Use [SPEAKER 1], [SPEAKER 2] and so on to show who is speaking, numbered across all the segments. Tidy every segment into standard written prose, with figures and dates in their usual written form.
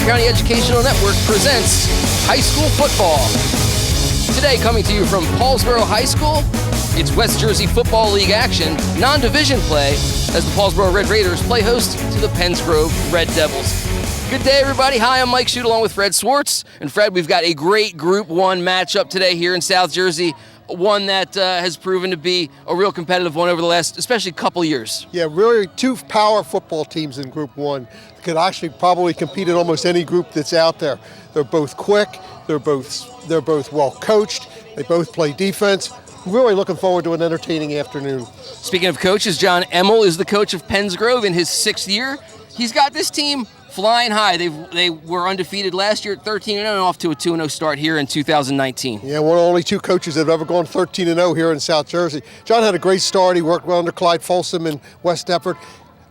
[SPEAKER 1] County Educational Network presents high school football. Today, coming to you from Paulsboro High School, it's West Jersey Football League action, non-division play, as the Paulsboro Red Raiders play host to the Penns Grove Red Devils. Good day, everybody. Hi, I'm Mike Shute along with Fred Swartz. And Fred, we've got a great Group 1 matchup today here in South Jersey, one that has proven to be a real competitive one over the last, especially couple years.
[SPEAKER 2] Yeah, really two power football teams in Group 1 that could actually probably compete in almost any group that's out there. They're both quick, they're both well coached, they both play defense. Really looking forward to an entertaining afternoon. Speaking
[SPEAKER 1] of coaches, John Emmel is the coach of Penns Grove in his 6th year. He's got this team flying high. They were undefeated last year at 13-0 and off to a 2-0 start here in 2019.
[SPEAKER 2] Yeah, one of only 2 coaches that have ever gone 13-0 here in South Jersey. John had a great start. He worked well under Clyde Folsom and West Deptford.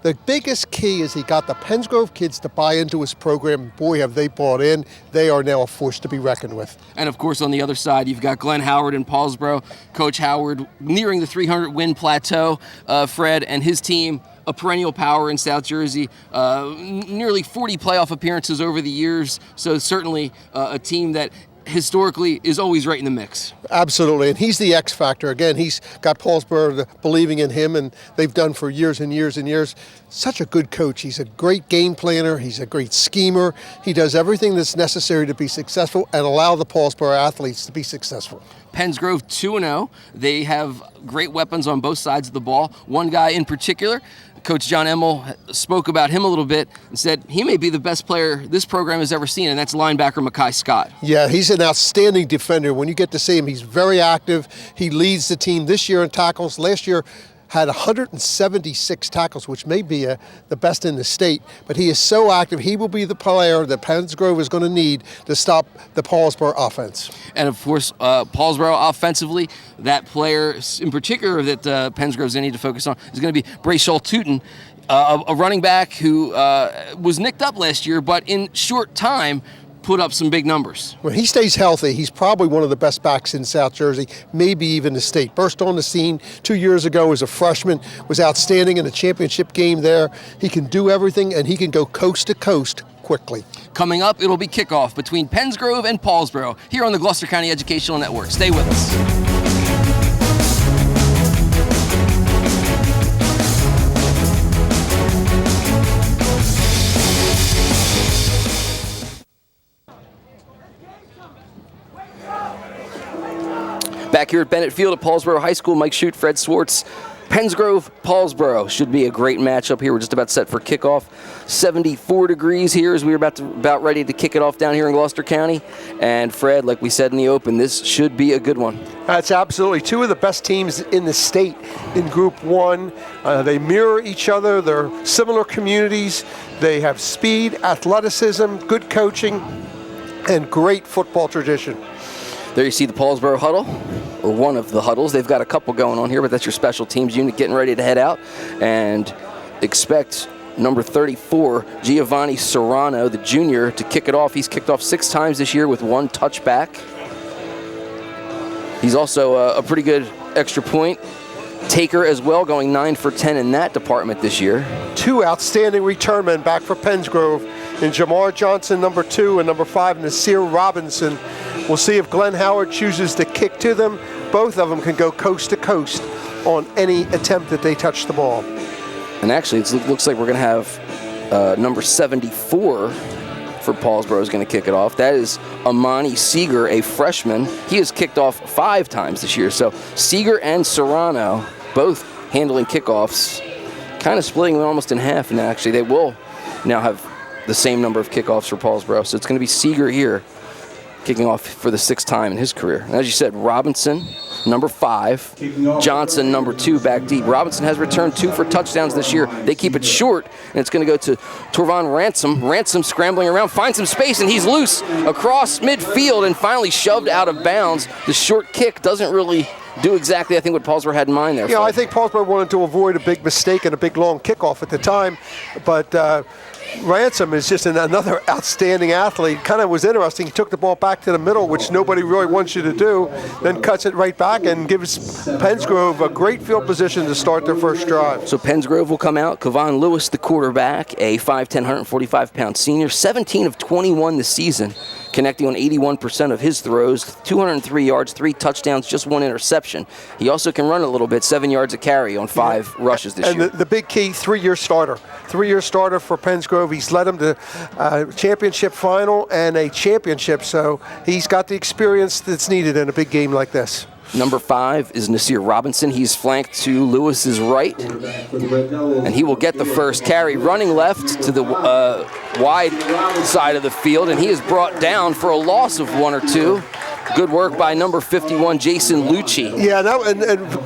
[SPEAKER 2] The biggest key is he got the Penns Grove kids to buy into his program. Boy, have they bought in. They are now a force to be reckoned with.
[SPEAKER 1] And, of course, on the other side, you've got Glenn Howard in Paulsboro. Coach Howard nearing the 300-win plateau, Fred, and his team, a perennial power in South Jersey, nearly 40 playoff appearances over the years, so certainly a team that historically is always right in the mix.
[SPEAKER 2] Absolutely, and he's the X factor. Again, he's got Paulsboro believing in him, and they've done for years and years and years. Such a good coach. He's a great game planner. He's a great schemer. He does everything that's necessary to be successful and allow the Paulsboro athletes to be successful.
[SPEAKER 1] Penns Grove 2-0. They have great weapons on both sides of the ball. One guy in particular, Coach John Emmel spoke about him a little bit and said he may be the best player this program has ever seen, and that's linebacker Mekhi Scott.
[SPEAKER 2] Yeah, he's an outstanding defender. When you get to see him, he's very active. He leads the team this year in tackles. Last year had 176 tackles, which may be the best in the state. But he is so active. He will be the player that Penns Grove is going to need to stop the Paulsboro offense.
[SPEAKER 1] And, of course, Paulsboro offensively, that player in particular that Penns Grove's going to need to focus on is going to be Brayshaw Tootin, a running back who was nicked up last year, but in short time put up some big numbers.
[SPEAKER 2] When he stays healthy, he's probably one of the best backs in South Jersey, maybe even the state. Burst on the scene 2 years ago as a freshman, was outstanding in the championship game there. He can do everything, and he can go coast to coast quickly.
[SPEAKER 1] Coming up, it'll be kickoff between Penns Grove and Paulsboro here on the Gloucester County Educational Network. Stay with us. Back here at Bennett Field at Paulsboro High School, Mike Shute, Fred Swartz. Penns Grove, Paulsboro should be a great matchup here. We're just about set for kickoff. 74 degrees here as we're about ready to kick it off down here in Gloucester County. And Fred, like we said in the open, this should be a good one.
[SPEAKER 2] That's absolutely 2 of the best teams in the state in Group 1. They mirror each other. They're similar communities. They have speed, athleticism, good coaching, and great football tradition.
[SPEAKER 1] There you see the Paulsboro huddle, or one of the huddles. They've got a couple going on here, but that's your special teams unit getting ready to head out. And expect number 34, Giovanni Serrano, the junior, to kick it off. He's kicked off 6 times this year with 1 touchback. He's also a pretty good extra point taker as well, going 9 for 10 in that department this year.
[SPEAKER 2] 2 outstanding return men back for Penns Grove in Jamar Johnson, number 2, and number 5, Nasir Robinson. We'll see if Glenn Howard chooses to kick to them. Both of them can go coast to coast on any attempt that they touch the ball.
[SPEAKER 1] And actually, it looks like we're going to have number 74 for Paulsboro is going to kick it off. That is Amani Seeger, a freshman. He has kicked off 5 times this year. So Seeger and Serrano both handling kickoffs, kind of splitting them almost in half. And actually, they will now have the same number of kickoffs for Paulsboro. So it's going to be Seeger here, kicking off for the 6th time in his career. And as you said, Robinson, number 5, Johnson, number 2, back deep. Robinson has returned 2 for touchdowns this year. They keep it short, and it's going to go to Torvon Ransom. Ransom scrambling around, finds some space, and he's loose across midfield and finally shoved out of bounds. The short kick doesn't really do exactly, I think, what Paulsboro had in mind there.
[SPEAKER 2] Yeah, I think Paulsboro wanted to avoid a big mistake and a big long kickoff at the time, but Ransom is just another outstanding athlete. Kind of was interesting. He took the ball back to the middle, which nobody really wants you to do, then cuts it right back and gives Pensgrove a great field position to start their first drive.
[SPEAKER 1] So Pensgrove will come out. Kevon Lewis, the quarterback, a 5'10", 145-pound senior, 17 of 21 this season, connecting on 81% of his throws, 203 yards, 3 touchdowns, just 1 interception. He also can run a little bit, 7 yards a carry on 5 rushes this year.
[SPEAKER 2] And the big key, 3-year starter. 3-year starter for Pensgrove. He's led them to a championship final and a championship, so he's got the experience that's needed in a big game like this.
[SPEAKER 1] Number 5 is Nasir Robinson. He's flanked to Lewis's right, and he will get the first carry, running left to the wide side of the field, and he is brought down for a loss of 1 or 2. Good work by number 51, Jason Lucci.
[SPEAKER 2] Yeah, and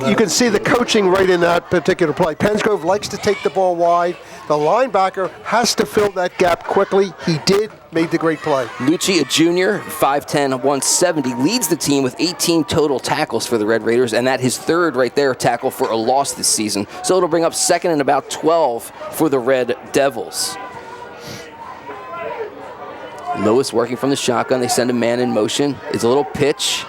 [SPEAKER 2] you can see the coaching right in that particular play. Pensgrove likes to take the ball wide. The linebacker has to fill that gap quickly. He did, made the great play.
[SPEAKER 1] Lucci, a junior, 5'10", 170, leads the team with 18 total tackles for the Red Raiders, and that his 3rd right there tackle for a loss this season. So it'll bring up 2nd and about 12 for the Red Devils. Lewis working from the shotgun. They send a man in motion. It's a little pitch.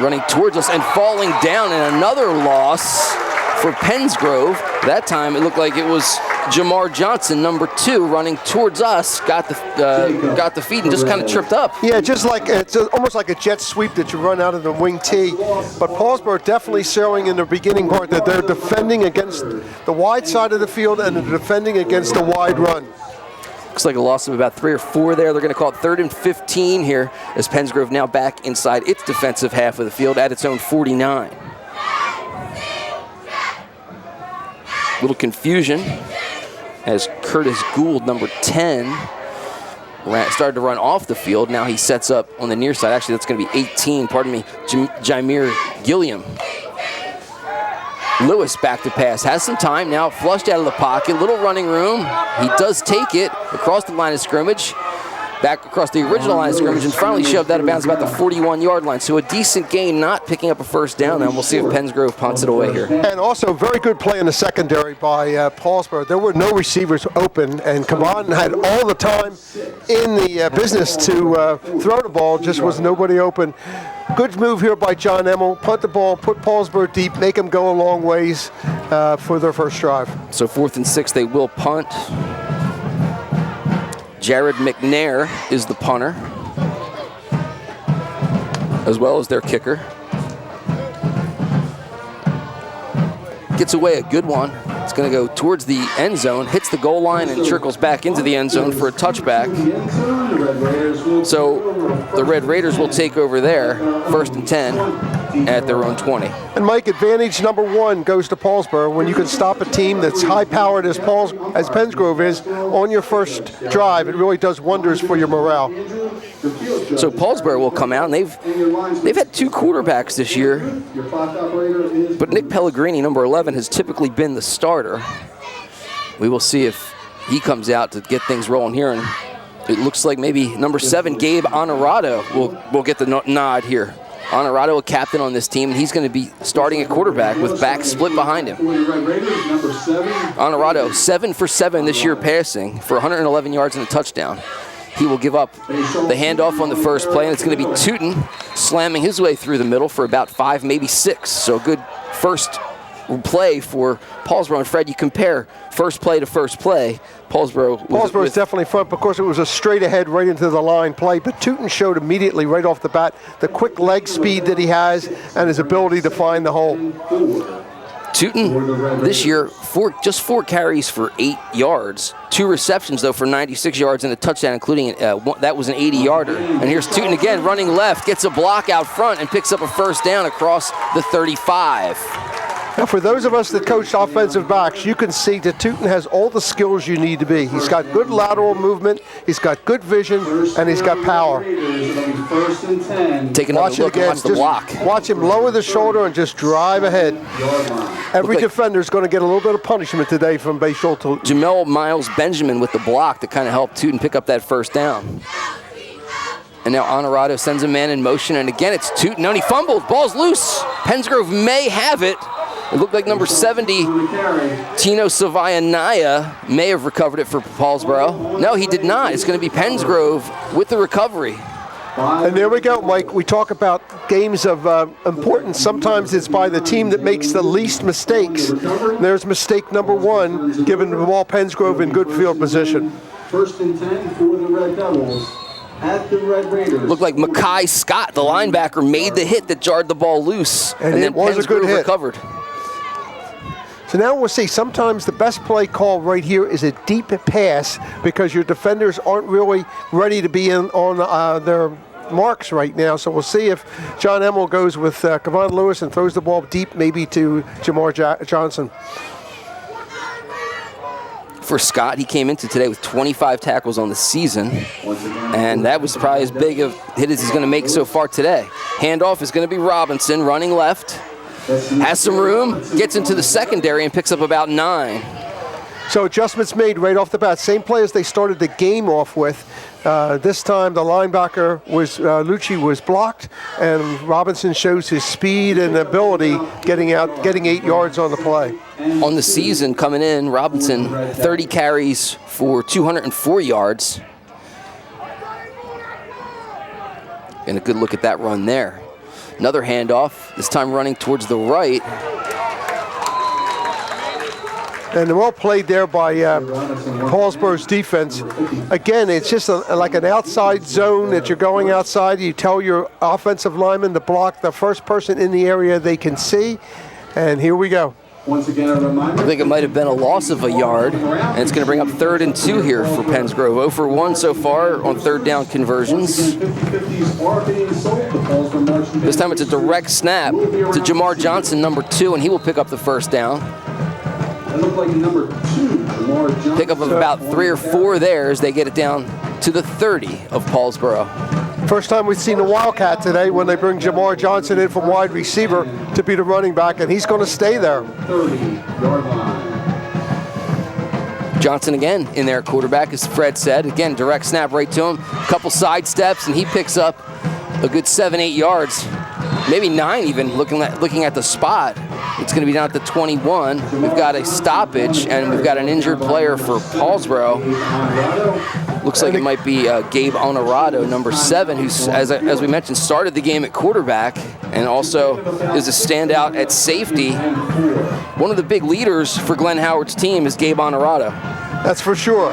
[SPEAKER 1] Running towards us and falling down, and another loss for Pensgrove. That time it looked like it was Jamar Johnson, number 2, running towards us. Got the feet and just kind of tripped up.
[SPEAKER 2] Yeah, just like it's almost like a jet sweep that you run out of the wing tee. But Paulsboro definitely showing in the beginning part that they're defending against the wide side of the field and they're defending against the wide run.
[SPEAKER 1] Looks like a loss of about 3 or 4 there. They're going to call it 3rd and 15 here as Pensgrove now back inside its defensive half of the field at its own 49. Little confusion as Curtis Gould, number 10, started to run off the field. Now he sets up on the near side. Actually, that's going to be 18, pardon me, Jameer Gilliam. Lewis back to pass, has some time now, flushed out of the pocket, little running room. He does take it across the line of scrimmage, back across the original line of scrimmage, and finally shoved out of bounds about the 41-yard line. So a decent gain, not picking up a first down, and we'll see if Pensgrove punts it away here.
[SPEAKER 2] And also very good play in the secondary by Paulsboro. There were no receivers open, and Kevon had all the time in the business to throw the ball, just was nobody open. Good move here by John Emmel. Punt the ball, put Paulsboro deep, make them go a long ways for their first drive.
[SPEAKER 1] So 4th and 6, they will punt. Jared McNair is the punter, as well as their kicker. Gets away a good one. It's going to go towards the end zone, hits the goal line, and trickles back into the end zone for a touchback. So the Red Raiders will take over there, 1st and 10 at their own 20.
[SPEAKER 2] And Mike, advantage number 1 goes to Paulsboro. When you can stop a team that's high-powered as Pensgrove is on your first drive, it really does wonders for your morale.
[SPEAKER 1] So Paulsboro will come out, and they've had 2 quarterbacks this year, but Nick Pellegrini, number 11, has typically been the starter. We will see if he comes out to get things rolling here, and it looks like maybe number 7, Gabe Honorado, will get the nod here. Honorado, a captain on this team, and he's going to be starting at quarterback with back split behind him. Honorado, 7 for 7 this year passing for 111 yards and a touchdown. He will give up the handoff on the first play, and it's going to be Tootin slamming his way through the middle for about 5, maybe 6. So a good first play for Paulsboro. And Fred, you compare first play to first play. Paulsboro
[SPEAKER 2] is definitely front because it was a straight ahead right into the line play, but Tootin showed immediately right off the bat the quick leg speed that he has and his ability to find the hole.
[SPEAKER 1] Tootin this year, just 4 carries for 8 yards. 2 receptions, though, for 96 yards and a touchdown, including that was an 80-yarder. And here's Tootin again, running left, gets a block out front, and picks up a first down across the 35.
[SPEAKER 2] Now, for those of us that coach offensive backs, you can see that Tootin has all the skills you need to be. He's got good lateral movement, he's got good vision, and he's got power.
[SPEAKER 1] Take another look and watch the block.
[SPEAKER 2] Watch him lower the shoulder and just drive ahead. Every defender's going to get a little bit of punishment today from Bayshore.
[SPEAKER 1] Jamel Miles Benjamin with the block that kind of helped Tootin pick up that first down. And now Honorado sends a man in motion, and again it's Tootin. No, he fumbled. Ball's loose. Pensgrove may have it. It looked like number 70, Tino Savayanaya, may have recovered it for Paulsboro. No, he did not. It's going to be Pensgrove with the recovery.
[SPEAKER 2] And there we go, Mike. We talk about games of importance. Sometimes it's by the team that makes the least mistakes. There's mistake number 1, giving the ball Pensgrove in good field position.
[SPEAKER 3] 1st and 10 for the Red Devils at the Red Raiders.
[SPEAKER 1] Looked like Mackay Scott, the linebacker, made the hit that jarred the ball loose.
[SPEAKER 2] And
[SPEAKER 1] then
[SPEAKER 2] it was a good hit.
[SPEAKER 1] Recovered.
[SPEAKER 2] So now we'll see, sometimes the best play call right here is a deep pass because your defenders aren't really ready to be on their marks right now. So we'll see if John Emmel goes with Kevon Lewis and throws the ball deep, maybe to Jamar Johnson.
[SPEAKER 1] For Scott, he came into today with 25 tackles on the season, and that was probably as big a hit as he's going to make so far today. Handoff is going to be Robinson, running left. Has some room, gets into the secondary and picks up about 9.
[SPEAKER 2] So adjustments made right off the bat. Same play as they started the game off with. This time the linebacker was, Lucci was blocked, and Robinson shows his speed and ability getting 8 yards on the play.
[SPEAKER 1] On the season coming in, Robinson, 30 carries for 204 yards. And a good look at that run there. Another handoff, this time running towards the right.
[SPEAKER 2] And well played there by Paulsboro's defense. Again, it's just like an outside zone that you're going outside. You tell your offensive lineman to block the first person in the area they can see. And here we go.
[SPEAKER 3] Once again, a reminder.
[SPEAKER 1] I think it might have been a loss of a yard, and it's going to bring up 3rd and 2 here for Pensgrove. 0 for 1 so far on 3rd down conversions. This time it's a direct snap to Jamar Johnson, number 2, and he will pick up the 1st down.
[SPEAKER 3] Look like number 2, Jamar Johnson.
[SPEAKER 1] Pick up of about 3 or 4 there as they get it down to the 30 of Paulsboro.
[SPEAKER 2] First time we've seen the Wildcat today when they bring Jamar Johnson in from wide receiver to be the running back, and he's going to stay there.
[SPEAKER 3] 30-yard line.
[SPEAKER 1] Johnson again in there, quarterback, as Fred said. Again, direct snap right to him. Couple side steps, and he picks up a good 7-8 yards. Maybe 9 even, looking at the spot. It's going to be down at the 21. We've got a stoppage, and we've got an injured player for Paulsboro. Looks like it might be Gabe Honorado, number 7, who's, as we mentioned, started the game at quarterback and also is a standout at safety. One of the big leaders for Glenn Howard's team is Gabe Honorado.
[SPEAKER 2] That's for sure.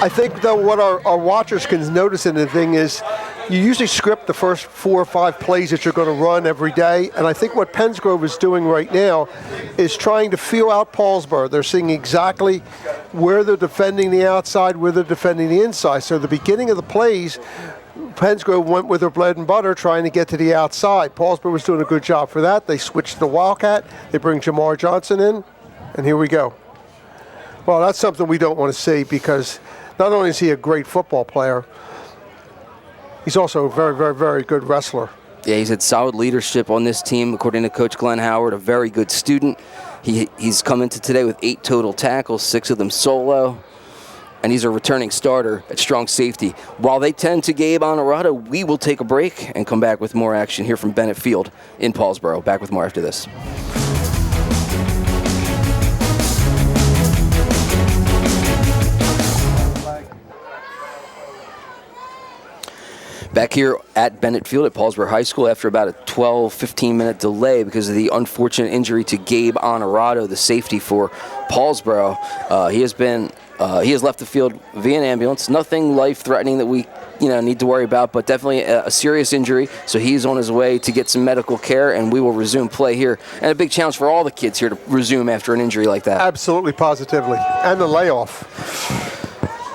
[SPEAKER 2] I think, though, what our watchers can notice in the thing is you usually script the first 4 or 5 plays that you're going to run every day, and I think what Pensgrove is doing right now is trying to feel out Paulsboro. They're seeing exactly where they're defending the outside, where they're defending the inside. So the beginning of the plays, Pensgrove went with their bread and butter trying to get to the outside. Paulsboro was doing a good job for that. They switched to the Wildcat. They bring Jamar Johnson in, and here we go. Well, that's something we don't want to see because not only is he a great football player, he's also a very, very, very good wrestler.
[SPEAKER 1] Yeah, he's had solid leadership on this team, according to Coach Glenn Howard, a very good student. He's come into today with 8 total tackles, 6 of them solo, and he's a returning starter at strong safety. While they tend to Gabe Honorado, we will take a break and come back with more action here from Bennett Field in Paulsboro. Back with more after this. Back here at Bennett Field at Paulsboro High School after about a 12-15 minute delay because of the unfortunate injury to Gabe Honorado, the safety for Paulsboro. He has left the field via an ambulance. Nothing life-threatening that we need to worry about, but definitely a serious injury. So he's on his way to get some medical care, and we will resume play here. And a big challenge for all the kids here to resume after an injury like that.
[SPEAKER 2] Absolutely, positively, and the layoff.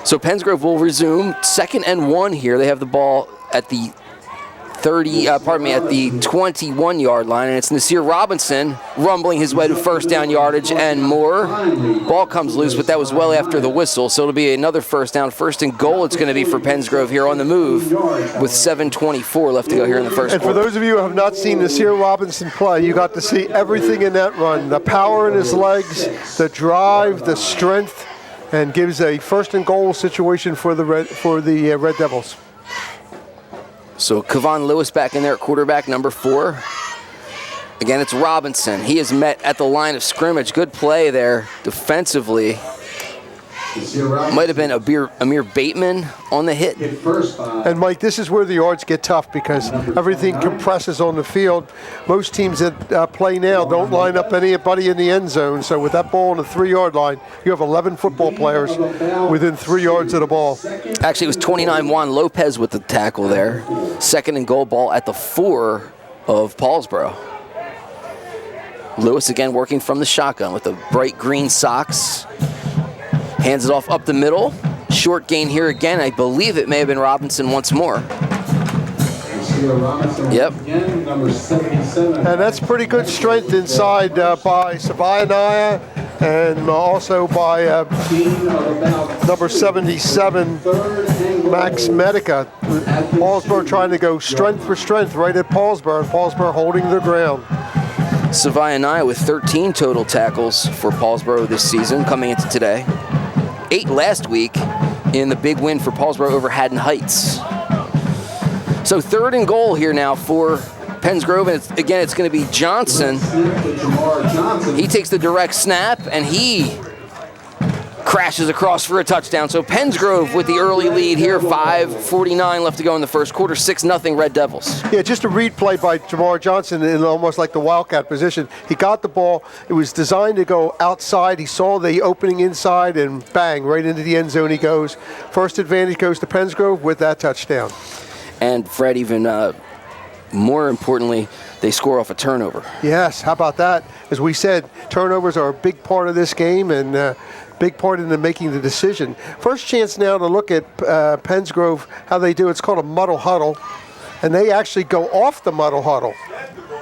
[SPEAKER 1] So Pensgrove will resume 2nd and 1 here. They have the ball at the 21-yard line, and it's Nasir Robinson rumbling his way to 1st down yardage and more. Ball comes loose, but that was well after the whistle, so it'll be another 1st down. 1st and goal it's going to be for Pensgrove here on the move with 7:24 left to go here in the first
[SPEAKER 2] And for
[SPEAKER 1] quarter.
[SPEAKER 2] those of you who have not seen Nasir Robinson play, you got to see everything in that run. The power in his legs, the drive, the strength, and gives a 1st and goal situation for the Red Devils.
[SPEAKER 1] So Kevon Lewis back in there at quarterback, number 4. Again, it's Robinson. He is met at the line of scrimmage. Good play there defensively. Might have been Amir Bateman on the hit.
[SPEAKER 2] And Mike, this is where the yards get tough because everything compresses on the field. Most teams that play now don't line up anybody in the end zone. So with that ball on the 3-yard line, you have 11 football players within 3 yards of the ball.
[SPEAKER 1] Actually, it was 29 Juan Lopez with the tackle there. 2nd and goal, ball at the 4 of Paulsboro. Lewis again working from the shotgun with the bright green socks. Hands it off up the middle. Short gain here again. I believe it may have been Robinson once more. Yep.
[SPEAKER 2] And that's pretty good strength inside by Savaianaya and also by number 77, Max Medica. Paulsboro trying to go strength for strength right at Paulsboro, and Paulsboro holding their ground.
[SPEAKER 1] Savaianaya with 13 total tackles for Paulsboro this season coming into today. 8 last week in the big win for Paulsboro over Haddon Heights. So 3rd and goal here now for Penns Grove, and it's going to be Johnson. He takes the direct snap, and he crashes across for a touchdown. So Penns Grove with the early lead here, 5:49 left to go in the first quarter, 6-0 Red Devils.
[SPEAKER 2] Yeah, just a read play by Jamar Johnson in almost like the Wildcat position. He got the ball. It was designed to go outside. He saw the opening inside, and bang, right into the end zone he goes. First advantage goes to Penns Grove with that touchdown.
[SPEAKER 1] And Fred, even more importantly, they score off a turnover.
[SPEAKER 2] Yes, how about that? As we said, turnovers are a big part of this game, and big part in making the decision. First chance now to look at Penns Grove, how they do. It's called a muddle huddle, and they actually go off the muddle huddle.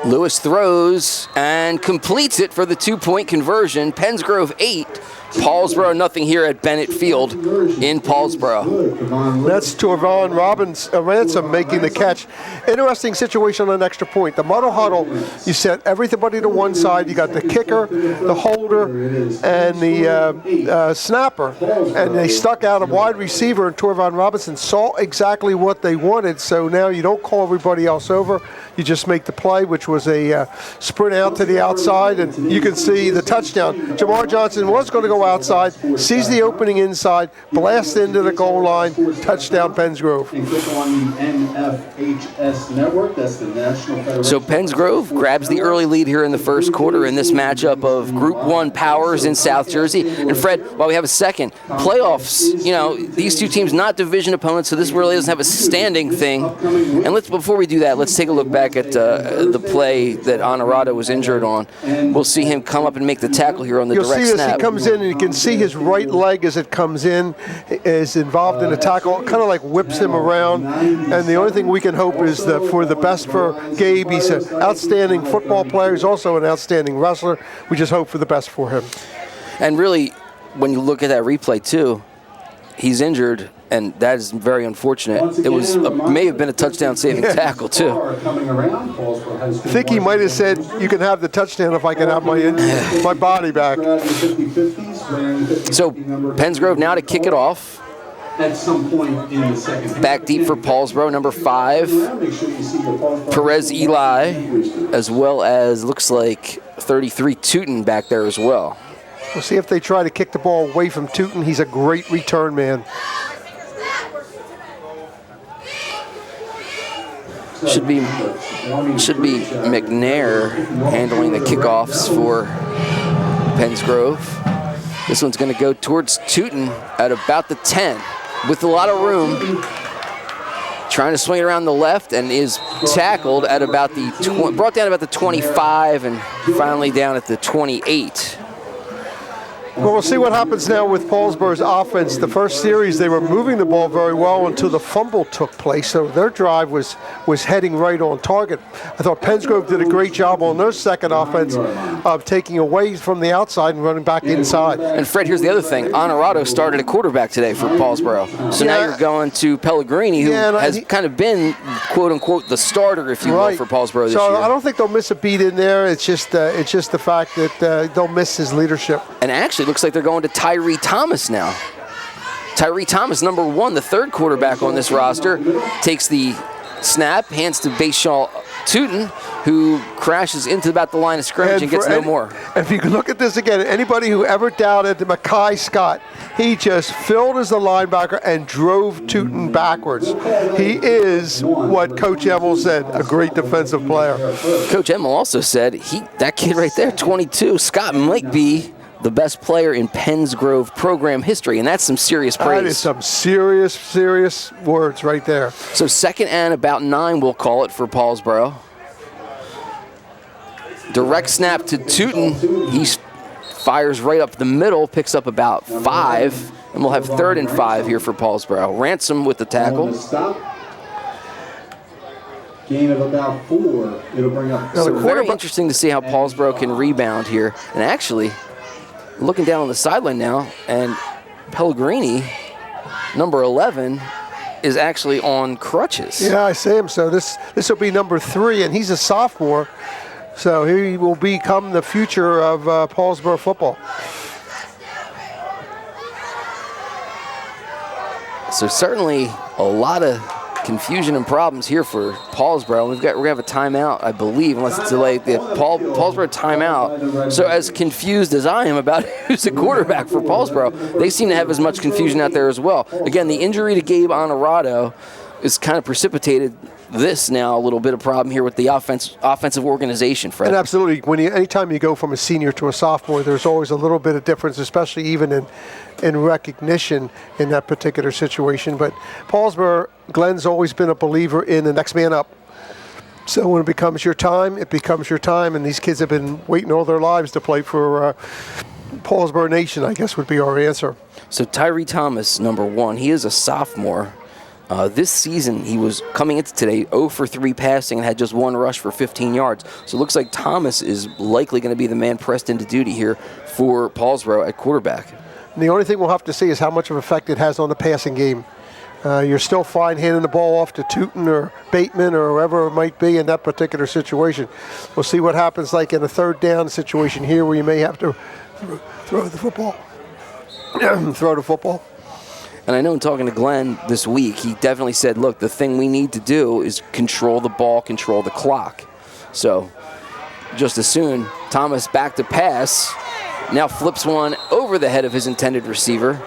[SPEAKER 1] Lewis throws and completes it for the 2-point conversion. Penns Grove 8, Paulsboro nothing here at Bennett Field in Paulsboro.
[SPEAKER 2] That's Torvon Ransom making the catch. Interesting situation on an extra point. The muddle huddle, you set everybody to one side. You got the kicker, the holder, and the snapper. And they stuck out a wide receiver, and Torvon Robinson saw exactly what they wanted. So now you don't call everybody else over. You just make the play, which was a sprint out to the outside, and you can see the touchdown. Jamar Johnson was going to go outside, sees the opening inside, blasts into the goal line, touchdown Penns Grove.
[SPEAKER 1] So Penns Grove grabs the early lead here in the first quarter in this matchup of Group 1 powers in South Jersey. And Fred, while we have a second, playoffs, you know, these two teams not division opponents, so this really doesn't have a standing thing. And before we do that, let's take a look back at the play that Honorado was injured on. We'll see him come up and make the tackle here on the direct snap.
[SPEAKER 2] You'll see as he comes in, and you can see his right leg as it comes in is involved in a tackle, kind of like whips him around. And the only thing we can hope is that for the best for Gabe. He's an outstanding football player. He's also an outstanding wrestler. We just hope for the best for him.
[SPEAKER 1] And really, when you look at that replay too, he's injured, and that is very unfortunate. It was may have been a touchdown-saving tackle too.
[SPEAKER 2] I think he might have said, "You can have the touchdown if I can have my body back."
[SPEAKER 1] So Penns Grove now to kick it off.
[SPEAKER 3] At some point in the second.
[SPEAKER 1] Back deep for Paulsboro, number 5, Perez Eli, as well as looks like 33 Tootin back there as well.
[SPEAKER 2] We'll see if they try to kick the ball away from Tootin. He's a great return man.
[SPEAKER 1] Should be McNair handling the kickoffs for Penns Grove. This one's going to go towards Tootin at about the 10, with a lot of room. Trying to swing it around the left, and is tackled at about the brought down about the 25, and finally down at the 28.
[SPEAKER 2] Well, we'll see what happens now with Paulsboro's offense. The first series, they were moving the ball very well until the fumble took place, so their drive was heading right on target. I thought Penns Grove did a great job on their second offense of taking away from the outside and running back inside.
[SPEAKER 1] And Fred, here's the other thing. Honorado started a quarterback today for Paulsboro. So now you're going to Pellegrini, who has kind of been, quote-unquote, the starter, if you will, for Paulsboro this year.
[SPEAKER 2] So I don't think they'll miss a beat in there. It's just the fact that they'll miss his leadership.
[SPEAKER 1] And actually, looks like they're going to Tyree Thomas now. Tyree Thomas, number 1, the third quarterback on this roster, takes the Snap, hands to Bashaw Tootin, who crashes into about the line of scrimmage and gets no more.
[SPEAKER 2] If you look at this again, anybody who ever doubted Mekhi Scott, he just filled as the linebacker and drove Tootin backwards. He is what Coach Emmel said, a great defensive player.
[SPEAKER 1] Coach Emmel also said that kid right there, 22, Scott might be the best player in Penns Grove program history, and that's some serious praise.
[SPEAKER 2] That is some serious words right there.
[SPEAKER 1] So 2nd and about 9, we'll call it for Paulsboro. Direct snap to Tootin. He fires right up the middle, picks up about 5, and we'll have 3rd and 5 here for Paulsboro. Ransom with the tackle.
[SPEAKER 3] Gain of about 4. It'll bring up.
[SPEAKER 1] So very interesting to see how Paulsboro can rebound here. And actually, looking down on the sideline now, and Pellegrini, number 11, is actually on crutches.
[SPEAKER 2] Yeah, I see him. So this will be number 3, and he's a sophomore. So he will become the future of Paulsboro football.
[SPEAKER 1] So certainly a lot of confusion and problems here for Paulsboro. We're gonna have a timeout, I believe, unless it's delayed. The Paulsboro timeout. So as confused as I am about who's a quarterback for Paulsboro, they seem to have as much confusion out there as well. Again, the injury to Gabe Honorado is kind of precipitated this now a little bit of problem here with the offensive organization, Fred.
[SPEAKER 2] And absolutely, anytime you go from a senior to a sophomore, there's always a little bit of difference, especially even in recognition in that particular situation. But Paulsboro, Glenn's always been a believer in the next man up. So when it becomes your time, it becomes your time, and these kids have been waiting all their lives to play for Paulsboro Nation, I guess would be our answer.
[SPEAKER 1] So Tyree Thomas, number 1, he is a sophomore. This season, he was coming into today 0 for 3 passing and had just 1 rush for 15 yards. So it looks like Thomas is likely going to be the man pressed into duty here for Paulsboro at quarterback.
[SPEAKER 2] And the only thing we'll have to see is how much of an effect it has on the passing game. You're still fine handing the ball off to Tootin or Bateman or whoever it might be in that particular situation. We'll see what happens like in a 3rd down situation here where you may have to throw the football. Throw the football.
[SPEAKER 1] And I know in talking to Glenn this week, he definitely said, look, the thing we need to do is control the ball, control the clock. So just as soon, Thomas back to pass, now flips one over the head of his intended receiver.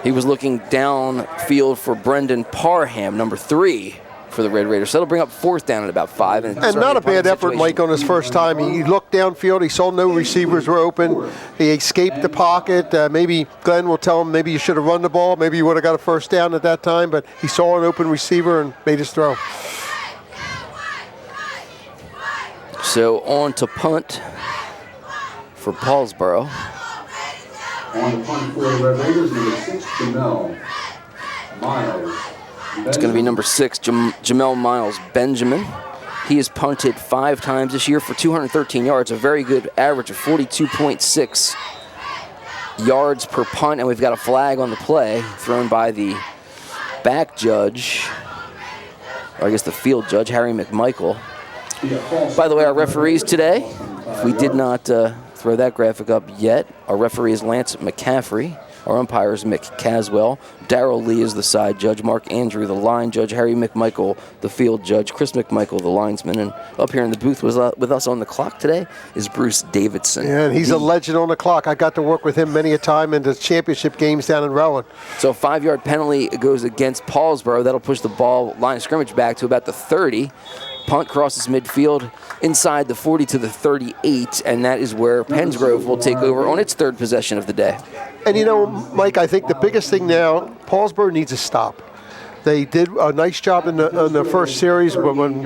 [SPEAKER 1] He was looking downfield for Brendan Parham, number 3 for the Red Raiders. So that'll bring up 4th down at about 5. And
[SPEAKER 2] not a bad effort, Mike, on his first time. He looked downfield. He saw no receivers were open. He escaped the pocket. Maybe Glenn will tell him maybe you should have run the ball. Maybe you would have got a 1st down at that time. But he saw an open receiver and made his throw.
[SPEAKER 1] So on to punt for Paulsboro.
[SPEAKER 3] On the punt for the Red Raiders, number 6, Jamel Miles.
[SPEAKER 1] It's going to be number 6, Jamel Miles Benjamin. He has punted 5 times this year for 213 yards, a very good average of 42.6 yards per punt, and we've got a flag on the play thrown by the back judge, or I guess the field judge, Harry McMichael. By the way, our referees today, if we did not throw that graphic up yet, our referee is Lance McCaffrey. Our umpire is Mick Caswell. Darrell Lee is the side judge. Mark Andrew, the line judge. Harry McMichael, the field judge. Chris McMichael, the linesman. And up here in the booth with us on the clock today is Bruce Davidson.
[SPEAKER 2] Yeah, and he's a legend on the clock. I got to work with him many a time in the championship games down in Rowan.
[SPEAKER 1] So a 5-yard penalty goes against Paulsboro. That'll push the ball line of scrimmage back to about the 30. Punt crosses midfield inside the 40 to the 38, and that is where Penns Grove will take over on its 3rd possession of the day.
[SPEAKER 2] And you know, Mike, I think the biggest thing now, Paulsboro needs a stop. They did a nice job in the first series, but when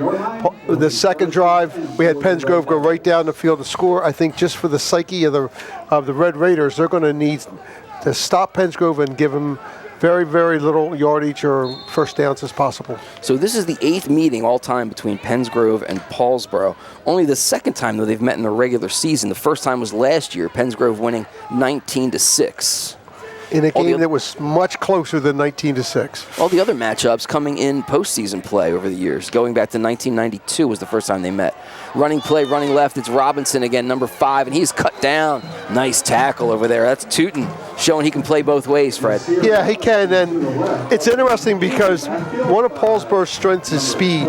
[SPEAKER 2] the second drive, we had Penns Grove go right down the field to score. I think just for the psyche of the Red Raiders, they're going to need to stop Penns Grove and give them very, very little yardage or 1st downs as possible.
[SPEAKER 1] So this is the 8th meeting all time between Penns Grove and Paulsboro. Only the 2nd time, though, they've met in the regular season. The first time was last year, Penns Grove winning 19-6.
[SPEAKER 2] In a game that was much closer than 19-6.
[SPEAKER 1] All the other matchups coming in postseason play over the years. Going back to 1992 was the first time they met. Running play, running left, it's Robinson again, number 5, and he's cut down. Nice tackle over there. That's Tootin showing he can play both ways, Fred.
[SPEAKER 2] Yeah, he can, and it's interesting because one of Paulsboro's strengths is speed,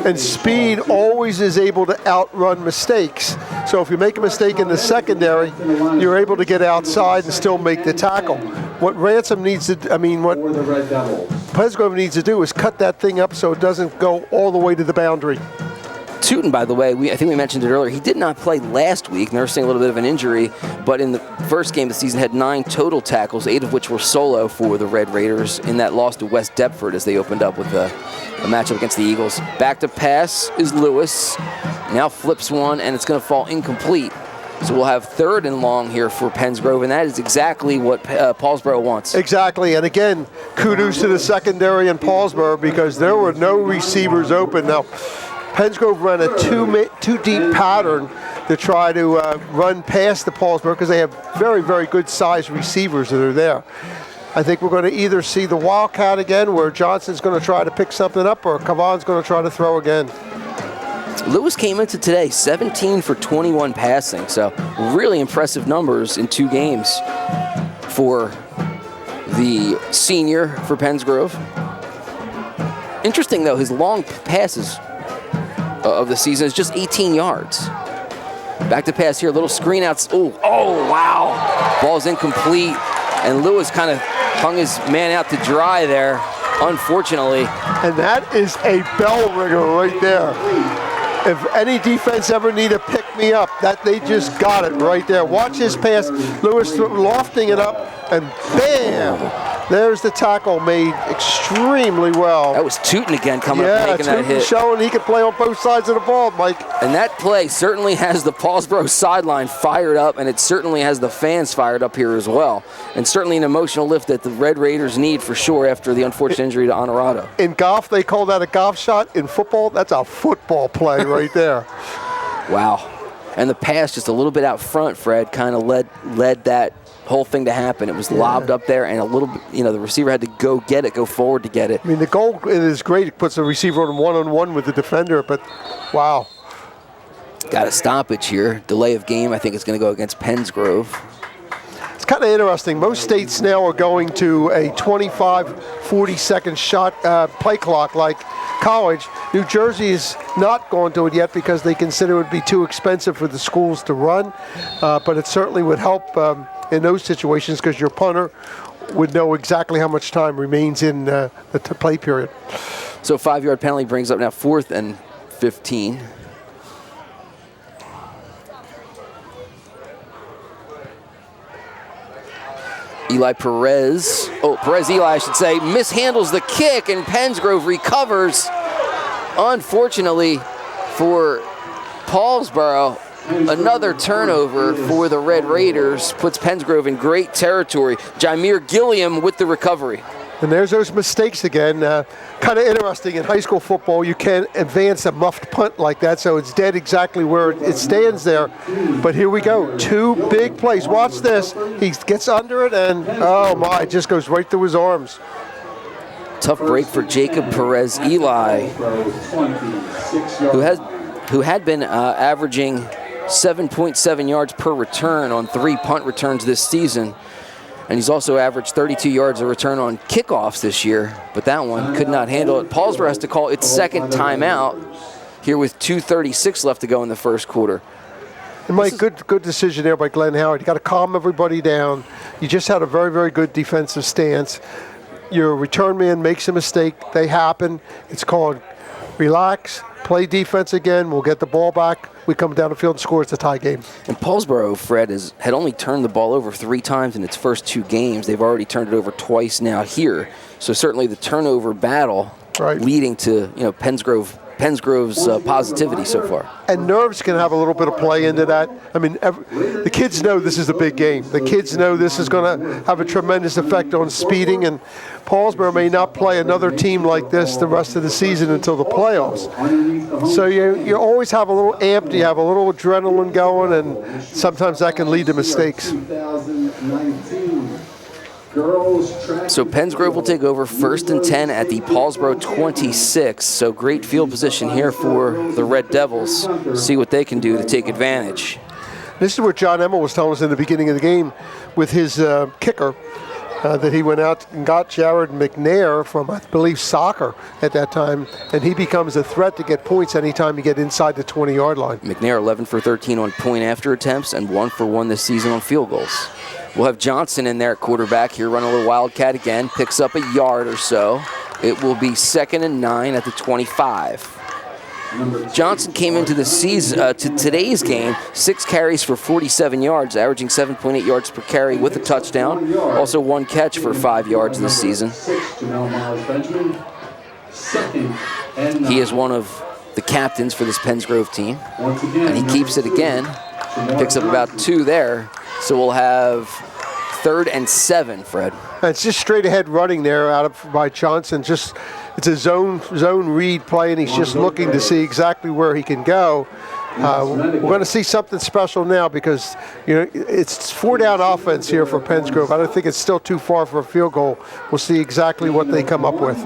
[SPEAKER 2] and speed always is able to outrun mistakes. So if you make a mistake in the secondary, you're able to get outside and still make the tackle. What Ransom needs to, what Pesgrove needs to do is cut that thing up so it doesn't go all the way to the boundary.
[SPEAKER 1] Tootin, by the way, I think we mentioned it earlier, he did not play last week, nursing a little bit of an injury, but in the first game of the season had 9 total tackles, 8 of which were solo for the Red Raiders in that loss to West Deptford as they opened up with a matchup against the Eagles. Back to pass is Lewis. Now flips one, and it's going to fall incomplete. So we'll have 3rd and long here for Pensgrove, and that is exactly what Paulsboro wants.
[SPEAKER 2] Exactly, and again, kudos to the secondary in Paulsboro because there were no receivers open. Now, Pensgrove ran a two deep pattern to try to run past the Paulsboro because they have very, very good sized receivers that are there. I think we're going to either see the Wildcat again where Johnson's going to try to pick something up or Cavan's going to try to throw again.
[SPEAKER 1] Lewis came into today 17 for 21 passing, so really impressive numbers in 2 games for the senior for Pensgrove. Interesting though, his long passes of the season is just 18 yards. Back to pass here, little screen outs. Oh, wow. Ball's incomplete, and Lewis kind of hung his man out to dry there, unfortunately.
[SPEAKER 2] And that is a bell ringer right there. If any defense ever need to pick me up, that they just got it right there. Watch his pass. Lewis lofting it up, and bam! There's the tackle made extremely well.
[SPEAKER 1] That was Tootin again coming up and making that hit.
[SPEAKER 2] Showing he can play on both sides of the ball, Mike.
[SPEAKER 1] And that play certainly has the Paulsboro sideline fired up, and it certainly has the fans fired up here as well. And certainly an emotional lift that the Red Raiders need for sure after the unfortunate injury to Honorado.
[SPEAKER 2] In golf, they call that a golf shot. In football, that's a football play right there.
[SPEAKER 1] Wow. And the pass just a little bit out front, Fred, kind of led that whole thing to happen. It was lobbed up there, and a little bit, the receiver had to go get it, go forward to get it.
[SPEAKER 2] I mean, the goal is great. It puts the receiver on one-on-one with the defender, but wow.
[SPEAKER 1] Got a stoppage here. Delay of game, I think, is going to go against Pensgrove.
[SPEAKER 2] It's kind of interesting. Most states now are going to a 25, 40-second shot play clock like college. New Jersey is not going to it yet because they consider it would be too expensive for the schools to run, but it certainly would help in those situations because your punter would know exactly how much time remains in the play period.
[SPEAKER 1] So 5-yard penalty brings up now 4th and 15. Perez Eli, I should say, mishandles the kick, and Pensgrove recovers. Unfortunately for Paulsboro, another turnover for the Red Raiders puts Pensgrove in great territory. Jameer Gilliam with the recovery.
[SPEAKER 2] And there's those mistakes again. Kind of interesting, in high school football, you can't advance a muffed punt like that, so it's dead exactly where it stands there. But here we go, 2 big plays. Watch this. He gets under it, and oh my, it just goes right through his arms.
[SPEAKER 1] Tough break for Jacob Perez Eli, who had been averaging 7.7 yards per return on 3 punt returns this season. And he's also averaged 32 yards a return on kickoffs this year, but that one could not handle it. Paulsboro has to call its 2nd timeout here with 2:36 left to go in the first quarter.
[SPEAKER 2] And Mike, good decision there by Glenn Howard. You got to calm everybody down. You just had a very, very good defensive stance. Your return man makes a mistake. They happen. It's called relax, play defense again. We'll get the ball back. We come down the field and score. It's a tie game.
[SPEAKER 1] And Paulsboro, Fred, had only turned the ball over 3 times in its first 2 games. They've already turned it over twice now here. So certainly the turnover battle leading to Pensgrove's positivity so far.
[SPEAKER 2] And nerves can have a little bit of play into that. I mean, the kids know this is a big game. The kids know this is going to have a tremendous effect on speeding, and Paulsboro may not play another team like this the rest of the season until the playoffs. So you always have a little amped, you have a little adrenaline going, and sometimes that can lead to mistakes.
[SPEAKER 1] So Pensgrove will take over 1st and 10 at the Paulsboro 26. So great field position here for the Red Devils. See what they can do to take advantage.
[SPEAKER 2] This is what John Emmett was telling us in the beginning of the game with his kicker, that he went out and got Jared McNair from, I believe, soccer at that time, and he becomes a threat to get points anytime you get inside the 20-yard line.
[SPEAKER 1] McNair 11 for 13 on point after attempts and 1 for 1 this season on field goals. We'll have Johnson in there at quarterback here, running a little Wildcat again, picks up a yard or so. It will be 2nd and 9 at the 25. Johnson came into the season to today's game 6 carries for 47 yards, averaging 7.8 yards per carry with a touchdown. Also 1 catch for 5 yards this season. He is one of the captains for this Pennsgrove team, and he keeps it again. Picks up about 2 there, so we'll have 3rd and 7, Fred.
[SPEAKER 2] It's just straight ahead running there out of by Johnson. Just it's a zone read play, and he's just looking to see exactly where he can go. We're going to see something special now because it's 4-down offense here for Pennsgrove. I don't think it's still too far for a field goal. We'll see exactly what they come up with.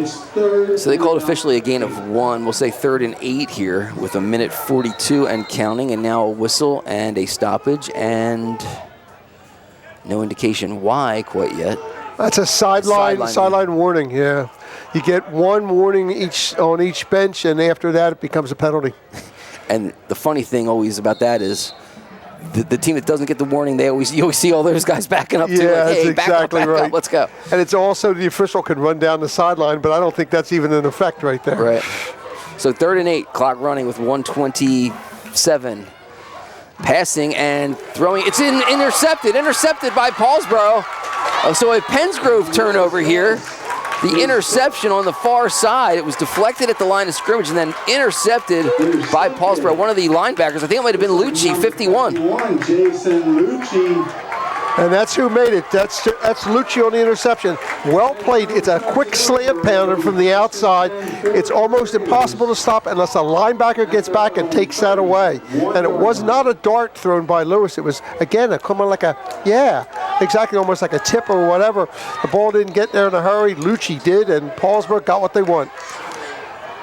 [SPEAKER 1] So they called officially a gain of 1. We'll say 3rd and 8 here with 1:42 and counting, and now a whistle and a stoppage, and no indication why quite yet.
[SPEAKER 2] That's a sideline warning, yeah. You get 1 warning on each bench, and after that it becomes a penalty.
[SPEAKER 1] And the funny thing always about that is the team that doesn't get the warning, you always see all those guys backing up too.
[SPEAKER 2] Yeah,
[SPEAKER 1] like, hey,
[SPEAKER 2] that's exactly
[SPEAKER 1] back up, let's go.
[SPEAKER 2] And it's also the official can run down the sideline, but I don't think that's even in effect right there.
[SPEAKER 1] Right. So 3rd and 8, clock running with 1:27. Passing and throwing. It's intercepted by Paulsboro. So a Pennsgrove turnover here. The interception on the far side, it was deflected at the line of scrimmage and then intercepted by Paulsboro. One of the linebackers, I think it might have been Lucci, 51.
[SPEAKER 3] Jason Lucci.
[SPEAKER 2] And that's who made it. That's Lucci on the interception. Well played. It's a quick slant pounder from the outside. It's almost impossible to stop unless a linebacker gets back and takes that away. And it was not a dart thrown by Lewis. It was, again, exactly, almost like a tip or whatever. The ball didn't get there in a hurry. Lucci did, and Paulsboro got what they want.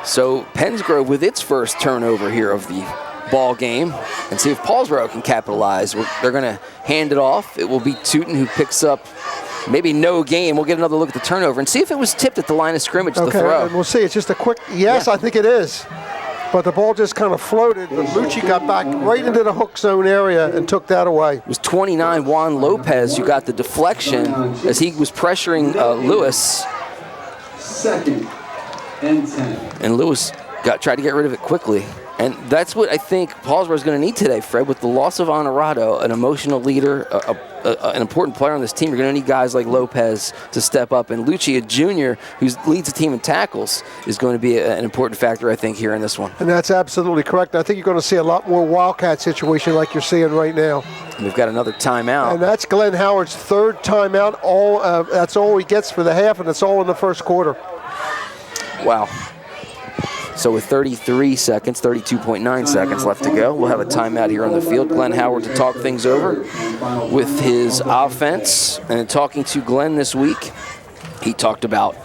[SPEAKER 1] So Pennsgrove with its first turnover here of the ball game, and see if Paulsboro can capitalize. They're going to hand it off. It will be Tootin who picks up maybe no gain. We'll get another look at the turnover and see if it was tipped at the line of scrimmage, the throw.
[SPEAKER 2] And we'll see. It's just a quick, yes, yeah. I think it is. But the ball just kind of floated, but Lucci got back right into the hook zone area and took that away.
[SPEAKER 1] It was 29, Juan Lopez, who got the deflection as he was pressuring Lewis.
[SPEAKER 3] 2nd and 10.
[SPEAKER 1] And Lewis tried to get rid of it quickly. And that's what I think Paulsboro is going to need today, Fred. With the loss of Honorado, an emotional leader, an important player on this team, you're going to need guys like Lopez to step up. And Lucci, a junior, who leads the team in tackles, is going to be an important factor, I think, here in this one.
[SPEAKER 2] And that's absolutely correct. I think you're going to see a lot more Wildcat situation like you're seeing right now.
[SPEAKER 1] And we've got another timeout.
[SPEAKER 2] And that's Glenn Howard's 3rd timeout. That's all he gets for the half, and it's all in the first quarter.
[SPEAKER 1] Wow. So with 32.9 seconds left to go, we'll have a timeout here on the field. Glenn Howard to talk things over with his offense. And in talking to Glenn this week, he talked about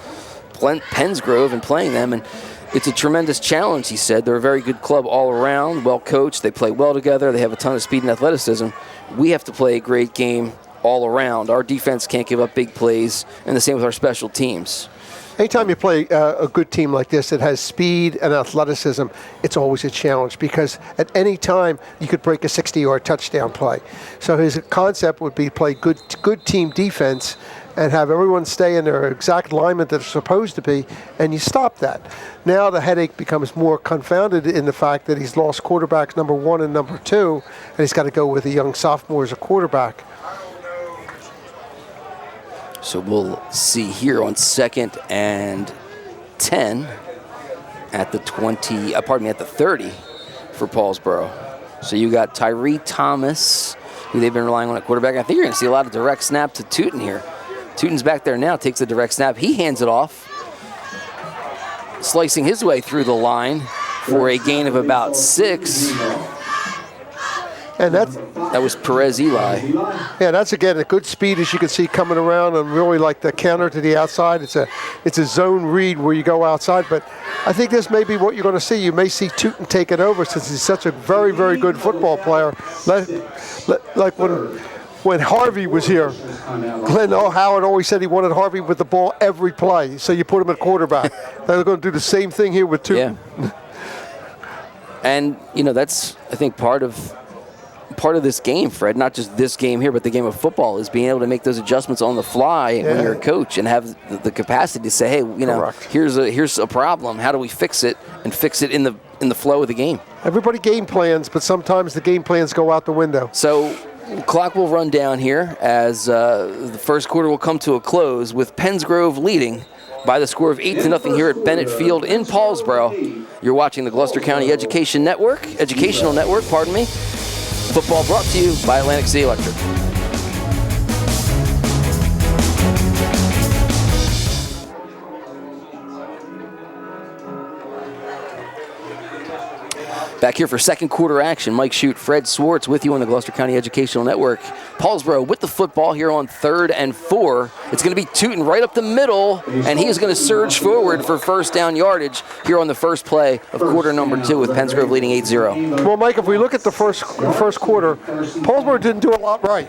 [SPEAKER 1] Pennsgrove and playing them. And it's a tremendous challenge, he said. They're a very good club all around, well coached. They play well together. They have a ton of speed and athleticism. We have to play a great game all around. Our defense can't give up big plays, and the same with our special teams.
[SPEAKER 2] Anytime you play a good team like this that has speed and athleticism, it's always a challenge because at any time you could break a 60-yard touchdown play. So his concept would be play good team defense and have everyone stay in their exact alignment that they're supposed to be, and you stop that. Now the headache becomes more confounded in the fact that he's lost quarterbacks number 1 and number 2, and he's got to go with a young sophomore as a quarterback.
[SPEAKER 1] So we'll see here on 2nd and 10 at the 30 for Paulsboro. So you got Tyree Thomas, who they've been relying on at quarterback. I think you're going to see a lot of direct snap to Tootin here. Tootin's back there now, takes the direct snap. He hands it off, slicing his way through the line for a gain of about 6.
[SPEAKER 2] And
[SPEAKER 1] that was Perez Eli.
[SPEAKER 2] Yeah, that's again a good speed, as you can see, coming around, and really like the counter to the outside. It's a zone read where you go outside, but I think this may be what you're going to see. You may see Tootin take it over since he's such a very, very good football player. Like when Harvey was here, Glenn Howard always said he wanted Harvey with the ball every play, so you put him at quarterback. They're going to do the same thing here with Tootin.
[SPEAKER 1] Yeah. And, that's, I think, part of this game, Fred, not just this game here, but the game of football, is being able to make those adjustments on the fly when you're a coach and have the capacity to say, hey, here's a problem. How do we fix it and fix it in the flow of the game?
[SPEAKER 2] Everybody game plans, but sometimes the game plans go out the window.
[SPEAKER 1] So clock will run down here as the first quarter will come to a close with Pennsgrove leading by the score of 8-0 here at Bennett Field in Paulsboro. You're watching the Gloucester County Educational Network, Football brought to you by Atlantic City Electric. Back here for second quarter action, Mike Shute, Fred Swartz with you on the Gloucester County Educational Network. Paulsboro with the football here on 3rd and 4. It's going to be Tootin right up the middle, and he is going to surge forward for first down yardage here on the first play of quarter number 2 with Pennsgrove leading 8-0.
[SPEAKER 2] Well, Mike, if we look at the first quarter, Paulsboro didn't do a lot right,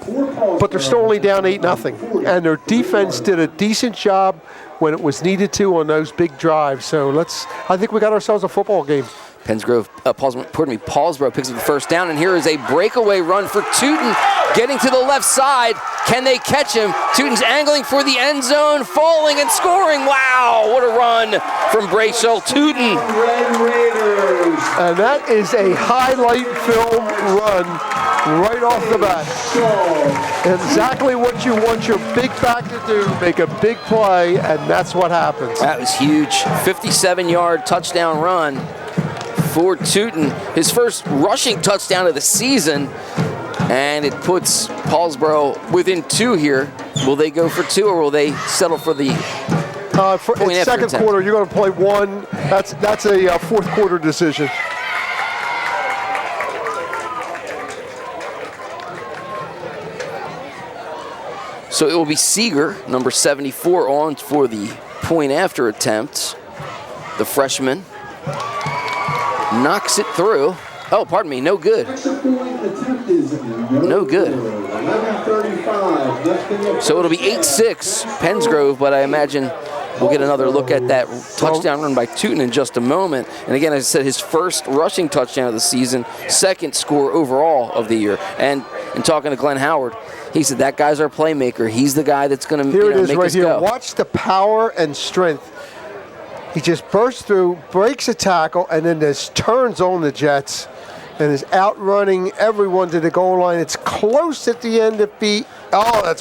[SPEAKER 2] but they're still only down 8-0, and their defense did a decent job when it was needed to on those big drives. So I think we got ourselves a football game.
[SPEAKER 1] Paulsboro picks up the first down, and here is a breakaway run for Tootin, getting to the left side. Can they catch him? Tootin's angling for the end zone, falling and scoring. Wow, what a run from Brayshell Tootin.
[SPEAKER 2] And that is a highlight film run right off the bat. Exactly what you want your big back to do, make a big play, and that's what happens.
[SPEAKER 1] That was huge. 57-yard touchdown run for Tootin, his first rushing touchdown of the season, and it puts Paulsboro within 2 here. Will they go for 2, or will they settle for the point after
[SPEAKER 2] second
[SPEAKER 1] attempt?
[SPEAKER 2] Quarter? You're going to play 1. That's a fourth quarter decision.
[SPEAKER 1] So it will be Seeger, number 74, on for the point after attempt. The freshman knocks it through. Oh, pardon me, no good. No good. So it'll be 8-6 Pennsgrove, but I imagine we'll get another look at that touchdown run by Tootin in just a moment. And again, as I said, his first rushing touchdown of the season, second score overall of the year. And in talking to Glenn Howard, he said that guy's our playmaker. He's the guy that's going to make us go.
[SPEAKER 2] Watch the power and strength. He just bursts through, breaks a tackle, and then just turns on the Jets and is outrunning everyone to the goal line. It's close at the end of the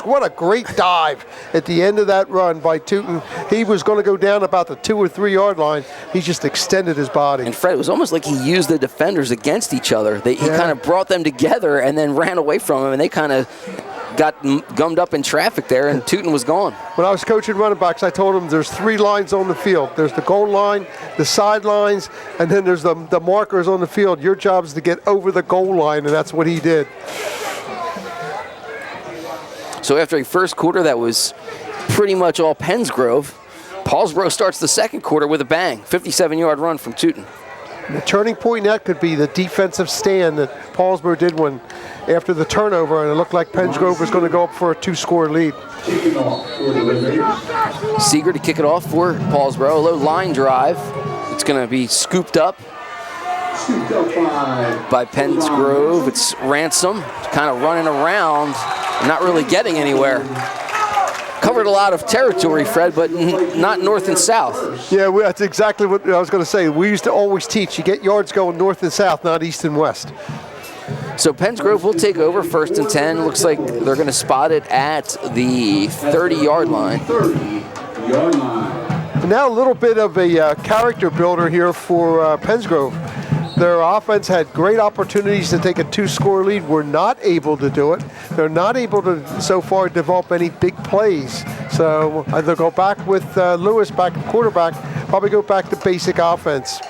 [SPEAKER 2] what a great dive at the end of that run by Tootin. He was going to go down about the 2 or 3 yard line. He just extended his body.
[SPEAKER 1] And Fred, it was almost like he used the defenders against each other. He kind of brought them together and then ran away from him, and they kind of got gummed up in traffic there, and Tootin was gone.
[SPEAKER 2] When I was coaching running backs, I told them there's 3 lines on the field. There's the goal line, the sidelines, and then there's the markers on the field. Your job is to get over the goal line, and that's what he did.
[SPEAKER 1] So after a first quarter that was pretty much all Pennsgrove, Paulsboro starts the second quarter with a bang. 57-yard run from Tootin.
[SPEAKER 2] The turning point in that could be the defensive stand that Paulsboro did after the turnover, and it looked like Pennsgrove was going to go up for a 2-score lead.
[SPEAKER 1] Seeger to kick it off for Paulsboro. A low line drive. It's going to be scooped up by Pennsgrove. It's Ransom kind of running around, not really getting anywhere. Covered a lot of territory, Fred, but not north and south.
[SPEAKER 2] Yeah, that's exactly what I was going to say. We used to always teach you get yards going north and south, not east and west.
[SPEAKER 1] So Pennsgrove will take over 1st and 10. Looks like they're going to spot it at the 30-yard line.
[SPEAKER 2] And now a little bit of a character builder here for Pennsgrove. Their offense had great opportunities to take a 2-score lead. Were not able to do it. They're not able to, so far, develop any big plays. So either go back with Lewis, back to quarterback, probably go back to basic offense.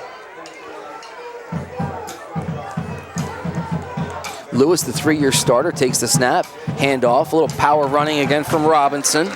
[SPEAKER 1] Lewis, the 3-year starter, takes the snap, handoff, a little power running again from Robinson,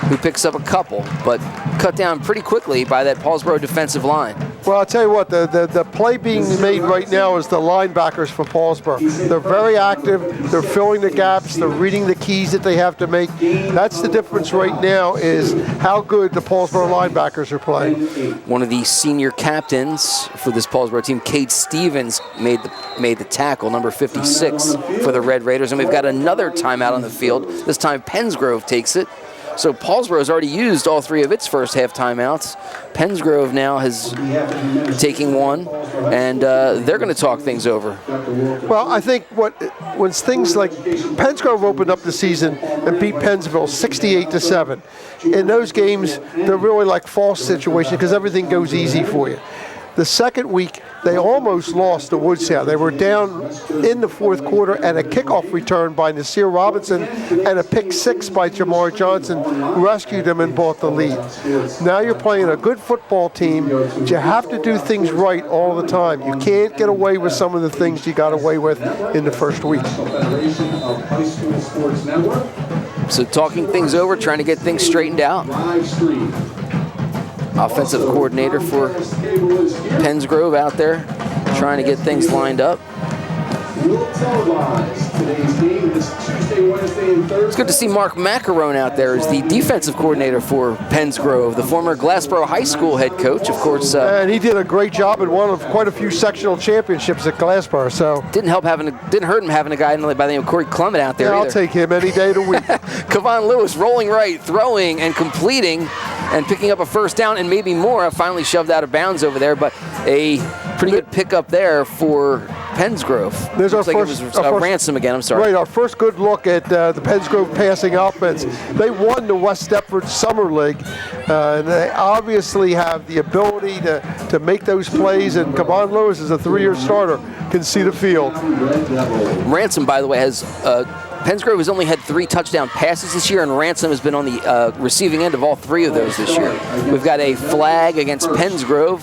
[SPEAKER 1] who picks up a couple, but cut down pretty quickly by that Paulsboro defensive line.
[SPEAKER 2] Well, I'll tell you what, the play being made right now is the linebackers for Paulsboro. They're very active. They're filling the gaps. They're reading the keys that they have to make. That's the difference right now, is how good the Paulsboro linebackers are playing.
[SPEAKER 1] One of the senior captains for this Paulsboro team, Cade Stevens, made the tackle, number 56 for the Red Raiders. And we've got another timeout on the field. This time Pensgrove takes it. So Paulsboro has already used all 3 of its first half timeouts. Pensgrove now has taking one, and they're going to talk things over.
[SPEAKER 2] Well, I think when things like Pensgrove opened up the season and beat Pennsville 68-7. In those games, they're really like false situations because everything goes easy for you. The second week, they almost lost to Woodstown. They were down in the fourth quarter, and a kickoff return by Nasir Robinson and a pick 6 by Jamar Johnson rescued them and brought the lead. Now you're playing a good football team, but you have to do things right all the time. You can't get away with some of the things you got away with in the first week.
[SPEAKER 1] So talking things over, trying to get things straightened out. Offensive coordinator for Pensgrove out there trying to get things lined up. It's good to see Mark Macarone out there as the defensive coordinator for Pensgrove, the former Glassboro High School head coach, of course.
[SPEAKER 2] And he did a great job and won quite a few sectional championships at Glassboro. So
[SPEAKER 1] didn't hurt him having a guy by the name of Corey Clement out there.
[SPEAKER 2] Yeah, I'll take him any day of the week.
[SPEAKER 1] Kevon Lewis rolling right, throwing and completing and picking up a first down and maybe more. Finally shoved out of bounds over there, but a pretty good pickup there for Pensgrove.
[SPEAKER 2] There's our
[SPEAKER 1] first, Ransom again, I'm sorry.
[SPEAKER 2] Right, our first good look at the Pensgrove passing offense. They won the West Deptford Summer League, and they obviously have the ability to make those plays, and Kevon Lewis is a 3-year starter, can see the field.
[SPEAKER 1] Ransom, by the way, has Pensgrove has only had 3 touchdown passes this year, and Ransom has been on the receiving end of all 3 of those this year. We've got a flag against Pensgrove,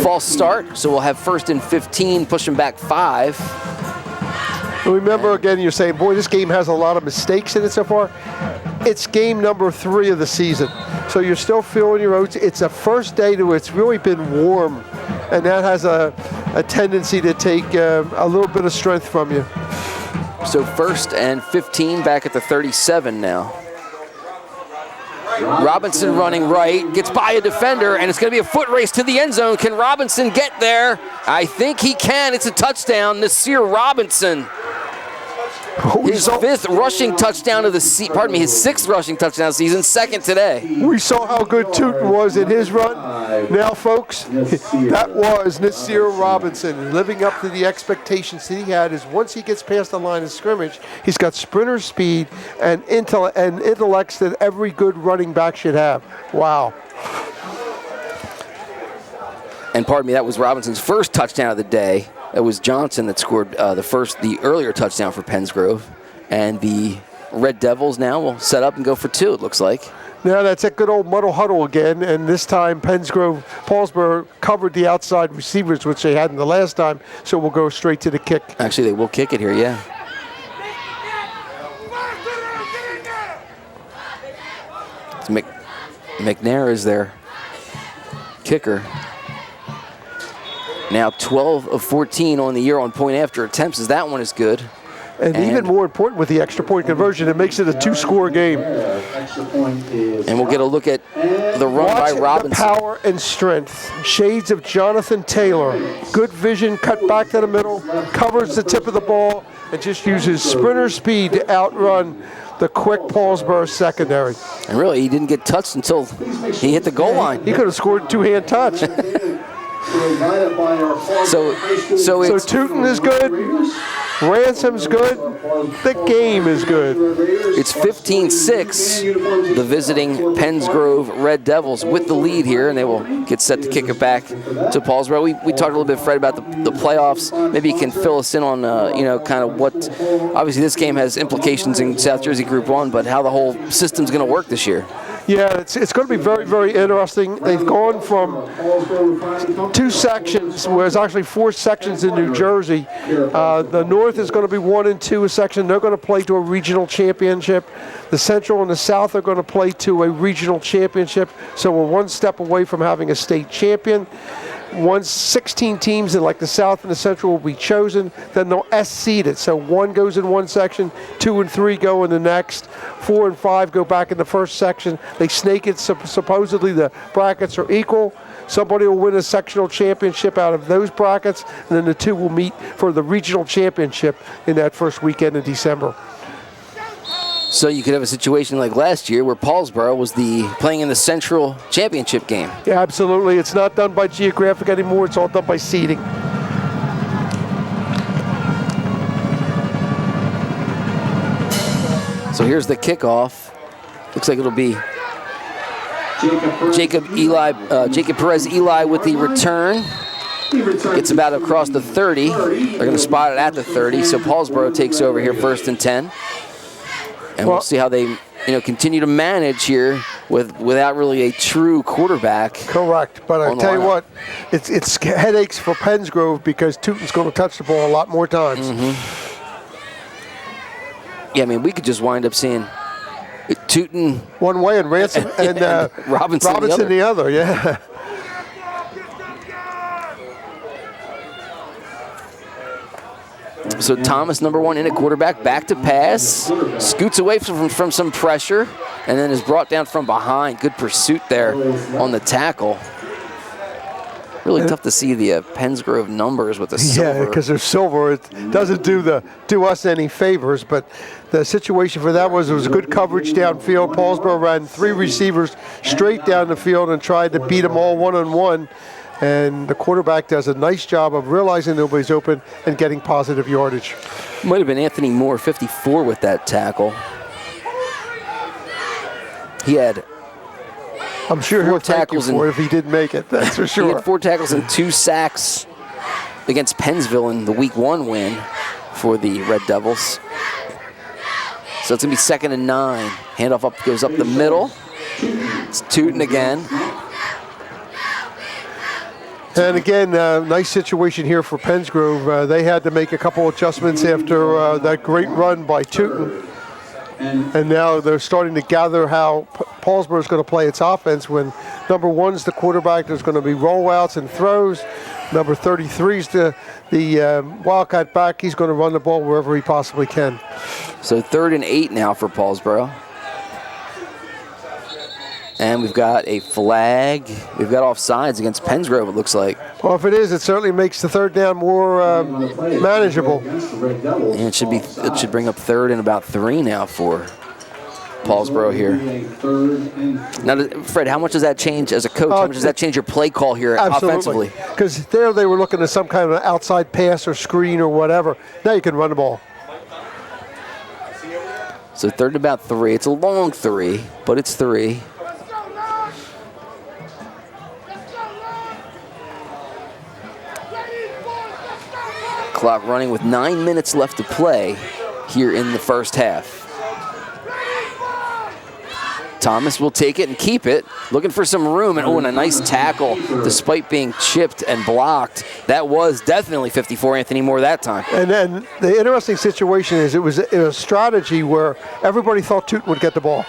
[SPEAKER 1] false start, so we'll have 1st and 15, push them back 5.
[SPEAKER 2] Remember, again, you're saying, boy, this game has a lot of mistakes in it so far. It's game number 3 of the season, so you're still feeling your oats. It's a first day it's really been warm, and that has a tendency to take a little bit of strength from you.
[SPEAKER 1] So 1st and 15 back at the 37 now. Robinson running right, gets by a defender, and it's going to be a foot race to the end zone. Can Robinson get there? I think he can. It's a touchdown. Nasir Robinson. His 5th rushing touchdown of the season, his 6th rushing touchdown of the season, 2nd today.
[SPEAKER 2] We saw how good Tootin was in his run. Now, folks, that was Nasir Robinson living up to the expectations that he had. Is once he gets past the line of scrimmage, he's got sprinter speed and intellects that every good running back should have. Wow.
[SPEAKER 1] And that was Robinson's 1st touchdown of the day. It was Johnson that scored the earlier touchdown for Pensgrove. And the Red Devils now will set up and go for 2, it looks like.
[SPEAKER 2] Now that's a good old muddle huddle again, and this time Paulsboro covered the outside receivers, which they hadn't the last time, so we'll go straight to the kick.
[SPEAKER 1] Actually, they will kick it here, yeah. McNair is their kicker. Now 12 of 14 on the year on point after attempts, as that one is good.
[SPEAKER 2] And even more important with the extra point conversion, it makes it a 2-score game.
[SPEAKER 1] And we'll get a look at the run by Robinson.
[SPEAKER 2] The power and strength. Shades of Jonathan Taylor. Good vision, cut back to the middle, covers the tip of the ball, and just uses sprinter speed to outrun the quick Paulsboro secondary.
[SPEAKER 1] And really, he didn't get touched until he hit the goal line.
[SPEAKER 2] He could have scored a 2-hand touch. So Tootin is good. Ransom's good. The game is good.
[SPEAKER 1] It's 15-6. The visiting Pensgrove Red Devils with the lead here, and they will get set to kick it back to Paulsboro. We talked a little bit, Fred, about the playoffs. Maybe you can fill us in on, kind of what. Obviously, this game has implications in South Jersey Group 1, but how the whole system's going to work this year.
[SPEAKER 2] Yeah, it's going to be very, very interesting. They've gone from 2 sections, where there's actually 4 sections in New Jersey. The North North is going to be 1 and 2 a section. They're going to play to a regional championship. The Central and the South are going to play to a regional championship. So we're one step away from having a state champion. Once 16 teams in like the South and the Central will be chosen, then they'll S-seed it. So 1 goes in one section, 2 and 3 go in the next, 4 and 5 go back in the first section. They snake it, supposedly the brackets are equal. Somebody will win a sectional championship out of those brackets, and then the 2 will meet for the regional championship in that first weekend in December.
[SPEAKER 1] So you could have a situation like last year where Paulsboro was playing in the Central Championship game.
[SPEAKER 2] Yeah, absolutely. It's not done by geographic anymore. It's all done by seeding.
[SPEAKER 1] So here's the kickoff. Looks like it'll be Jacob Perez Eli with the return. Gets about across the 30. They're going to spot it at the 30. So Paulsboro takes over here 1st and 10. And we'll see how they continue to manage here without really a true quarterback.
[SPEAKER 2] Correct. But I tell you what, it's headaches for Pensgrove because Teuton's going to touch the ball a lot more times.
[SPEAKER 1] Yeah, I mean, we could just wind up seeing Teuton
[SPEAKER 2] one way and Ransom and Robinson the other. Yeah.
[SPEAKER 1] So Thomas, number 1 in at quarterback, back to pass, scoots away from some pressure, and then is brought down from behind. Good pursuit there on the tackle. Really tough to see the Pensgrove numbers with the silver.
[SPEAKER 2] Yeah, because they're silver. It doesn't do us any favors, but the situation for that was it was good coverage downfield. Paulsboro ran 3 receivers straight down the field and tried to beat them all one-on-one. And the quarterback does a nice job of realizing nobody's open and getting positive yardage.
[SPEAKER 1] Might have been Anthony Moore, 54, with that tackle. He had
[SPEAKER 2] I'm sure he'll thank you for it if he didn't make it, that's for sure.
[SPEAKER 1] He had 4 tackles and 2 sacks against Pennsville in the Week 1 win for the Red Devils. So it's going to be 2nd and 9. Handoff goes up the middle. It's Teuton again.
[SPEAKER 2] And again, nice situation here for Pensgrove. They had to make a couple adjustments after that great run by Teuton. And now they're starting to gather how Paulsboro is going to play its offense when number 1's the quarterback. There's going to be rollouts and throws. Number 33 is the Wildcat back. He's going to run the ball wherever he possibly can.
[SPEAKER 1] So 3rd and 8 now for Paulsboro. And we've got a flag. We've got offsides against Pensgrove, it looks like.
[SPEAKER 2] Well, if it is, it certainly makes the 3rd down more manageable.
[SPEAKER 1] And it should bring up 3rd and about 3 now for Paulsboro here. Now, Fred, how much does that change as a coach? How much does that change your play call here offensively?
[SPEAKER 2] Because there they were looking at some kind of outside pass or screen or whatever. Now you can run the ball.
[SPEAKER 1] So 3rd and about 3. It's a long 3, but it's 3. Clock running with 9 minutes left to play here in the first half. Thomas will take it and keep it, looking for some room, and a nice tackle despite being chipped and blocked. That was definitely 54 Anthony Moore that time.
[SPEAKER 2] And then the interesting situation is it was a strategy where everybody thought Teuton would get the ball.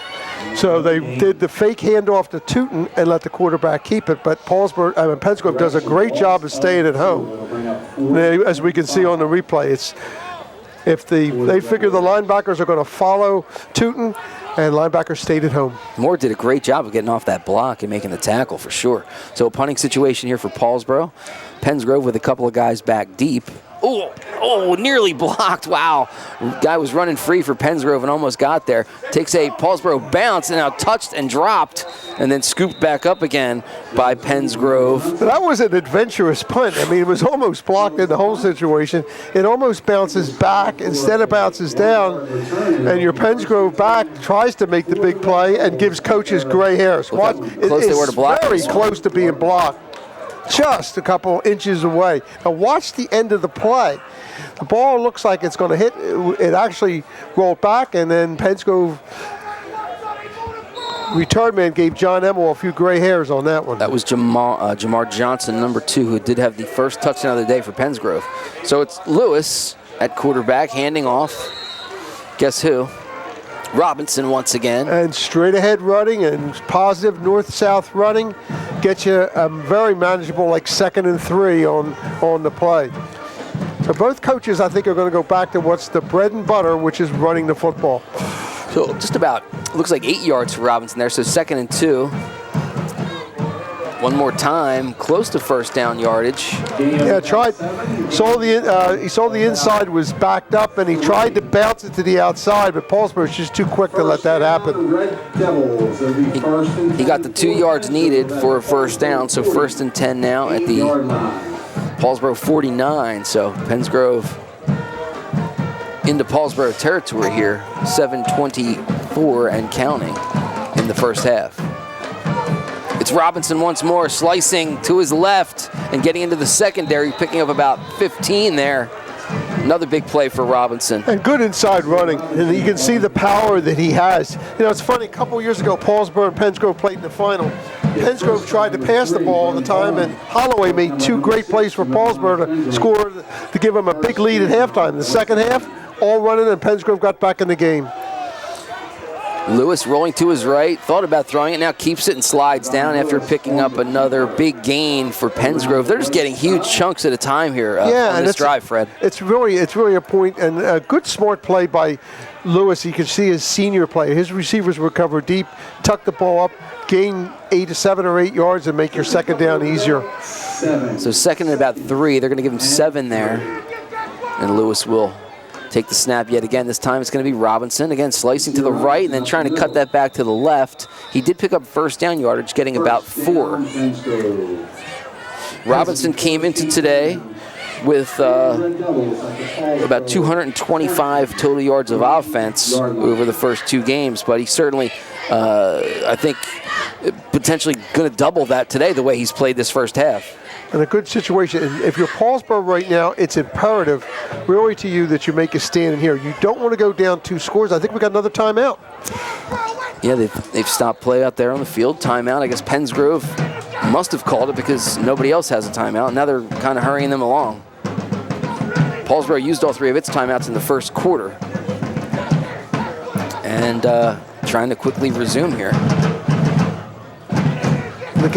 [SPEAKER 2] So they did the fake handoff to Teuton and let the quarterback keep it, but Pensgrove does a great job of staying at home. As we can see on the replay, they figure the linebackers are going to follow Teuton, and linebackers stayed at home.
[SPEAKER 1] Moore did a great job of getting off that block and making the tackle for sure. So a punting situation here for Paulsboro. Pensgrove with a couple of guys back deep. Oh, nearly blocked. Wow. Guy was running free for Pensgrove and almost got there. Takes a Paulsboro bounce and now touched and dropped and then scooped back up again by Pensgrove.
[SPEAKER 2] That was an adventurous punt. I mean, it was almost blocked in the whole situation. It almost bounces back instead of bounces down. And your Pensgrove back tries to make the big play and gives coaches gray hairs.
[SPEAKER 1] Watch, close they were to block.
[SPEAKER 2] Very close to being blocked. Just a couple inches away. Now watch the end of the play. The ball looks like it's going to hit. It actually rolled back, and then Pensgrove return man gave John Emmel a few gray hairs on that one.
[SPEAKER 1] That was Jamar Johnson, number 2, who did have the first touchdown of the day for Pensgrove. So it's Lewis at quarterback, handing off. Guess who? Robinson once again.
[SPEAKER 2] And straight ahead running and positive north-south running gets you a very manageable, like 2nd and 3 on the play. So both coaches, I think, are going to go back to what's the bread and butter, which is running the football.
[SPEAKER 1] So just about, looks like 8 yards for Robinson there, so 2nd and 2. One more time, close to first down yardage.
[SPEAKER 2] Yeah, he saw the inside was backed up, and he tried to bounce it to the outside, but Paulsboro was just too quick to let that happen.
[SPEAKER 1] He got the 2 yards needed for a first down, so 1st and 10 now at the Paulsboro 49. So Pensgrove into Paulsboro territory here, 7:24 and counting in the first half. It's Robinson once more, slicing to his left and getting into the secondary, picking up about 15 there. Another big play for Robinson.
[SPEAKER 2] And good inside running, and you can see the power that he has. You know, it's funny, a couple years ago, Paulsboro and Pensgrove played in the final. Pensgrove tried to pass the ball all the time, and Holloway made 2 great plays for Paulsboro to score, to give him a big lead at halftime. The second half, all running, and Pensgrove got back in the game.
[SPEAKER 1] Lewis rolling to his right, thought about throwing it, now keeps it and slides down after picking up another big gain for Pensgrove. They're just getting huge chunks at a time here on this drive, Fred.
[SPEAKER 2] It's really a point, and a good smart play by Lewis. You can see his senior play. His receivers were covered deep, tuck the ball up, gain 7 or 8 yards, and make your second down easier.
[SPEAKER 1] So 2nd and about 3, they're going to give him 7 there, and Lewis will take the snap yet again. This time it's going to be Robinson, again slicing to the right and then trying to cut that back to the left. He did pick up first down yardage, getting about 4. Robinson came into today with about 225 total yards of offense over the first 2 games, but he certainly, I think, potentially going to double that today the way he's played this first half.
[SPEAKER 2] In a good situation. And if you're Paulsboro right now, it's imperative really to you that you make a stand in here. You don't want to go down 2 scores. I think we got another timeout.
[SPEAKER 1] Yeah, they've stopped play out there on the field. Timeout. I guess Pensgrove must have called it because nobody else has a timeout. Now they're kind of hurrying them along. Paulsboro used all 3 of its timeouts in the first quarter. And trying to quickly resume here.
[SPEAKER 2] The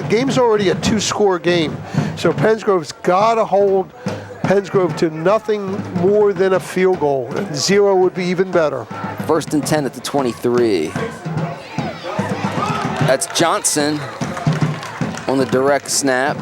[SPEAKER 2] game's already a 2-score game, so Pensgrove's got to hold Pensgrove to nothing more than a field goal. And 0 would be even better.
[SPEAKER 1] 1st and 10 at the 23. That's Johnson on the direct snap.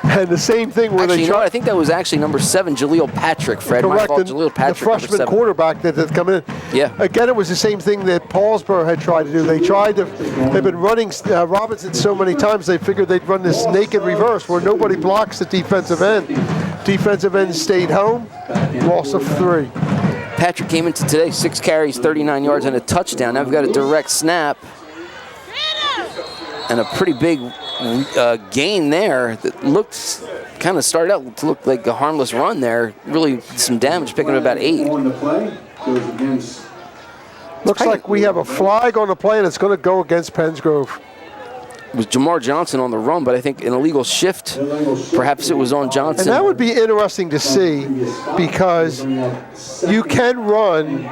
[SPEAKER 2] And the same thing where
[SPEAKER 1] actually, I think that was actually number 7, Jaleel Patrick, Fred.
[SPEAKER 2] Correct,
[SPEAKER 1] My fault, Jaleel Patrick,
[SPEAKER 2] the freshman quarterback that had come in.
[SPEAKER 1] Yeah.
[SPEAKER 2] Again, it was the same thing that Paulsboro had tried to do. They've been running Robinson so many times, they figured they'd run this naked reverse where nobody blocks the defensive end. Defensive end stayed home, loss of 3.
[SPEAKER 1] Patrick came into today, 6 carries, 39 yards, and a touchdown. Now we've got a direct snap and a pretty big gain there that looked, kind of started out to look like a harmless run there. Really some damage, picking up about 8.
[SPEAKER 2] Looks like we have a flag on the play, and it's going to go against Pensgrove.
[SPEAKER 1] It was Jamar Johnson on the run, but I think an illegal shift, perhaps it was on Johnson.
[SPEAKER 2] And that would be interesting to see because you can run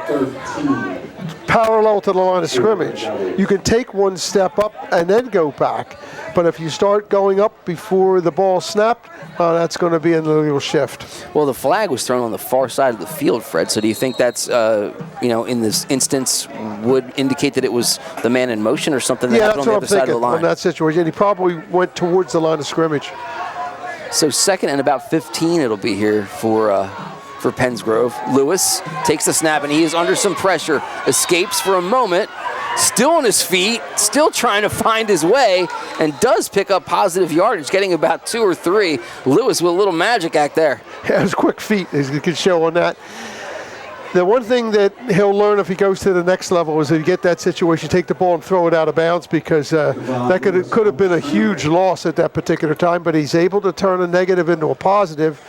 [SPEAKER 2] parallel to the line of scrimmage. You can take 1 step up and then go back. But if you start going up before the ball snapped, that's going to be an illegal shift.
[SPEAKER 1] Well, the flag was thrown on the far side of the field, Fred. So do you think that's, in this instance, would indicate that it was the man in motion or something that happened on the other side of the line?
[SPEAKER 2] On that situation, he probably went towards the line of scrimmage.
[SPEAKER 1] So 2nd and about 15 it'll be here for Pensgrove. Lewis takes the snap, and he is under some pressure. Escapes for a moment. Still on his feet, still trying to find his way, and does pick up positive yardage, getting about 2 or 3. Lewis with a little magic act there.
[SPEAKER 2] Yeah, his quick feet, as you can show on that. The one thing that he'll learn if he goes to the next level is if you get that situation, take the ball and throw it out of bounds, because that could have been a huge loss at that particular time, but he's able to turn a negative into a positive.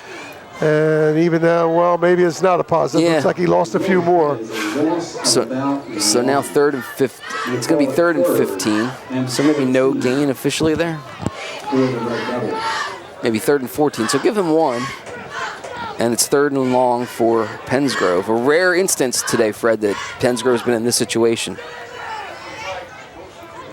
[SPEAKER 2] And even now, well, maybe it's not a positive. Yeah. Looks like he lost a few more.
[SPEAKER 1] So now 3rd and 15. It's going to be 3rd and 15. So maybe no gain officially there. Maybe 3rd and 14. So give him 1. And it's 3rd and long for Pensgrove. A rare instance today, Fred, that Pensgrove's been in this situation.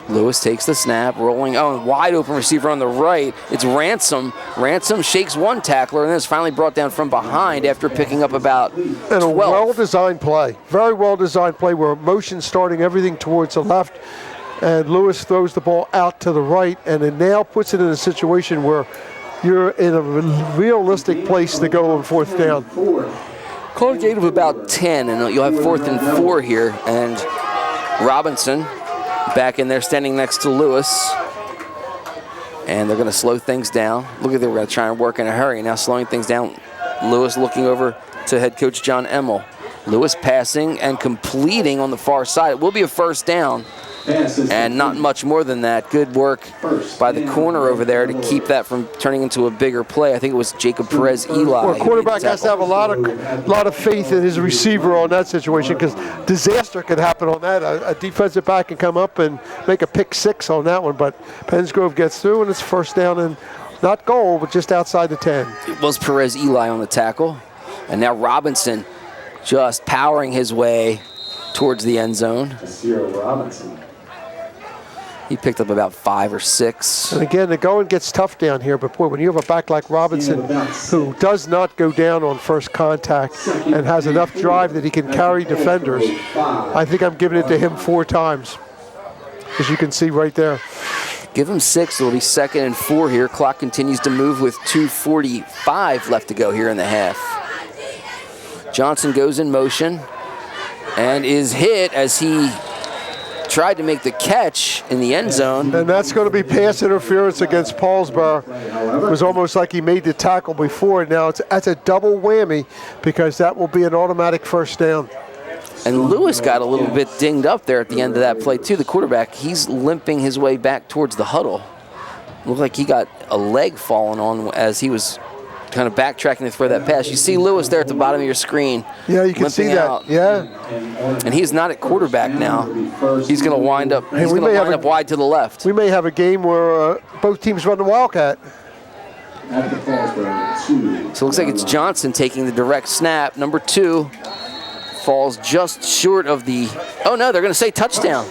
[SPEAKER 1] Lewis takes the snap, rolling, wide open receiver on the right. It's Ransom. Ransom shakes one tackler and then is finally brought down from behind after picking up about 12.
[SPEAKER 2] And a well-designed play, very well-designed play where motion starting everything towards the left, and Lewis throws the ball out to the right, and it now puts it in a situation where you're in a realistic place to go on 4th down.
[SPEAKER 1] Call a gain of about 10, and you'll have 4th and 4 here, and Robinson back in there standing next to Lewis. And they're going to slow things down. Look at, they're going to try and work in a hurry. Now slowing things down. Lewis looking over to head coach John Emmel. Lewis passing and completing on the far side. It will be a 1st down. And not much more than that. Good work by the corner over there to keep that from turning into a bigger play. I think it was Jacob Perez Eli.
[SPEAKER 2] Well, a quarterback has to have a lot of faith in his receiver on that situation, because disaster could happen on that. A defensive back can come up and make a pick 6 on that one, but Pensgrove gets through, and it's 1st down and not goal, but just outside the 10.
[SPEAKER 1] It was Perez Eli on the tackle. And now Robinson just powering his way towards the end zone.
[SPEAKER 3] Robinson.
[SPEAKER 1] He picked up about 5 or 6.
[SPEAKER 2] And again, the going gets tough down here, but boy, when you have a back like Robinson who does not go down on first contact and has enough drive that he can carry defenders, I think I'm giving it to him 4 times, as you can see right there.
[SPEAKER 1] Give him 6, it'll be 2nd and 4 here. Clock continues to move with 2:45 left to go here in the half. Johnson goes in motion and is hit as he tried to make the catch in the end zone.
[SPEAKER 2] And that's going to be pass interference against Paulsboro. It was almost like he made the tackle before. Now that's a double whammy, because that will be an automatic 1st down.
[SPEAKER 1] And Lewis got a little bit dinged up there at the end of that play too. The quarterback, he's limping his way back towards the huddle. Looked like he got a leg fallen on as he was kind of backtracking to throw that pass. You see Lewis there at the bottom of your screen.
[SPEAKER 2] Yeah, you can see that.
[SPEAKER 1] Out.
[SPEAKER 2] Yeah.
[SPEAKER 1] And he's not at quarterback now. He's going to wind up. He's going to wind up wide to the left.
[SPEAKER 2] We may have a game where both teams run the Wildcat.
[SPEAKER 1] So it looks like it's Johnson taking the direct snap. Number 2 falls just short of the. Oh no, they're going to say touchdown.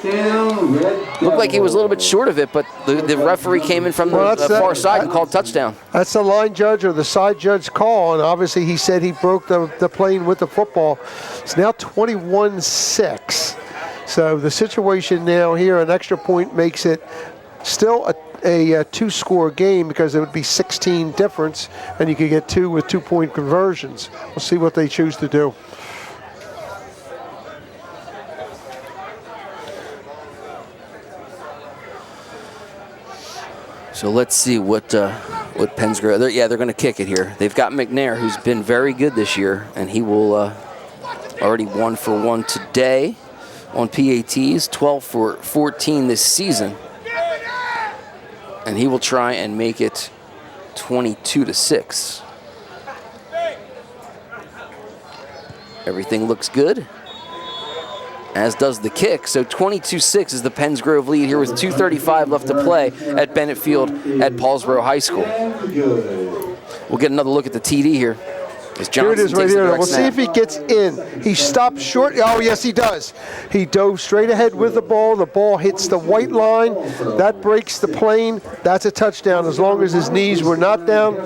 [SPEAKER 1] Looked like he was a little bit short of it, but the referee came in from the far side and called touchdown.
[SPEAKER 2] That's the line judge or the side judge call, and obviously he said he broke the plane with the football. It's now 21-6. So the situation now here, an extra point makes it still a 2-score game, because it would be 16 difference, and you could get 2 with 2-point conversions. We'll see what they choose to do.
[SPEAKER 1] So let's see what Pensgrove. They're going to kick it here. They've got McNair, who's been very good this year, and he will already 1 for 1 today on PATs, 12 for 14 this season, and he will try and make it 22-6. Everything looks good, as does the kick. So 22-6 is the Pensgrove lead here with 2:35 left to play at Bennett Field at Paulsboro High School. We'll get another look at the TD here.
[SPEAKER 2] Here it is right here. We'll see if he gets in. He stopped short. Oh, yes, he does. He dove straight ahead with the ball. The ball hits the white line. That breaks the plane. That's a touchdown as long as his knees were not down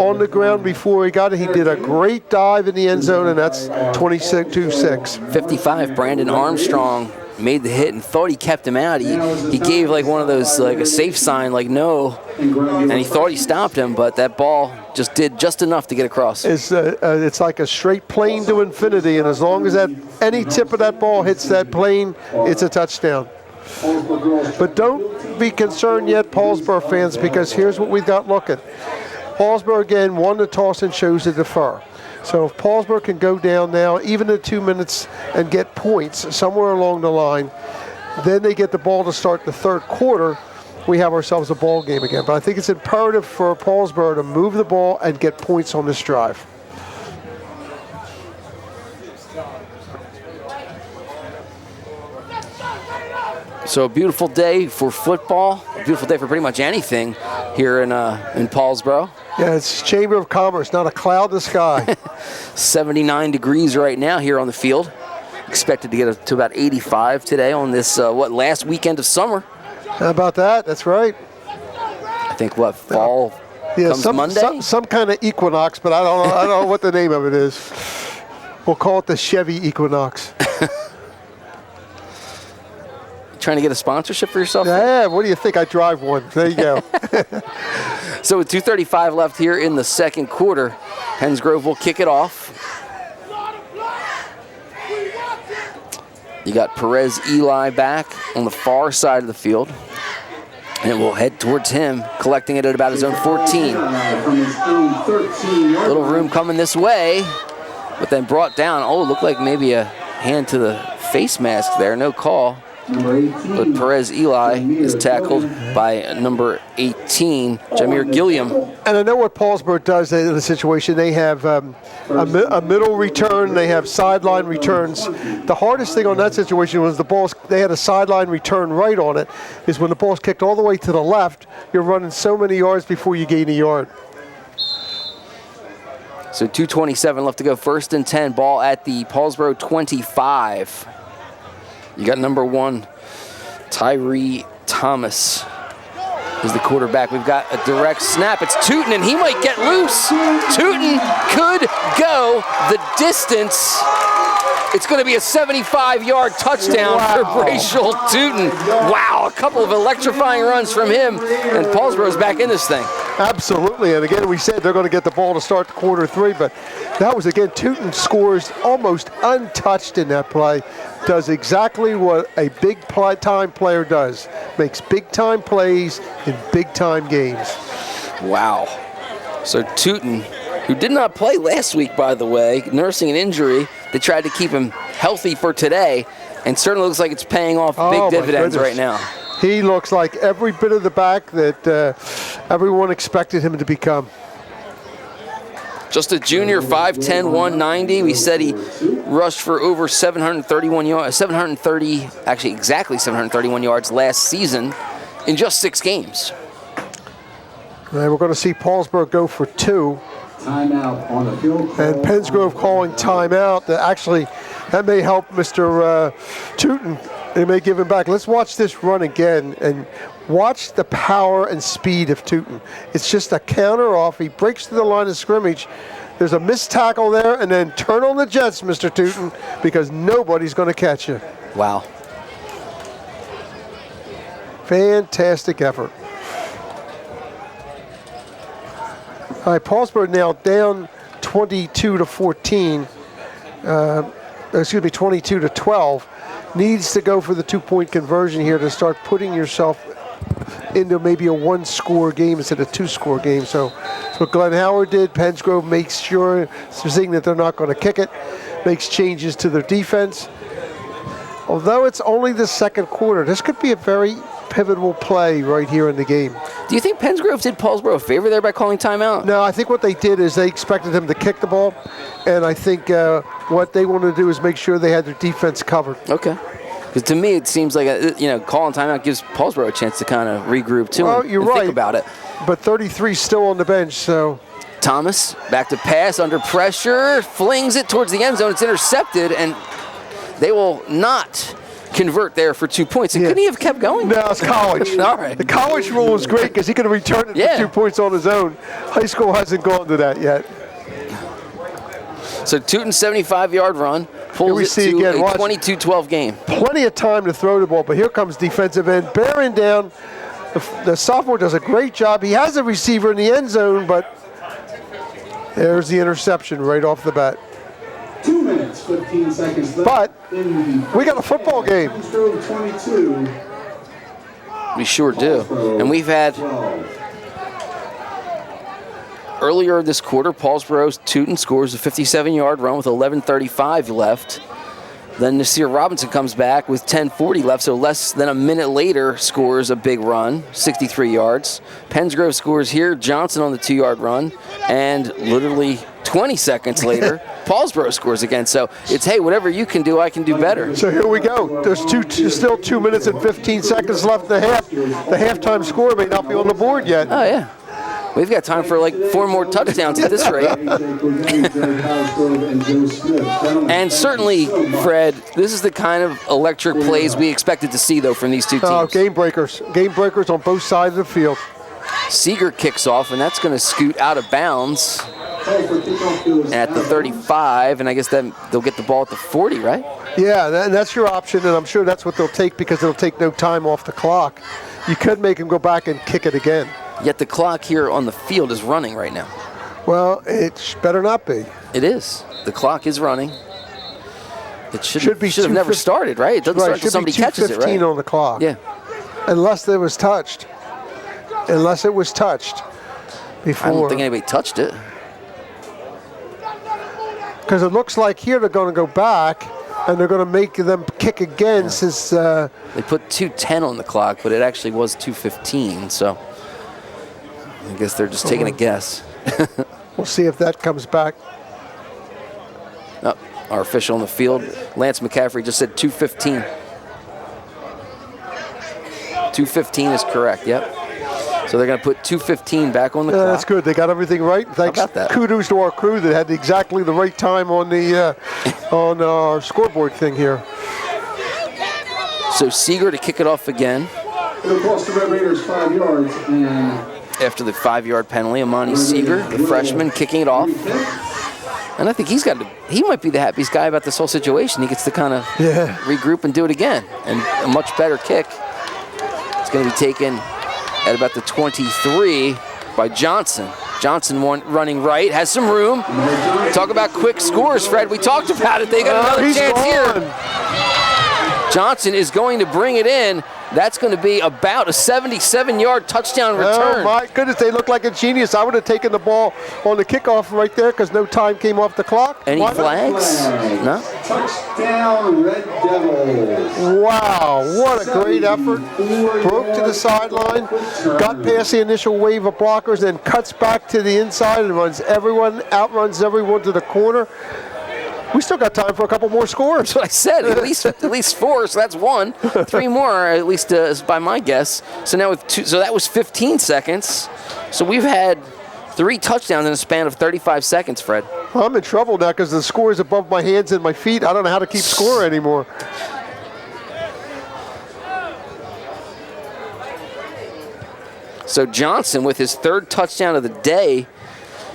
[SPEAKER 2] on the ground before he got it. He did a great dive in the end zone, and that's 22-6.
[SPEAKER 1] 55, Brandon Armstrong made the hit and thought he kept him out. He gave like one of those, like a safe sign, like no, and he thought he stopped him, but that ball just did just enough to get across.
[SPEAKER 2] It's like a straight plane to infinity, and as long as any tip of that ball hits that plane, it's a touchdown. But don't be concerned yet, Paulsboro fans, because here's what we've got looking. Paulsboro again won the toss and chose to defer. So if Paulsboro can go down now, even in 2 minutes, and get points somewhere along the line, then they get the ball to start the 3rd quarter, we have ourselves a ball game again. But I think it's imperative for Paulsboro to move the ball and get points on this drive.
[SPEAKER 1] So a beautiful day for football, a beautiful day for pretty much anything here in Paulsboro.
[SPEAKER 2] Yeah, it's Chamber of Commerce, not a cloud in the sky.
[SPEAKER 1] 79 degrees right now here on the field. Expected to get to about 85 today on this, last weekend of summer.
[SPEAKER 2] How about that? That's right.
[SPEAKER 1] I think fall comes Monday?
[SPEAKER 2] Some kind of equinox, but I don't know what the name of it is. We'll call it the Chevy Equinox.
[SPEAKER 1] Trying to get a sponsorship for yourself?
[SPEAKER 2] Yeah, what do you think? I drive one. There you go.
[SPEAKER 1] So with 2:35 left here in the second quarter, Pennsgrove will kick it off. You got Perez Eli back on the far side of the field. And it will head towards him, collecting it at about his own 14. Little room coming this way, but then brought down. Oh, looked like maybe a hand to the face mask there. No call. But Perez Eli is tackled by number 18, Jameer Gilliam.
[SPEAKER 2] And I know what Paulsboro does in the situation. They have a middle return. They have sideline returns. The hardest thing on that situation was they had a sideline return right on it, is when the ball's kicked all the way to the left, you're running so many yards before you gain a yard.
[SPEAKER 1] So 2:27 left to go. 1st and 10, ball at the Paulsboro 25. You got number 1, Tyree Thomas is the quarterback. We've got a direct snap. It's Tootin, and he might get loose. Tootin could go the distance. It's going to be a 75-yard touchdown for Bracial Tootin. Wow, a couple of electrifying runs from him, and Paulsboro's back in this thing.
[SPEAKER 2] Absolutely, and again, we said they're going to get the ball to start the quarter 3, but that was, again, Tootin scores almost untouched in that play. Does exactly what a big-time player does. Makes big-time plays in big-time games.
[SPEAKER 1] Wow. So Tootin, who did not play last week, by the way, nursing an injury, they tried to keep him healthy for today, and certainly looks like it's paying off big dividends right now.
[SPEAKER 2] He looks like every bit of the back that everyone expected him to become.
[SPEAKER 1] Just a junior, 5'10", 190. We said he rushed for over 731 yards, exactly 731 yards last season in just 6 games.
[SPEAKER 2] And we're going to see Paulsboro go for 2.
[SPEAKER 3] Timeout on the field.
[SPEAKER 2] And Pennsgrove calling timeout. That may help Mr. Tootin. They may give him back. Let's watch this run again and watch the power and speed of Tootin. It's just a counter off. He breaks through the line of scrimmage. There's a missed tackle there, and then turn on the jets, Mr. Tootin, because nobody's going to catch you.
[SPEAKER 1] Wow.
[SPEAKER 2] Fantastic effort. All right, Paulsboro now down 22-14. 22-12. Needs to go for the 2-point conversion here to start putting yourself into maybe a 1-score game instead of a 2-score game. So that's what Glenn Howard did. Pennsgrove makes sure, seeing that they're not going to kick it, makes changes to their defense. Although it's only the second quarter, this could be a very pivotal play right here in the game.
[SPEAKER 1] Do you think Pennsgrove did Paulsboro a favor there by calling timeout?
[SPEAKER 2] No, I think what they did is they expected him to kick the ball, and I think what they wanted to do is make sure they had their defense covered.
[SPEAKER 1] Okay. Because to me, it seems like calling timeout gives Paulsboro a chance to kind of regroup too.
[SPEAKER 2] Well, you're right.
[SPEAKER 1] Think about it.
[SPEAKER 2] But 33's still on the bench, so.
[SPEAKER 1] Thomas back to pass under pressure, flings it towards the end zone. It's intercepted, and they will not convert there for 2 points. And couldn't he have kept going?
[SPEAKER 2] No, it's college.
[SPEAKER 1] All right.
[SPEAKER 2] The college rule is great because he could have returned it for 2 points on his own. High school hasn't gone to that yet.
[SPEAKER 1] So Tootin's 75-yard run pulls it to a 22-12 game.
[SPEAKER 2] Plenty of time to throw the ball, but here comes defensive end bearing down. The sophomore does a great job. He has a receiver in the end zone, but there's the interception right off the bat.
[SPEAKER 3] 2 minutes, 15 seconds left.
[SPEAKER 2] But we got a football game.
[SPEAKER 3] 22.
[SPEAKER 1] We sure do. And we've had, earlier this quarter, Paulsboro's Tootin scores a 57-yard run with 11:35 left. Then Nasir Robinson comes back with 10:40 left, so less than a minute later scores a big run, 63 yards. Pennsgrove scores here, Johnson on the 2-yard run, and literally 20 seconds later, Paulsboro scores again. So it's, hey, whatever you can do, I can do better.
[SPEAKER 2] So here we go. There's still 2 minutes and 15 seconds left in the half. The halftime score may not be on the board yet.
[SPEAKER 1] Oh, yeah. We've got time for like 4 more touchdowns at this rate. And certainly, Fred, this is the kind of electric plays we expected to see, though, from these two teams.
[SPEAKER 2] Oh, game breakers. Game breakers on both sides of the field.
[SPEAKER 1] Seeger kicks off, and that's going to scoot out of bounds at the 35, and I guess then they'll get the ball at the 40, right?
[SPEAKER 2] Yeah, and that's your option, and I'm sure that's what they'll take because it'll take no time off the clock. You could make them go back and kick it again.
[SPEAKER 1] Yet the clock here on the field is running right now.
[SPEAKER 2] Well, it better not be.
[SPEAKER 1] It is. The clock is running. It should have never started, right? It doesn't start until somebody catches it, right?
[SPEAKER 2] 2:15 on the clock.
[SPEAKER 1] Yeah.
[SPEAKER 2] Unless it was touched. Unless it was touched before.
[SPEAKER 1] I don't think anybody touched it.
[SPEAKER 2] Because it looks like here they're going to go back and they're going to make them kick again since...
[SPEAKER 1] They put 2:10 on the clock, but it actually was 2:15, so I guess they're just taking a guess.
[SPEAKER 2] We'll see if that comes back.
[SPEAKER 1] Oh, our official on the field, Lance McCaffrey, just said 2:15. 2:15 is correct, yep. So they're going to put 2:15 back on the clock.
[SPEAKER 2] That's good. They got everything right. Thanks.
[SPEAKER 1] How about that?
[SPEAKER 2] Kudos to our crew that had exactly the right time on the on our scoreboard thing here.
[SPEAKER 1] So Seeger to kick it off again.
[SPEAKER 3] It'll cost the Red Raiders 5 yards. And
[SPEAKER 1] after the 5-yard penalty, Amani Seeger, the freshman, kicking it off. And I think he might be the happiest guy about this whole situation. He gets to kind of regroup and do it again. And a much better kick. It's going to be taken at about the 23 by Johnson. Johnson running right, has some room. Talk about quick scores, Fred. We talked about it. They got another chance here. Johnson is going to bring it in. That's going to be about a 77-yard touchdown return.
[SPEAKER 2] Oh, my goodness. They look like a genius. I would have taken the ball on the kickoff right there because no time came off the clock.
[SPEAKER 1] Any flags? No?
[SPEAKER 3] Touchdown, Red Devils.
[SPEAKER 2] Wow, what a great effort. Broke to the sideline, got past the initial wave of blockers, then cuts back to the inside and outruns everyone to the corner. We still got time for a couple more scores.
[SPEAKER 1] That's what I said. At least 4, so that's 1. 3 more, at least is by my guess. So now with 2, so that was 15 seconds. So we've had 3 touchdowns in a span of 35 seconds, Fred.
[SPEAKER 2] Well, I'm in trouble now because the score is above my hands and my feet. I don't know how to keep score anymore.
[SPEAKER 1] So Johnson with his 3rd touchdown of the day,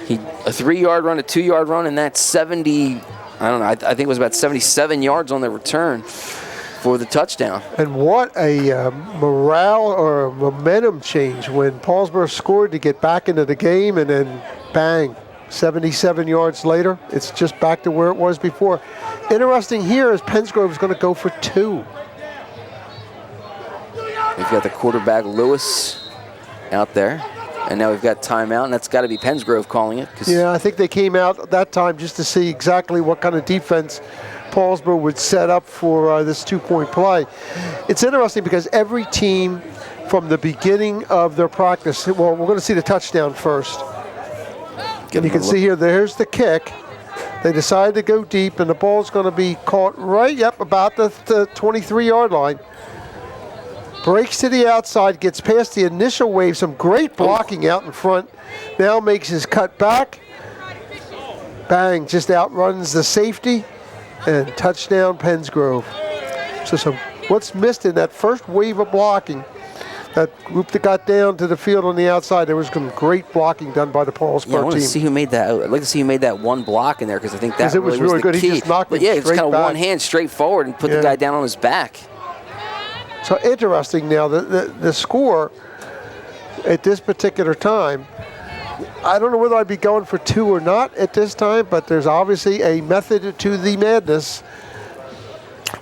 [SPEAKER 1] a 3-yard run, a 2-yard run, and that's 70. I don't know. I think it was about 77 yards on the return for the touchdown.
[SPEAKER 2] And what a morale or momentum change when Paulsboro scored to get back into the game, and then bang, 77 yards later, it's just back to where it was before. Interesting here is Pensgrove is going to go for 2.
[SPEAKER 1] We've got the quarterback Lewis out there. And now we've got timeout, and that's got to be Pensgrove calling it.
[SPEAKER 2] Yeah, I think they came out that time just to see exactly what kind of defense Paulsboro would set up for this 2-point play. It's interesting because every team from the beginning of their practice, well, we're going to see the touchdown first. And you can see here, there's the kick. They decided to go deep, and the ball's going to be caught right about the 23-yard line. Breaks to the outside, gets past the initial wave, some great blocking out in front. Now makes his cut back. Bang, just outruns the safety. And touchdown, Pensgrove. So what's missed in that first wave of blocking, that group that got down to the field on the outside, there was some great blocking done by the Paulsboro team.
[SPEAKER 1] I want to see who made that. I'd like to see who made that one block in there because I think that
[SPEAKER 2] was really good.
[SPEAKER 1] The key.
[SPEAKER 2] He just knocked it
[SPEAKER 1] it's kind of
[SPEAKER 2] back.
[SPEAKER 1] one hand straight forward and put the guy down on his back.
[SPEAKER 2] So interesting now, the score at this particular time, I don't know whether I'd be going for 2 or not at this time, but there's obviously a method to the madness.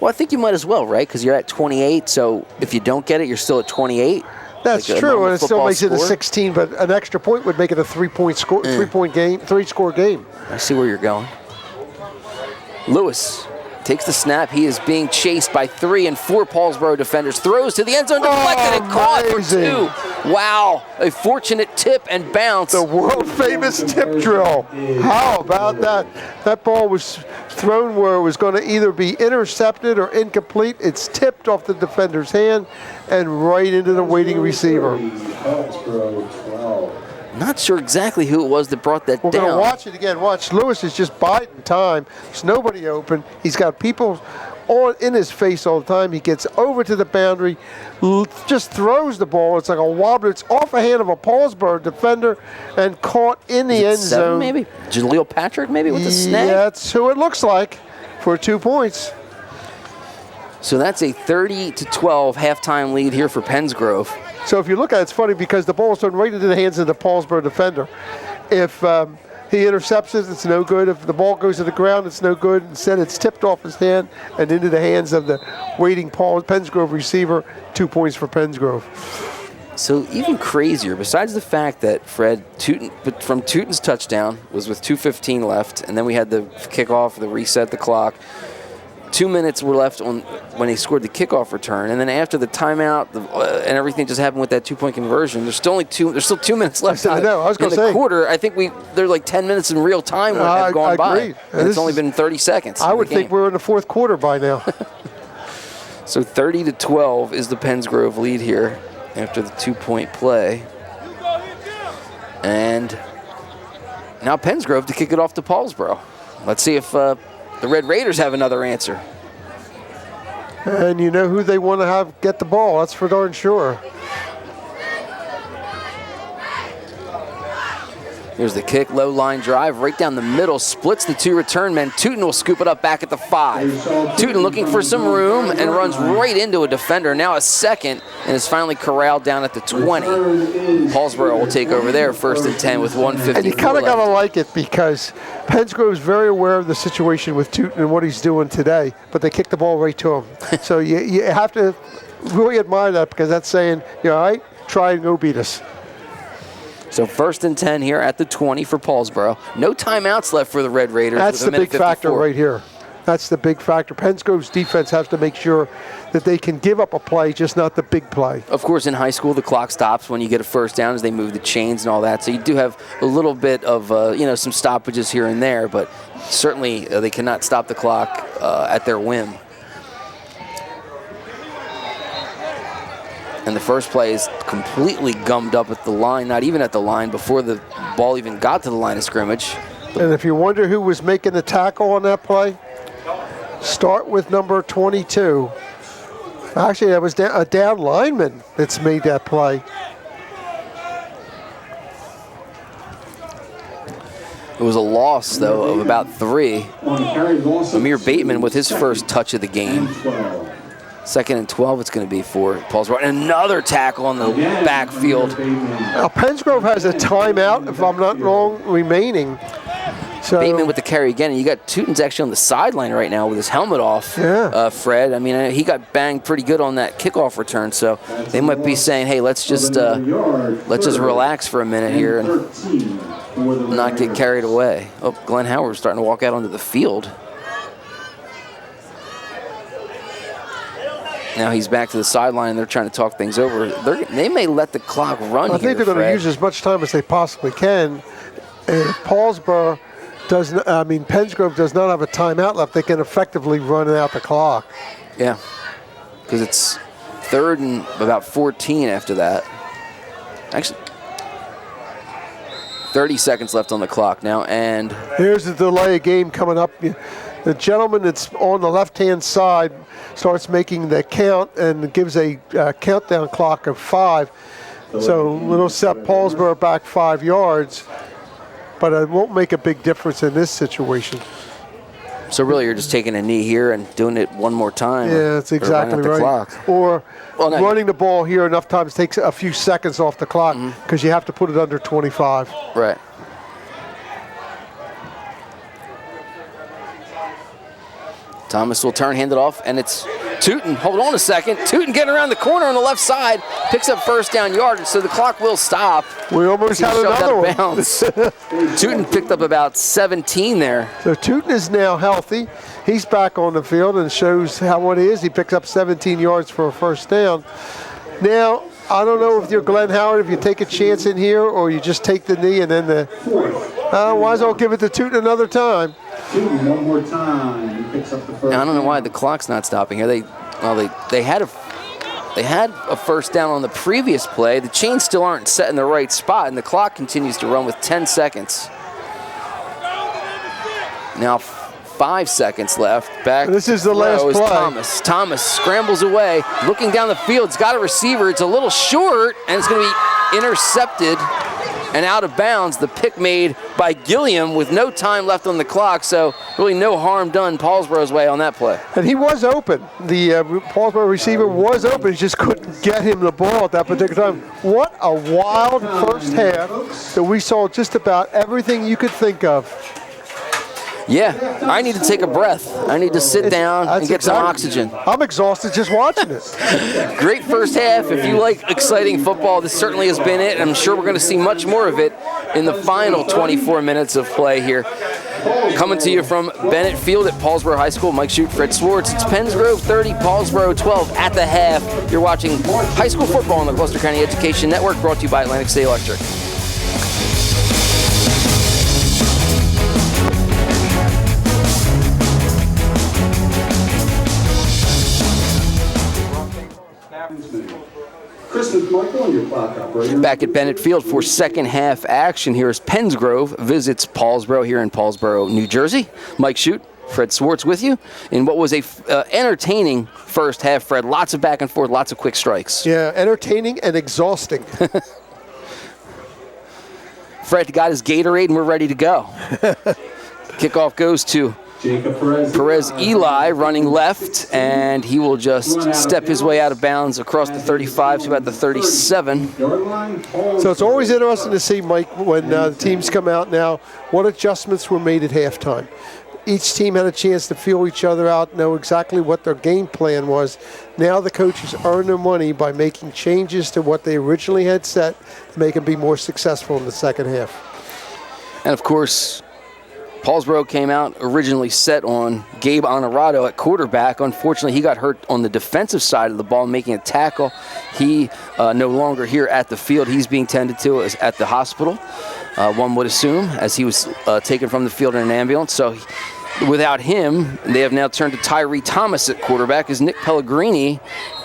[SPEAKER 1] Well, I think you might as well, right? Because you're at 28, so if you don't get it, you're still at 28.
[SPEAKER 2] That's true, and it still makes it a 16, but an extra point would make it a 3-point score, 3-point game, 3-score game.
[SPEAKER 1] I see where you're going. Lewis takes the snap. He is being chased by 3 and 4 Paulsboro defenders. Throws to the end zone, deflected and caught for 2. Wow, a fortunate tip and bounce.
[SPEAKER 2] The world-famous tip drill. How about that? That ball was thrown where it was going to either be intercepted or incomplete. It's tipped off the defender's hand and right into the waiting receiver.
[SPEAKER 1] Not sure exactly who it was that brought that
[SPEAKER 2] We're
[SPEAKER 1] down.
[SPEAKER 2] going to watch it again. Watch, Lewis is just biding time. There's nobody open. He's got people in his face all the time. He gets over to the boundary, just throws the ball. It's like a wobbler. It's off the hand of a Paulsboro defender and caught in the end zone.
[SPEAKER 1] Maybe Jaleel Patrick, maybe with the snag.
[SPEAKER 2] Yeah, that's who it looks like for 2 points.
[SPEAKER 1] So that's a 30-12 halftime lead here for Pennsgrove.
[SPEAKER 2] So if you look at it, it's funny because the ball is thrown right into the hands of the Paulsboro defender. If he intercepts it, it's no good. If the ball goes to the ground, it's no good. Instead, it's tipped off his hand and into the hands of the waiting Pennsgrove receiver. 2 points for Pennsgrove.
[SPEAKER 1] So even crazier, besides the fact that Fred from Teuton's touchdown was with 2:15 left, and then we had the kickoff, the reset the clock. 2 minutes were left on when he scored the kickoff return, and then after the timeout and everything just happened with that 2-point conversion. There's still 2 minutes left.
[SPEAKER 2] I know. I was going to say
[SPEAKER 1] in the quarter. I think there's like 10 minutes in real time when have gone by. And it's only been 30 seconds.
[SPEAKER 2] I would think we're in the fourth quarter by now.
[SPEAKER 1] So 30-12 is the Pennsgrove lead here after the 2-point play, and now Pennsgrove to kick it off to Paulsboro. Let's see if the Red Raiders have another answer.
[SPEAKER 2] And you know who they want to have get the ball. That's for darn sure.
[SPEAKER 1] Here's the kick, low line drive, right down the middle, splits the 2 return men. Teuton will scoop it up back at the 5. Teuton looking for some room and runs right into a defender. Now a second, and is finally corralled down at the 20. Paulsboro will take over there, 1st and 10 with 1:54
[SPEAKER 2] And you kind of got to like it because Pennsgrove is very aware of the situation with Teuton and what he's doing today, but they kick the ball right to him. So you have to really admire that because that's saying, all right, try and go beat us.
[SPEAKER 1] So 1st and 10 here at the 20 for Paulsboro. No timeouts left for the Red Raiders.
[SPEAKER 2] That's the big factor right here. That's the big factor. Pennsgrove's defense has to make sure that they can give up a play, just not the big play.
[SPEAKER 1] Of course, in high school, the clock stops when you get a first down as they move the chains and all that. So you do have a little bit of, some stoppages here and there, but certainly they cannot stop the clock at their whim. And the first play is completely gummed up at the line, not even at the line, before the ball even got to the line of scrimmage.
[SPEAKER 2] And if you wonder who was making the tackle on that play, start with number 22. Actually, that was a down lineman that's made that play.
[SPEAKER 1] It was a loss, though, of about 3. Amir Bateman with his first touch of the game. 2nd and 12 it's going to be for Paulsboro. And another tackle on the backfield.
[SPEAKER 2] Now, Pennsgrove has a timeout, if I'm not wrong, remaining. So
[SPEAKER 1] Bateman with the carry again. And you got Teuton's actually on the sideline right now with his helmet off, Fred. I mean, he got banged pretty good on that kickoff return. So they might be saying, hey, let's just relax for a minute here and not get carried away. Oh, Glenn Howard's starting to walk out onto the field. Now he's back to the sideline, and they're trying to talk things over. They may let the clock run.
[SPEAKER 2] I think they're going to use as much time as they possibly can. And if Paulsboro Pennsgrove does not have a timeout left, they can effectively run out the clock.
[SPEAKER 1] Yeah, because it's 3rd and about 14 after that. Actually, 30 seconds left on the clock now, and
[SPEAKER 2] here's the delay of game coming up. The gentleman that's on the left-hand side starts making the count and gives a countdown clock of 5. So it'll set Paulsboro back 5 yards, but it won't make a big difference in this situation.
[SPEAKER 1] So really you're just taking a knee here and doing it one more time.
[SPEAKER 2] Yeah, that's exactly right.
[SPEAKER 1] Clock.
[SPEAKER 2] Or running the ball here enough times takes a few seconds off the clock because you have to put it under 25.
[SPEAKER 1] Right. Thomas will turn, hand it off, and it's Teuton. Hold on a second. Teuton getting around the corner on the left side, picks up 1st down yardage, so the clock will stop.
[SPEAKER 2] We almost had another one.
[SPEAKER 1] Teuton picked up about 17 there.
[SPEAKER 2] So Teuton is now healthy. He's back on the field and shows what he is. He picks up 17 yards for a 1st down. Now, I don't know if you're Glenn Howard, if you take a chance in here or you just take the knee and then might as well give it to Teuton another time.
[SPEAKER 3] One more time. He picks up the 1st.
[SPEAKER 1] Now, I don't know why the clock's not stopping here. They had They had a first down on the previous play. The chains still aren't set in the right spot, and the clock continues to run with 10 seconds. Now 5 seconds left. Back.
[SPEAKER 2] This is the last play.
[SPEAKER 1] Thomas. Thomas scrambles away, looking down the field. He's got a receiver. It's a little short, and it's going to be intercepted and out of bounds. The pick made by Gilliam with no time left on the clock, so really no harm done Paulsboro's way on that play.
[SPEAKER 2] And he was open. The Paulsboro receiver was open. He just couldn't get him the ball at that particular time. What a wild first half that we saw just about everything you could think of.
[SPEAKER 1] Yeah, I need to take a breath. I need to sit down and get some oxygen.
[SPEAKER 2] I'm exhausted just watching it.
[SPEAKER 1] Great first half. If you like exciting football, this certainly has been it. I'm sure we're going to see much more of it in the final 24 minutes of play here. Coming to you from Bennett Field at Paulsboro High School, Mike Shute, Fred Swartz. It's Pennsgrove 30, Paulsboro 12 at the half. You're watching high school football on the Gloucester County Education Network, brought to you by Atlantic State Electric. Back at Bennett Field for second half action here as Pennsgrove visits Paulsboro here in Paulsboro, New Jersey. Mike Shute, Fred Swartz with you in what was a entertaining first half, Fred. Lots of back and forth, lots of quick strikes.
[SPEAKER 2] Yeah, entertaining and exhausting.
[SPEAKER 1] Fred got his Gatorade and we're ready to go. Kickoff goes to Perez Eli running left, and he will just step his way out of bounds across the 35 to about the 37.
[SPEAKER 2] So it's always interesting to see, Mike, when the teams come out now, what adjustments were made at halftime. Each team had a chance to feel each other out, know exactly what their game plan was. Now the coaches earn their money by making changes to what they originally had set to make them be more successful in the second half.
[SPEAKER 1] And of course, Paulsboro came out originally set on Gabe Honorado at quarterback. Unfortunately, he got hurt on the defensive side of the ball making a tackle. He no longer here at the field. He's being tended to at the hospital, one would assume, as he was taken from the field in an ambulance. So without him, they have now turned to Tyree Thomas at quarterback, as Nick Pellegrini,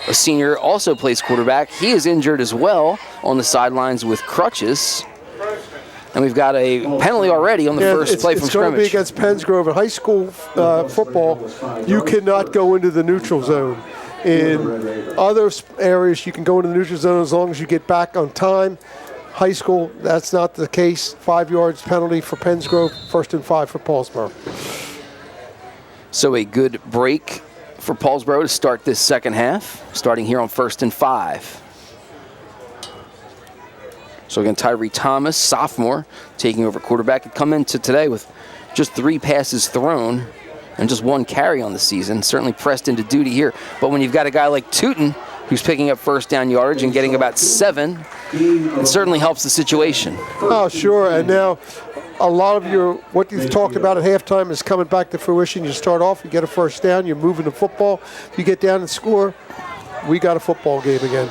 [SPEAKER 1] a senior, also plays quarterback. He is injured as well on the sidelines with crutches. And we've got a penalty already on the first play from scrimmage.
[SPEAKER 2] It's going to be against Pennsgrove. In high school football, you cannot go into the neutral zone. In other areas, you can go into the neutral zone as long as you get back on time. High school, that's not the case. 5 yards penalty for Pennsgrove, 1st and 5 for Paulsboro.
[SPEAKER 1] So a good break for Paulsboro to start this second half, starting here on 1st and 5. So again, Tyree Thomas, sophomore, taking over quarterback. Had come into today with just 3 passes thrown and just 1 carry on the season. Certainly pressed into duty here. But when you've got a guy like Tootin, who's picking up first down yardage and getting about 7, it certainly helps the situation.
[SPEAKER 2] Oh, sure. And now a lot of what you've talked about at halftime is coming back to fruition. You start off, you get a first down, you're moving the football. You get down and score, we got a football game again.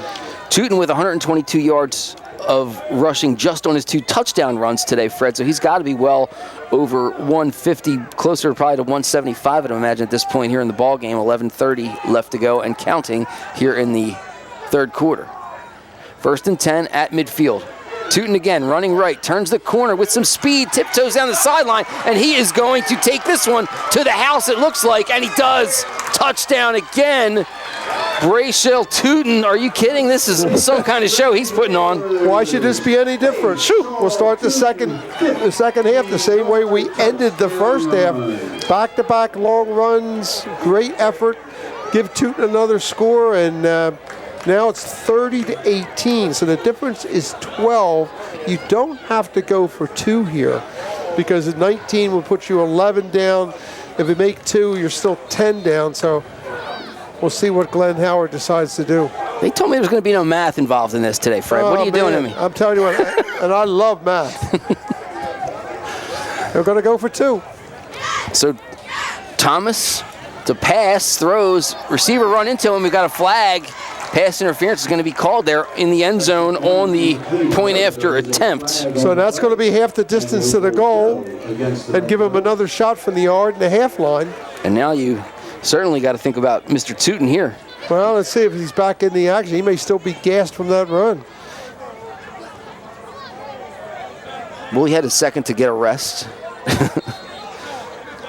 [SPEAKER 1] Tootin with 122 yards of rushing just on his 2 touchdown runs today, Fred. So he's got to be well over 150, closer probably to 175, I'd imagine, at this point here in the ball game. 11:30 left to go and counting here in the third quarter. 1st and 10 at midfield. Tootin again, running right, turns the corner with some speed, tiptoes down the sideline, and he is going to take this one to the house, it looks like, and he does. Touchdown again. Brayshell Tootin, are you kidding? This is some kind of show he's putting on.
[SPEAKER 2] Why should this be any different? We'll start the second half the same way we ended the first half. Back-to-back long runs, great effort. Give Tootin another score, and now it's 30-18, so the difference is 12. You don't have to go for 2 here, because 19 will put you 11 down. If you make 2, you're still 10 down, so we'll see what Glenn Howard decides to do.
[SPEAKER 1] They told me there was going to be no math involved in this today, Fred. What are you doing to me?
[SPEAKER 2] I'm telling you what, and I love math. They're going to go for 2.
[SPEAKER 1] So Thomas to pass, throws, receiver run into him. We've got a flag. Pass interference is going to be called there in the end zone on the point after attempt.
[SPEAKER 2] So that's going to be half the distance to the goal and give him another shot from the yard and a half line.
[SPEAKER 1] And now you certainly got to think about Mr. Tootin here.
[SPEAKER 2] Well, let's see if he's back in the action. He may still be gassed from that run.
[SPEAKER 1] Well, he had a second to get a rest.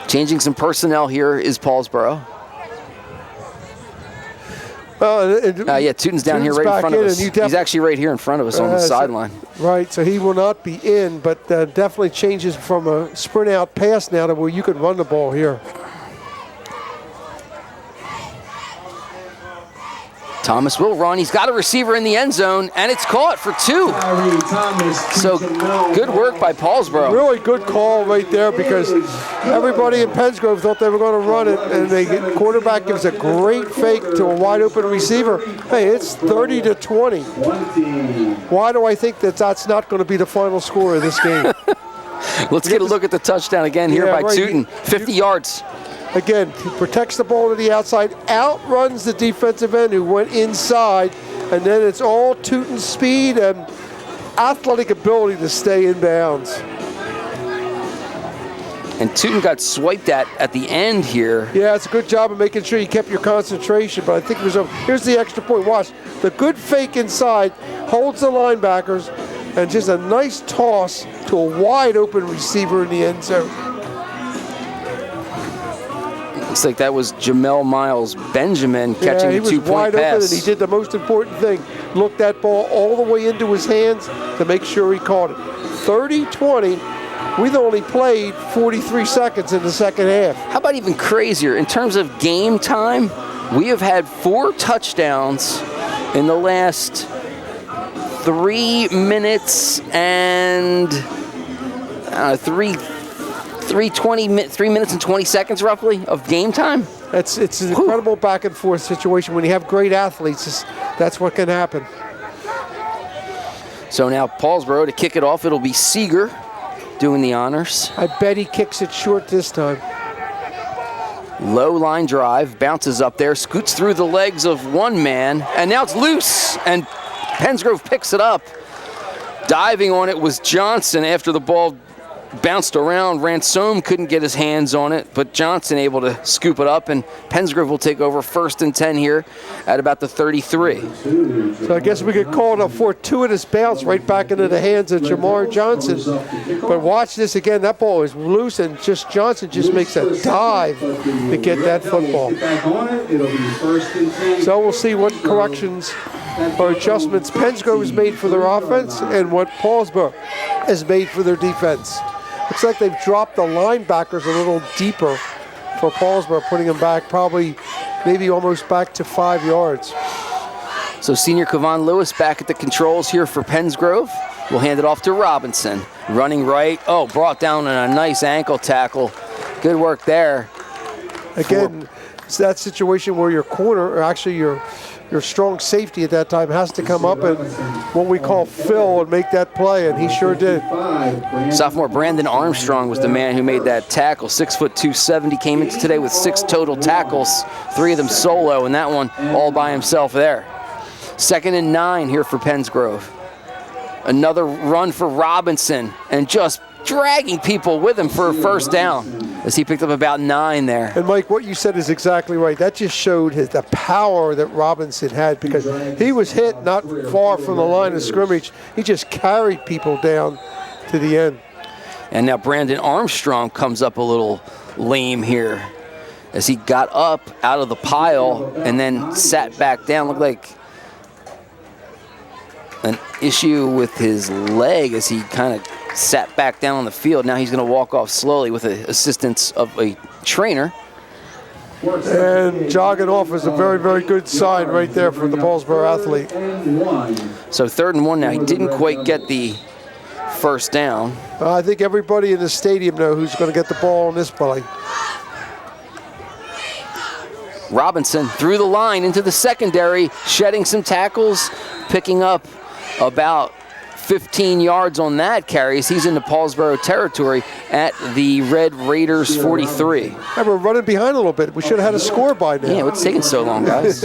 [SPEAKER 1] Changing some personnel here is Paulsboro. Yeah, Tootin's down here right in front of us. He's actually right here in front of us on the sideline.
[SPEAKER 2] Right, so he will not be in, but definitely changes from a sprint out pass now to where you could run the ball here.
[SPEAKER 1] Thomas will run. He's got a receiver in the end zone, and it's caught for 2. So good work by Paulsboro.
[SPEAKER 2] Really good call right there, because everybody in Pensgrove thought they were going to run it, and the quarterback gives a great fake to a wide open receiver. Hey, it's 30-20. Why do I think that that's not going to be the final score of this game?
[SPEAKER 1] Let's get a look at the touchdown again here by Tootin. 50 yards.
[SPEAKER 2] Again, he protects the ball to the outside, outruns the defensive end who went inside, and then it's all Tootin's speed and athletic ability to stay in bounds.
[SPEAKER 1] And Tootin got swiped at the end here.
[SPEAKER 2] Yeah, it's a good job of making sure you kept your concentration, but I think it was over. Here's the extra point. Watch. The good fake inside holds the linebackers, and just a nice toss to a wide open receiver in the end zone.
[SPEAKER 1] Looks like that was Jamel Miles Benjamin catching a 2-point pass.
[SPEAKER 2] He was wide open, and he did the most important thing. Looked that ball all the way into his hands to make sure he caught it. 30-20. We've only played 43 seconds in the second half.
[SPEAKER 1] How about even crazier? In terms of game time, we have had 4 touchdowns in the last 3 minutes and 3 minutes and 20 seconds roughly of game time.
[SPEAKER 2] It's an incredible back and forth situation. When you have great athletes, that's what can happen.
[SPEAKER 1] So now Paulsboro to kick it off. It'll be Seeger doing the honors.
[SPEAKER 2] I bet he kicks it short this time.
[SPEAKER 1] Low line drive, bounces up there, scoots through the legs of one man, and now it's loose, and Pensgrove picks it up. Diving on it was Johnson after the ball bounced around. Ransom couldn't get his hands on it, but Johnson able to scoop it up, and Pensgrove will take over 1st and 10 here at about the 33.
[SPEAKER 2] So I guess we could call it a fortuitous bounce right back into the hands of Jamar Johnson. But watch this again. That ball is loose, and just Johnson just makes a dive to get that football. So we'll see what corrections or adjustments Pensgrove has made for their offense and what Paulsboro has made for their defense. Looks like they've dropped the linebackers a little deeper for Paulsboro, putting them back probably maybe almost back to 5 yards.
[SPEAKER 1] So senior Kevon Lewis back at the controls here for Pensgrove. We'll hand it off to Robinson. Running right. Oh, brought down on a nice ankle tackle. Good work there.
[SPEAKER 2] Again, it's that situation where your corner, or actually your strong safety at that time, has to come up and what we call fill and make that play, and he sure did.
[SPEAKER 1] Sophomore Brandon Armstrong was the man who made that tackle. 6'2", 270, came into today with 6 total tackles, 3 of them solo, and that one all by himself there. 2nd and 9 here for Pensgrove. Another run for Robinson, and just dragging people with him for a 1st down as he picked up about 9 there.
[SPEAKER 2] And Mike, what you said is exactly right. That just showed the power that Robinson had, because he was hit not far from the line of scrimmage. He just carried people down to the end.
[SPEAKER 1] And now Brandon Armstrong comes up a little lame here as he got up out of the pile and then sat back down. Looked like an issue with his leg as he kind of sat back down on the field. Now he's going to walk off slowly with the assistance of a trainer.
[SPEAKER 2] And jogging off is a very, very good sign right there for the Paulsboro athlete.
[SPEAKER 1] So 3rd and 1 now. He didn't quite get the 1st down.
[SPEAKER 2] I think everybody in the stadium knows who's going to get the ball on this play.
[SPEAKER 1] Robinson through the line into the secondary, shedding some tackles, picking up about 15 yards on that carry as he's into Paulsboro territory at the Red Raiders 43.
[SPEAKER 2] And we're running behind a little bit. We should have had a score by now.
[SPEAKER 1] Yeah, what's taking so long, guys?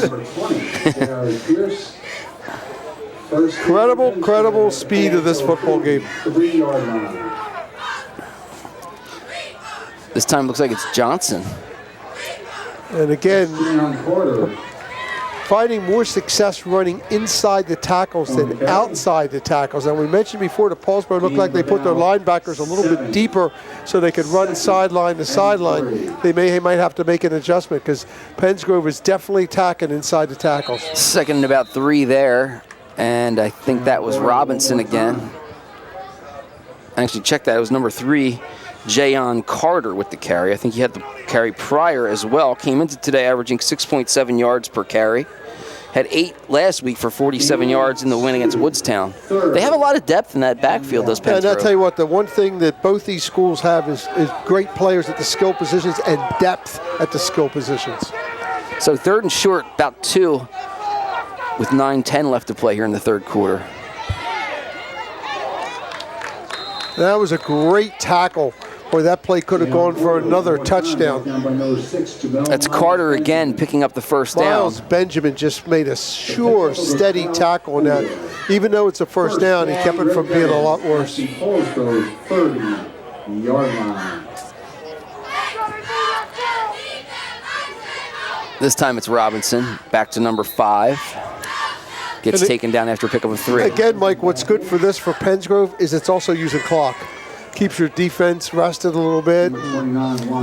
[SPEAKER 2] Incredible speed of this football game.
[SPEAKER 1] This time looks like it's Johnson.
[SPEAKER 2] And again, finding more success running inside the tackles than outside the tackles. And we mentioned before that Paulsboro looked like they put their linebackers a little bit deeper so they could run sideline to sideline. They might have to make an adjustment because Pensgrove is definitely attacking inside the tackles.
[SPEAKER 1] Second and about 3 there, and I think that was Robinson again. Actually, check that. It was number 3, Jayon Carter with the carry. I think he had the carry prior as well. Came into today averaging 6.7 yards per carry. Had 8 last week for 47 yards in the win against Woodstown. They have a lot of depth in that backfield, those Pensgrove.
[SPEAKER 2] And I'll tell you what, the one thing that both these schools have is great players at the skill positions and depth at the skill positions.
[SPEAKER 1] So 3rd and short, about 2, with 9:10 left to play here in the 3rd quarter.
[SPEAKER 2] That was a great tackle, or that play could have gone for another touchdown.
[SPEAKER 1] That's Carter again picking up the first down.
[SPEAKER 2] Miles Benjamin just made a sure, steady tackle on that. Even though it's a first down, he kept it from being a lot worse.
[SPEAKER 3] Paulsboro's 30-yard line.
[SPEAKER 1] This time it's Robinson, back to number 5. Gets taken down after a pickup of 3.
[SPEAKER 2] Again, Mike, what's good for this for Pensgrove is it's also using clock. Keeps your defense rested a little bit.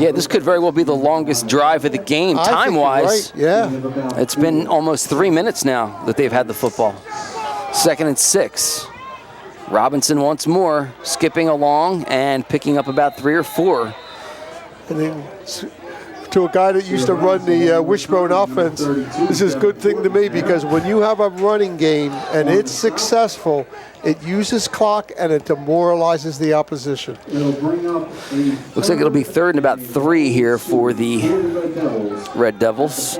[SPEAKER 1] Yeah, this could very well be the longest drive of the game, time-wise.
[SPEAKER 2] Right. Yeah.
[SPEAKER 1] It's been almost 3 minutes now that they've had the football. 2nd and 6. Robinson once more, skipping along and picking up about 3 or 4.
[SPEAKER 2] And then to a guy that used to run the Wishbone offense, this is a good thing to me because when you have a running game and it's successful, it uses clock and it demoralizes the opposition.
[SPEAKER 1] Looks like it'll be 3rd and about 3 here for the Red Devils.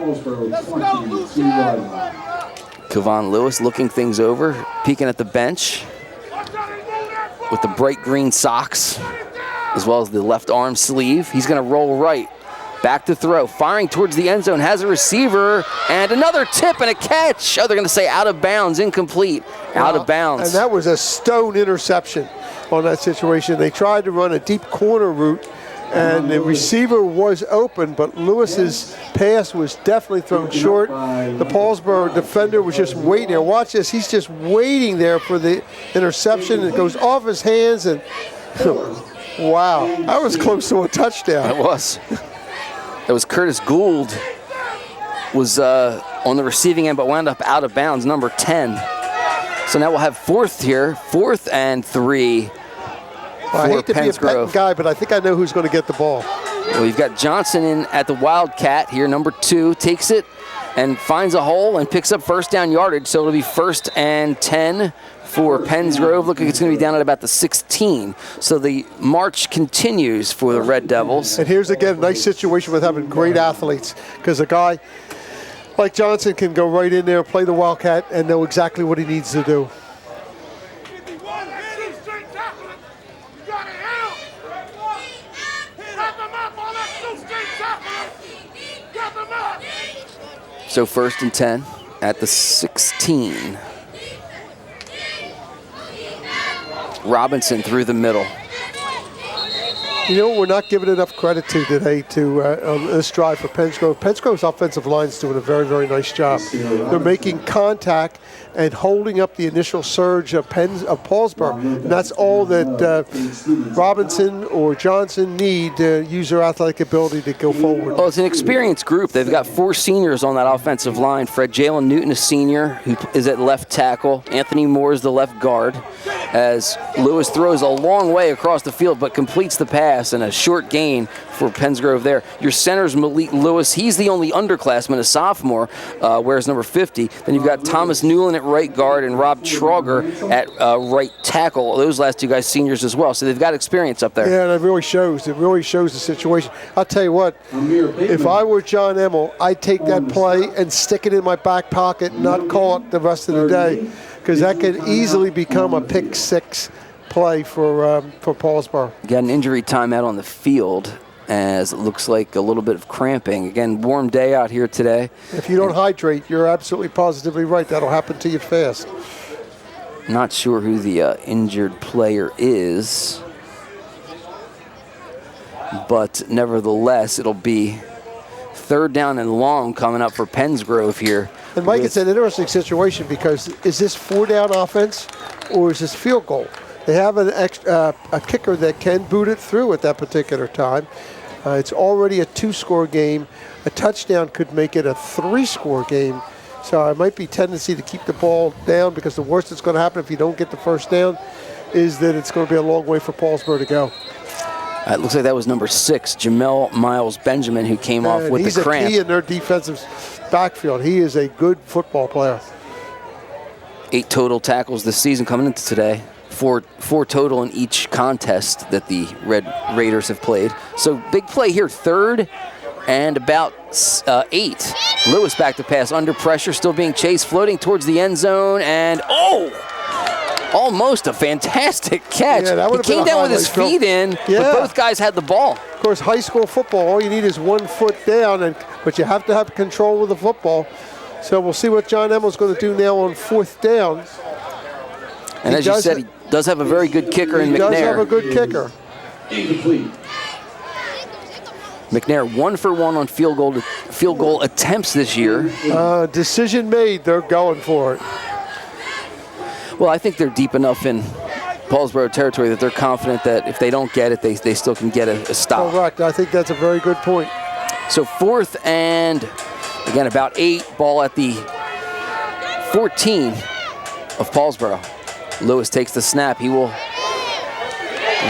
[SPEAKER 1] Kevon Lewis looking things over, peeking at the bench with the bright green socks as well as the left arm sleeve. He's going to roll right. Back to throw, firing towards the end zone, has a receiver, and another tip and a catch. Oh, they're going to say out of bounds, incomplete, out of bounds.
[SPEAKER 2] And that was a stone interception on that situation. They tried to run a deep corner route, and the receiver was open, but Lewis's pass was definitely thrown short. The Paulsboro defender was just waiting there. Watch this, he's just waiting there for the interception. It goes off his hands, and wow, that was close to a touchdown.
[SPEAKER 1] It was. That was Curtis Gould was on the receiving end, but wound up out of bounds, number 10. So now we'll have 4th here, 4th and 3
[SPEAKER 2] Well, I hate to be a petting guy, but I think I know who's going to get the ball.
[SPEAKER 1] Well, you've got Johnson in at the Wildcat here, number 2, takes it and finds a hole and picks up first down yardage. So it'll be 1st and 10 for Pensgrove. Look like it's going to be down at about the 16. So the march continues for the Red Devils.
[SPEAKER 2] And here's again a nice situation with having great athletes, because a guy like Johnson can go right in there, play the Wildcat, and know exactly what he needs to do.
[SPEAKER 1] So 1st and 10 at the 16. Robinson through the middle.
[SPEAKER 2] You know, we're not giving enough credit to today on this drive for Pensgrove. Pensgrove's offensive line's doing a very, very nice job. They're making contact and holding up the initial surge of Paulsboro. And that's all that Robinson or Johnson need to use their athletic ability to go forward.
[SPEAKER 1] Well, it's an experienced group. They've got 4 seniors on that offensive line. Fred Jalen Newton, a senior, who is at left tackle. Anthony Moore is the left guard. As Lewis throws a long way across the field, but completes the pass and a short gain for Pensgrove there. Your center's Malik Lewis. He's the only underclassman, a sophomore, wears number 50. Then you've got Thomas Newland at right guard and Rob Trauger at right tackle. Those last 2 guys seniors as well. So they've got experience up there.
[SPEAKER 2] Yeah, and it really shows. It really shows the situation. I'll tell you what, if I were John Emmel, I'd take that play and stick it in my back pocket and not call it the rest of the day, because that could easily become a pick 6 play for Paulsboro.
[SPEAKER 1] Got an injury timeout on the field, as it looks like a little bit of cramping. Again, warm day out here today.
[SPEAKER 2] If you don't hydrate, you're absolutely positively right. That'll happen to you fast.
[SPEAKER 1] Not sure who the injured player is, but nevertheless, it'll be 3rd down and long coming up for Pensgrove here.
[SPEAKER 2] And Mike, it's an interesting situation because is this 4-down offense or is this field goal? They have a kicker that can boot it through at that particular time. It's already a 2-score game. A touchdown could make it a 3-score game. So it might be tendency to keep the ball down because the worst that's going to happen if you don't get the first down is that it's going to be a long way for Paulsboro to go.
[SPEAKER 1] It looks like that was number 6, Jamel Miles Benjamin, who came off with the cramp.
[SPEAKER 2] He's a key in their defensive backfield. He is a good football player.
[SPEAKER 1] 8 total tackles this season coming into today. Four total in each contest that the Red Raiders have played. So big play here, 3rd and about 8. Lewis back to pass, under pressure, still being chased, floating towards the end zone, and almost a fantastic catch.
[SPEAKER 2] Yeah,
[SPEAKER 1] he came down with his feet in, but both guys had the ball.
[SPEAKER 2] Of course, high school football, all you need is 1 foot down, but you have to have control with the football. So we'll see what John Emmel's going to do now on 4th down.
[SPEAKER 1] And as you said, he does have a very good kicker in McNair.
[SPEAKER 2] He does have a good kicker.
[SPEAKER 3] Incomplete.
[SPEAKER 1] McNair 1 for 1 on field goal attempts this year.
[SPEAKER 2] Decision made. They're going for it.
[SPEAKER 1] Well, I think they're deep enough in Paulsboro territory that they're confident that if they don't get it, they still can get a stop.
[SPEAKER 2] Correct. I think that's a very good point.
[SPEAKER 1] So 4th and, again, about 8. Ball at the 14 of Paulsboro. Lewis takes the snap. He will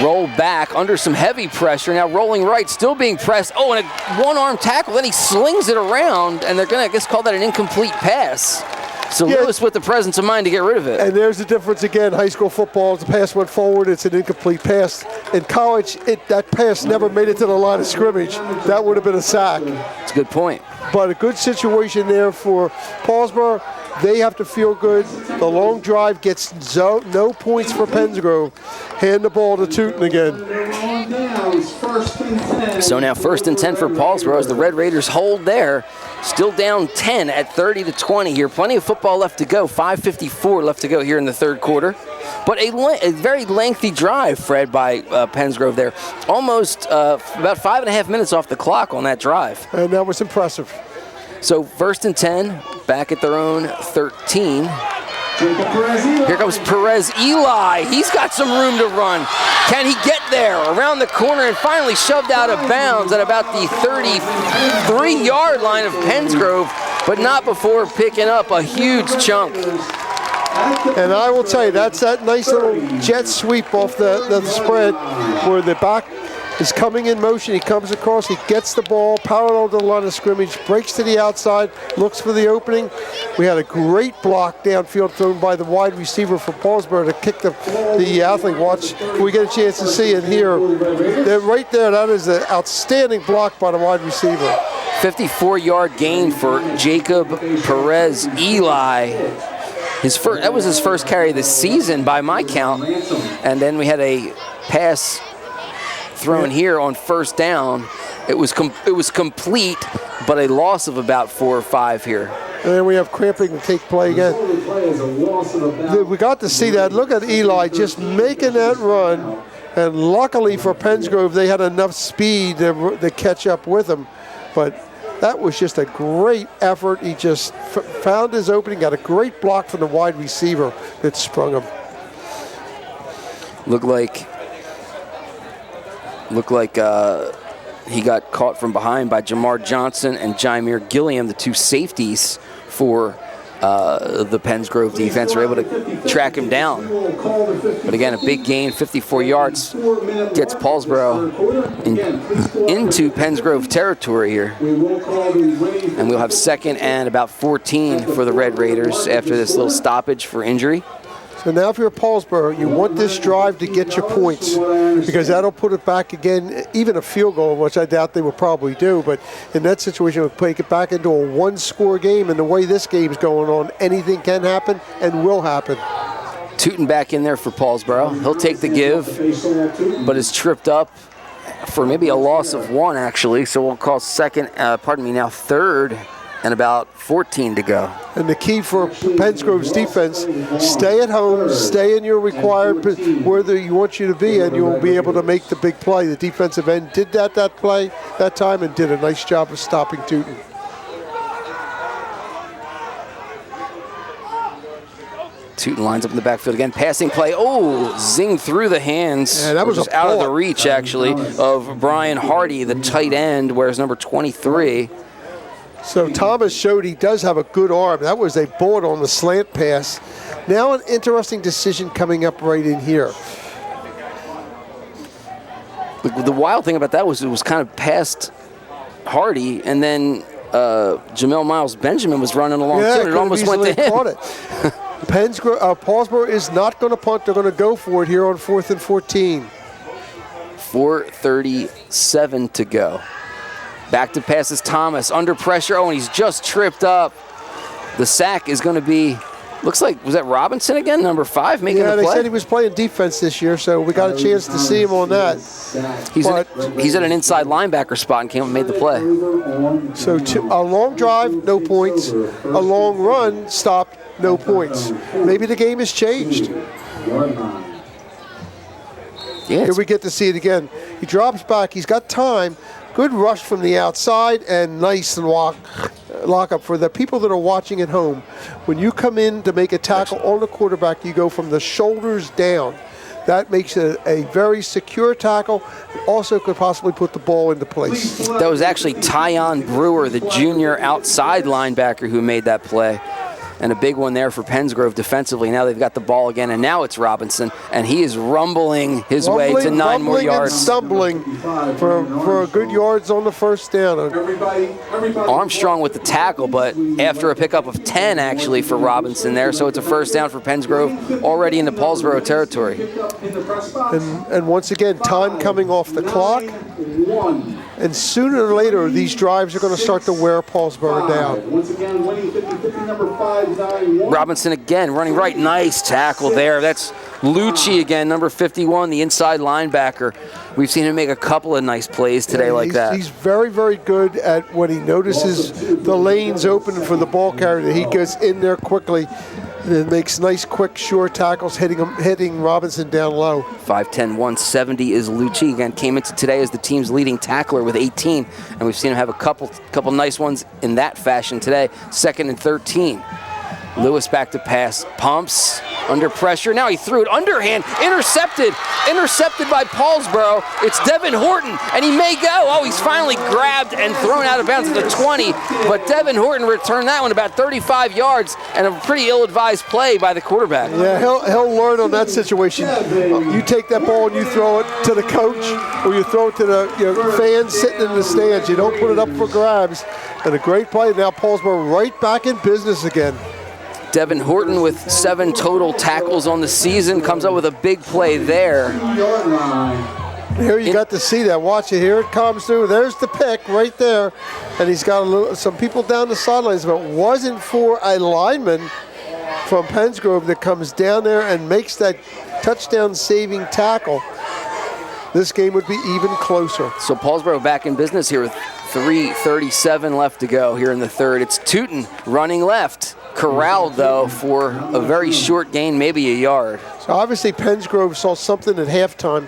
[SPEAKER 1] roll back under some heavy pressure. Now rolling right, still being pressed. Oh, and a one-arm tackle. Then he slings it around, and they're going to, I guess, call that an incomplete pass. So Lewis with the presence of mind to get rid of it.
[SPEAKER 2] And there's the difference again. High school football, the pass went forward. It's an incomplete pass. In college, that pass never made it to the line of scrimmage. That would have been a sack.
[SPEAKER 1] That's a good point.
[SPEAKER 2] But a good situation there for Paulsboro. They have to feel good. The long drive gets no points for Pensgrove. Hand the ball to Tootin again.
[SPEAKER 1] So now 1st and 10 for Paulsboro as the Red Raiders hold there. Still down 10 at 30-20 here. Plenty of football left to go. 5:54 left to go here in the 3rd quarter. But a very lengthy drive, Fred, by Pensgrove there. Almost about 5.5 minutes off the clock on that drive.
[SPEAKER 2] And that was impressive.
[SPEAKER 1] So 1st and 10, back at their own 13. Here comes Perez Eli. He's got some room to run. Can he get there? Around the corner and finally shoved out of bounds at about the 33-yard line of Pensgrove, but not before picking up a huge chunk.
[SPEAKER 2] And I will tell you, that's that nice little jet sweep off the spread where the back is coming in motion. He comes across, he gets the ball, parallel to the line of scrimmage, breaks to the outside, looks for the opening. We had a great block downfield thrown by the wide receiver for Paulsboro to kick the athlete. Watch, we get a chance to see it here. They're right there, that is an outstanding block by the wide receiver.
[SPEAKER 1] 54-yard gain for Jacob Perez Eli. That was his first carry of the season by my count. And then we had a pass thrown here on 1st down. It was complete, but a loss of about 4 or 5 here.
[SPEAKER 2] And then we have cramping to take play again. We got to see that. Look at Eli just making that run. And luckily for Pensgrove, they had enough speed to catch up with him. But that was just a great effort. He just found his opening, got a great block from the wide receiver that sprung him.
[SPEAKER 1] Looked like he got caught from behind by Jamar Johnson and Jaimir Gilliam, the 2 safeties for the Pensgrove defense. Were able to track him down. But again, a big gain, 54 yards, gets Paulsboro into Pensgrove territory here. And we'll have 2nd and about 14 for the Red Raiders after this little stoppage for injury.
[SPEAKER 2] So now if you're Paulsboro, you want this drive to get your points because that'll put it back again, even a field goal, which I doubt they will probably do. But in that situation, we'll take it back into a 1-score game. And the way this game's going on, anything can happen and will happen.
[SPEAKER 1] Tootin back in there for Paulsboro. He'll take the give, but is tripped up for maybe a loss of 1, actually. So we'll call 3rd and about 14 to go.
[SPEAKER 2] And the key for Pensgrove's defense, stay at home, stay in your required where you want you to be, and you'll be able to make the big play. The defensive end did that play. that time and did a nice job of stopping Tootin.
[SPEAKER 1] Tootin lines up in the backfield again. Passing play. Oh, zing through the hands.
[SPEAKER 2] Yeah, that was
[SPEAKER 1] just
[SPEAKER 2] a
[SPEAKER 1] out of the
[SPEAKER 2] pull.
[SPEAKER 1] reach, actually, of Brian Hardy, the tight end, whereas number 23.
[SPEAKER 2] So Thomas showed he does have a good arm. That was a bullet on the slant pass. Now an interesting decision coming up right in here.
[SPEAKER 1] The wild thing about that was it was kind of past Hardy, and then Jamel Miles Benjamin was running along too, and it almost went to him.
[SPEAKER 2] Caught it. Paulsboro is not going to punt. They're going to go for it here on 4th and 14.
[SPEAKER 1] 4:37 to go. Back to passes Thomas, under pressure. Oh, and he's just tripped up. The sack is going to be, looks like, was that Robinson again, number 5, making the play?
[SPEAKER 2] Yeah, they said he was playing defense this year, so we got a chance to see him on that.
[SPEAKER 1] He's at an inside linebacker spot and came up and made the play.
[SPEAKER 2] So a long drive, no points. A long run, stopped, no points. Maybe the game has changed.
[SPEAKER 1] Yeah,
[SPEAKER 2] here we get to see it again. He drops back. He's got time. Good rush from the outside and nice lock up for the people that are watching at home. When you come in to make a tackle on the quarterback, you go from the shoulders down. That makes it a very secure tackle. It also could possibly put the ball into place.
[SPEAKER 1] That was actually Tyon Brewer, the junior outside linebacker, who made that play. And a big one there for Pensgrove defensively. Now they've got the ball again, and now it's Robinson, and he is rumbling his way to 9 more yards.
[SPEAKER 2] And stumbling for a good yards on the first down.
[SPEAKER 1] Armstrong with the tackle, but after a pickup of 10 actually for Robinson there, so it's a first down for Pensgrove already into Paulsboro territory.
[SPEAKER 2] And once again, time coming off the clock. And sooner or later, these drives are going to start to wear Paulsboro down.
[SPEAKER 3] Once again, winning 50-50, number 591.
[SPEAKER 1] Robinson again, running right. Nice tackle there. That's Lucci again, number 51, the inside linebacker. We've seen him make a couple of nice plays today like that.
[SPEAKER 2] He's very, very good at when he notices the lanes open for the ball carrier. He goes in there quickly and makes nice, quick, sure tackles, hitting Robinson down low.
[SPEAKER 1] 5'10", 170 is Lucci. Again, came into today as the team's leading tackler with 18, and we've seen him have a couple nice ones in that fashion today. 2nd and 13. Lewis back to pass, pumps, under pressure. Now he threw it underhand, intercepted by Paulsboro. It's Devin Horton, and he may go. Oh, he's finally grabbed and thrown out of bounds at the 20, but Devin Horton returned that one about 35 yards, and a pretty ill-advised play by the quarterback.
[SPEAKER 2] Yeah, he'll learn on that situation. You take that ball and you throw it to the coach, or you throw it to the fans sitting in the stands. You don't put it up for grabs. And a great play. Now Paulsboro right back in business again.
[SPEAKER 1] Devin Horton with 7 total tackles on the season comes up with a big play there.
[SPEAKER 2] Here you got to see that. Watch it. Here it comes through. There's the pick right there. And he's got some people down the sidelines. But it wasn't for a lineman from Pensgrove that comes down there and makes that touchdown-saving tackle, this game would be even closer.
[SPEAKER 1] So Paulsboro back in business here with 3:37 left to go here in the third. It's Tootin running left. Corralled, though, for a very short gain, maybe a yard.
[SPEAKER 2] So obviously Pensgrove saw something at halftime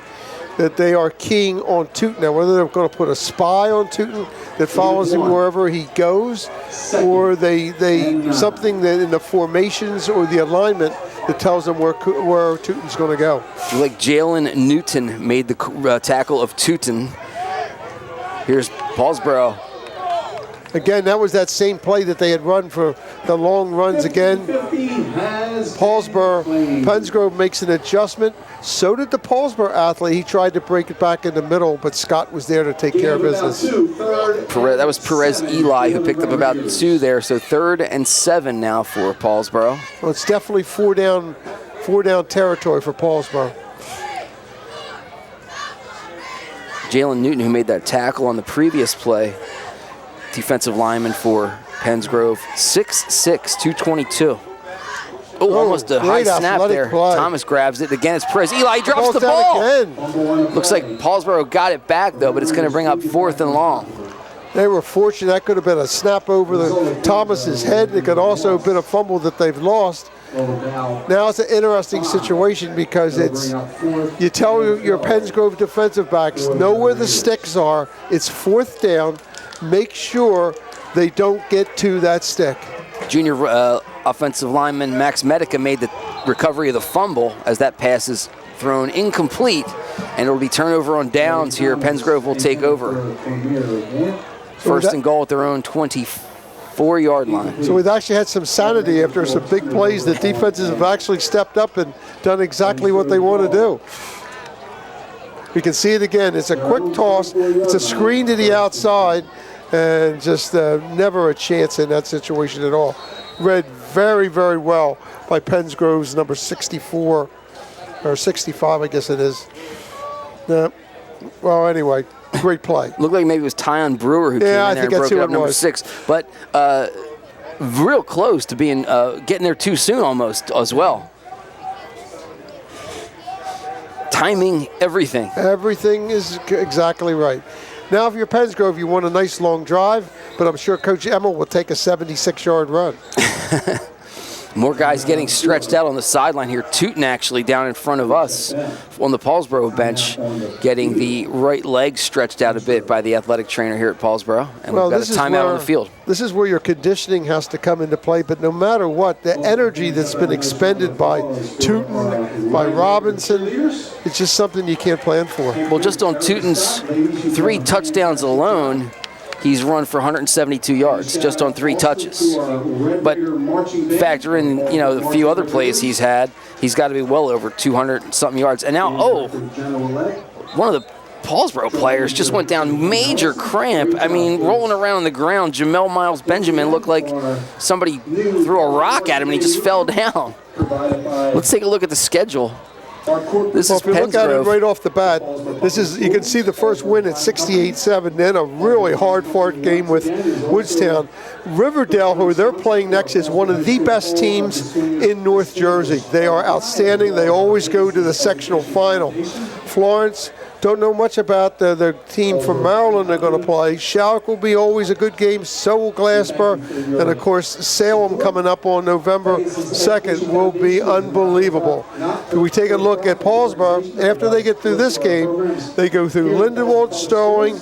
[SPEAKER 2] that they are keying on Tootin. Now, whether they're going to put a spy on Tootin that follows him wherever he goes, or they something that in the formations or the alignment that tells them where Tootin's going to go.
[SPEAKER 1] Like Jalen Newton made the tackle of Tootin. Here's Paulsboro.
[SPEAKER 2] Again, that was that same play that they had run for the long runs again. Paulsboro, Pensgrove makes an adjustment. So did the Paulsboro athlete. He tried to break it back in the middle, but Scott was there to take care of business.
[SPEAKER 1] That was Perez Eli who picked up about 2 there. So 3rd and 7 now for Paulsboro.
[SPEAKER 2] Well, it's definitely four down territory for Paulsboro.
[SPEAKER 1] Jalen Newton, who made that tackle on the previous play, defensive lineman for Pensgrove, 6'6", 222. Oh, almost a high snap there.
[SPEAKER 2] Play.
[SPEAKER 1] Thomas grabs it. Again, it's Perez. Eli drops the ball.
[SPEAKER 2] Again.
[SPEAKER 1] Looks like Paulsboro got it back, though, but it's going to bring up 4th and long.
[SPEAKER 2] They were fortunate. That could have been a snap over Thomas's head. It could also have been a fumble that they've lost. Now it's an interesting situation because you tell your Pensgrove defensive backs, know where the sticks are. It's 4th down. Make sure they don't get to that stick.
[SPEAKER 1] Junior offensive lineman Max Medica made the recovery of the fumble as that pass is thrown incomplete, and it'll be turnover on downs here. Pensgrove will take over. First and goal at their own 24-yard line.
[SPEAKER 2] So we've actually had some sanity after some big plays. The defenses have actually stepped up and done exactly what they want to do. We can see it again. It's a quick toss. It's a screen to the outside, and just never a chance in that situation at all. Read very, very well by Pensgrove's number 64, or 65, I guess it is. Well, anyway, great play.
[SPEAKER 1] Looked like maybe it was Tyon Brewer who came in there and broke it up, number 6. But real close to being getting there too soon almost as well. Timing, everything.
[SPEAKER 2] Everything is exactly right. Now, if you're Pensgrove, you want a nice long drive, but I'm sure Coach Emmel will take a 76-yard run.
[SPEAKER 1] More guys getting stretched out on the sideline here. Tootin actually down in front of us on the Paulsboro bench, getting the right leg stretched out a bit by the athletic trainer here at Paulsboro. And we've got a timeout on the field.
[SPEAKER 2] This is where your conditioning has to come into play, but no matter what, the energy that's been expended by Tootin, by Robinson, it's just something you can't plan for.
[SPEAKER 1] Well, just on Tootin's 3 touchdowns alone, he's run for 172 yards just on 3 touches. But factor in, the few other plays he's had, he's got to be well over 200-something yards. And now, one of the Paulsboro players just went down major cramp. I mean, rolling around on the ground, Jamel Miles Benjamin looked like somebody threw a rock at him and he just fell down. Let's take a look at the schedule. This is
[SPEAKER 2] if you look at it right off the bat, you can see the first win at 68-7, then a really hard-fought game with Woodstown. Riverdale, who they're playing next, is one of the best teams in North Jersey. They are outstanding. They always go to the sectional final. Florence, don't know much about the team from Maryland they're going to play. Schauk will be always a good game. So will Glasper. And, of course, Salem coming up on November 2nd will be unbelievable. If we take a look at Paulsboro, after they get through this game, they go through Lindenwold, Sterling,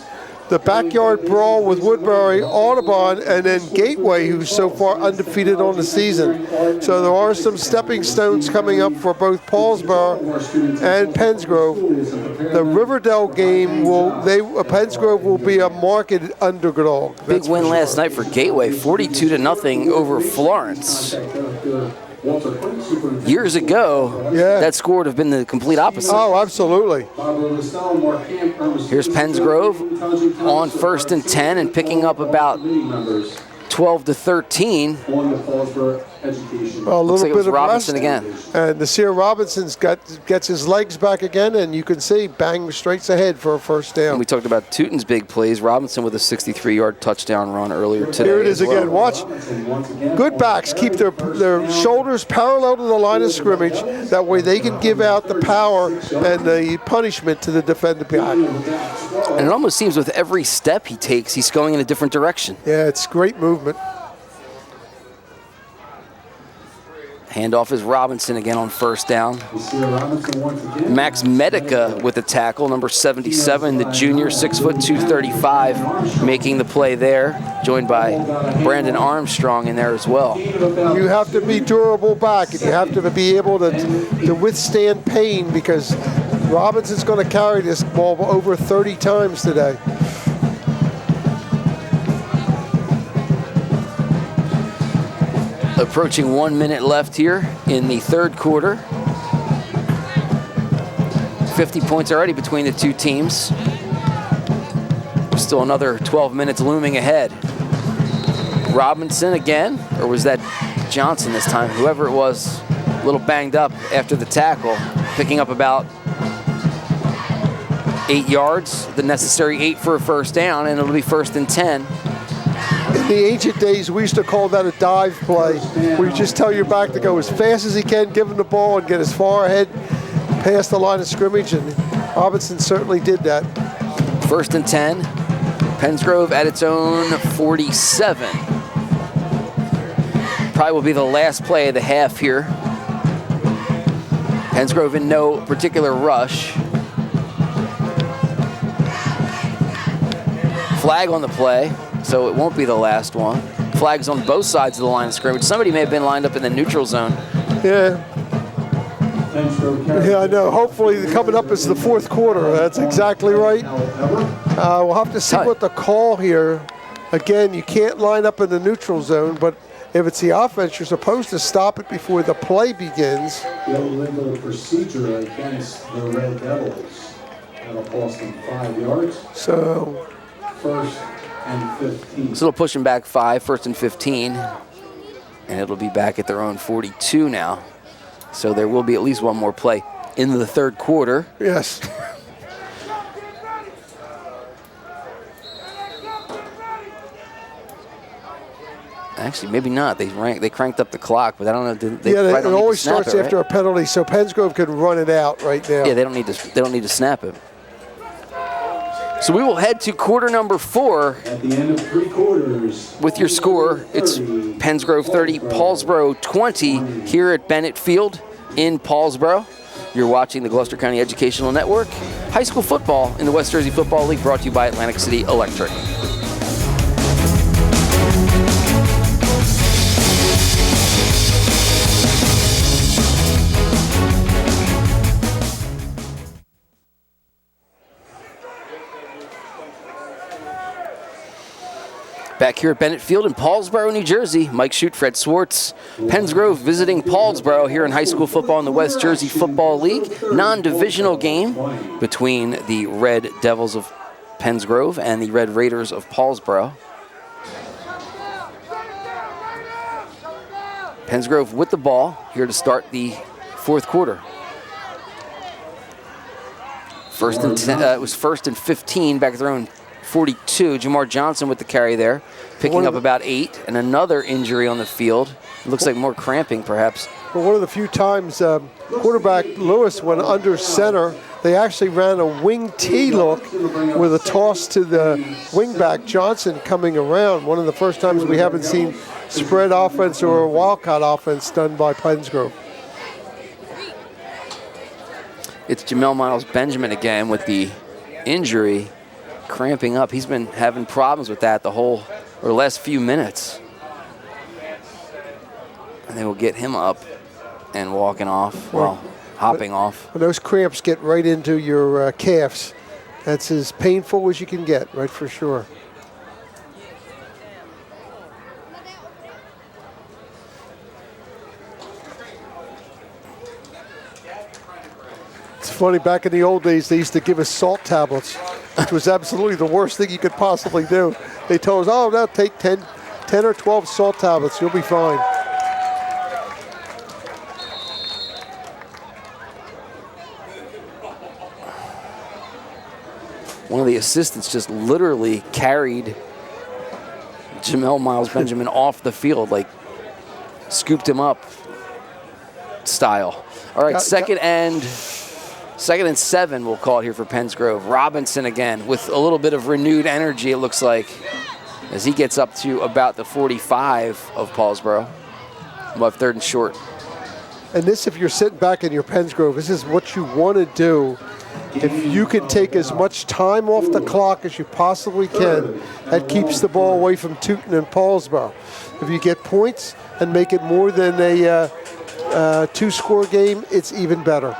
[SPEAKER 2] the backyard brawl with Woodbury, Audubon, and then Gateway, who's so far undefeated on the season. So there are some stepping stones coming up for both Paulsboro and Pensgrove. The Riverdale game Pensgrove will be a market underdog.
[SPEAKER 1] Big win last night for Gateway, 42-0 over Florence. Years ago, that score would have been the complete opposite.
[SPEAKER 2] Oh, absolutely.
[SPEAKER 1] Here's Pensgrove on 1st and 10 and picking up about 12 to 13.
[SPEAKER 2] Well, a
[SPEAKER 1] Looks
[SPEAKER 2] little
[SPEAKER 1] like
[SPEAKER 2] bit of
[SPEAKER 1] Robinson
[SPEAKER 2] rest.
[SPEAKER 1] again.
[SPEAKER 2] And Nasir Robinson's gets his legs back again, and you can see bang straight ahead for a first down.
[SPEAKER 1] And we talked about Tootin's big plays. Robinson with a 63-yard touchdown run earlier today.
[SPEAKER 2] Here it is again. Watch. Good backs keep their shoulders parallel to the line of scrimmage. That way they can give out the power and the punishment to the defensive back.
[SPEAKER 1] And it almost seems with every step he takes, he's going in a different direction.
[SPEAKER 2] Yeah, it's great movement.
[SPEAKER 1] Handoff is Robinson again on 1st down. Max Medica with the tackle, number 77, the junior, 6', 235, making the play there, joined by Brandon Armstrong in there as well.
[SPEAKER 2] You have to be durable back, and you have to be able to withstand pain, because Robinson's going to carry this ball over 30 times today.
[SPEAKER 1] Approaching 1 minute left here in the 3rd quarter. 50 points already between the two teams. Still another 12 minutes looming ahead. Robinson again, or was that Johnson this time? Whoever it was, a little banged up after the tackle, picking up about 8 yards, the necessary 8 for a first down, and it'll be 1st and 10.
[SPEAKER 2] In the ancient days, we used to call that a dive play, where you just tell your back to go as fast as he can, give him the ball, and get as far ahead past the line of scrimmage, and Robinson certainly did that.
[SPEAKER 1] 1st and 10, Pensgrove at its own 47. Probably will be the last play of the half here. Pensgrove in no particular rush. Flag on the play, so it won't be the last one. Flags on both sides of the line of scrimmage. Somebody may have been lined up in the neutral zone.
[SPEAKER 2] Yeah. Yeah, I know. Hopefully coming up is the fourth quarter. That's exactly right. We'll have to see what the call here. Again, you can't line up in the neutral zone, but if it's the offense, you're supposed to stop it before the play begins.
[SPEAKER 3] Illegal procedure against the Red Devils. That'll cost them 5 yards.
[SPEAKER 2] So,
[SPEAKER 3] first and 15.
[SPEAKER 1] So they'll push them back 5, first and 15. And it'll be back at their own 42 now. So there will be at least one more play in the third quarter.
[SPEAKER 2] Yes.
[SPEAKER 1] Actually, maybe not. They cranked up the clock, but I don't know.
[SPEAKER 2] It always starts after a penalty, so Pensgrove can run it out right now.
[SPEAKER 1] Yeah, they don't need to snap it. So we will head to quarter number 4.
[SPEAKER 3] At the end of 3 quarters.
[SPEAKER 1] With your score, it's Pensgrove 30, Paulsboro 20 here at Bennett Field in Paulsboro. You're watching the Gloucester County Educational Network. High school football in the West Jersey Football League, brought to you by Atlantic City Electric. Back here at Bennett Field in Paulsboro, New Jersey, Mike Shute, Fred Swartz. Pensgrove visiting Paulsboro here in high school football in the West Jersey Football League. Non-divisional game between the Red Devils of Pensgrove and the Red Raiders of Paulsboro. Pensgrove with the ball here to start the fourth quarter. It was first and 15 back at their own 42. Jamar Johnson with the carry there, picking up about 8, and another injury on the field. It looks like more cramping, perhaps.
[SPEAKER 2] Well, one of the few times quarterback Lewis went under center, they actually ran a wing T look with a toss to the wingback Johnson coming around. One of the first times we haven't seen spread offense or a wildcat offense done by Pensgrove.
[SPEAKER 1] It's Jamel Miles Benjamin again with the injury. Cramping up. He's been having problems with that the last few minutes. And they will get him up and walking off, hopping off.
[SPEAKER 2] When those cramps get right into your calves, that's as painful as you can get, right, for sure. It's funny, back in the old days, they used to give us salt tablets, which was absolutely the worst thing you could possibly do. They told us, oh, now take 10 or 12 salt tablets, you'll be fine.
[SPEAKER 1] One of the assistants just literally carried Jamel Miles Benjamin off the field, like scooped him up style. All right, second and 7, we'll call it here for Pensgrove. Robinson again with a little bit of renewed energy, it looks like, as he gets up to about the 45 of Paulsboro. We'll have 3rd and short.
[SPEAKER 2] And this, if you're sitting back in your Pensgrove, this is what you want to do. If you can take as much time off the clock as you possibly can, that keeps the ball away from Tootin and Paulsboro. If you get points and make it more than a 2-score game, it's even better.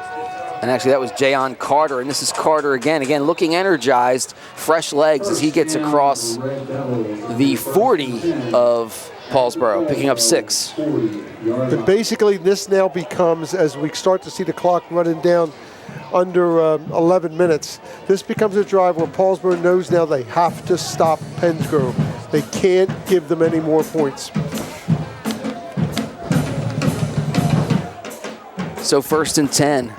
[SPEAKER 1] And actually, that was Jayon Carter, and this is Carter again looking energized, fresh legs as he gets across the 40 of Paulsboro, picking up 6.
[SPEAKER 2] But basically, this now becomes, as we start to see the clock running down under 11 minutes, this becomes a drive where Paulsboro knows now they have to stop Pensgrove. They can't give them any more points.
[SPEAKER 1] So 1st and 10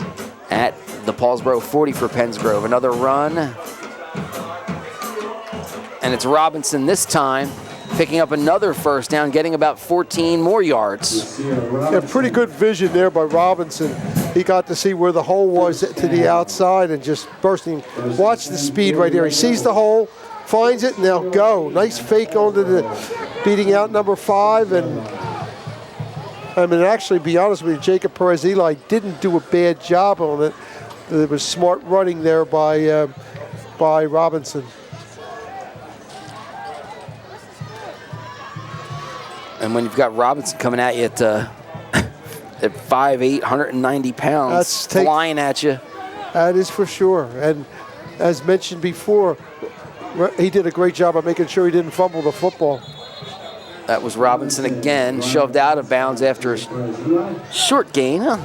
[SPEAKER 1] at the Paulsboro 40 for Pensgrove. Another run. And it's Robinson this time, picking up another first down, getting about 14 more yards.
[SPEAKER 2] Yeah, pretty good vision there by Robinson. He got to see where the hole was to the outside and just bursting. Watch the speed right there. He sees the hole, finds it, and now go. Nice fake onto the beating out number 5, and I mean, actually, to be honest with you, Jacob Perez-Eli didn't do a bad job on it. There was smart running there by Robinson.
[SPEAKER 1] And when you've got Robinson coming at you at 5'8", 190 pounds, flying at you.
[SPEAKER 2] That is for sure. And as mentioned before, he did a great job of making sure he didn't fumble the football.
[SPEAKER 1] That was Robinson again, shoved out of bounds after a short gain. Huh?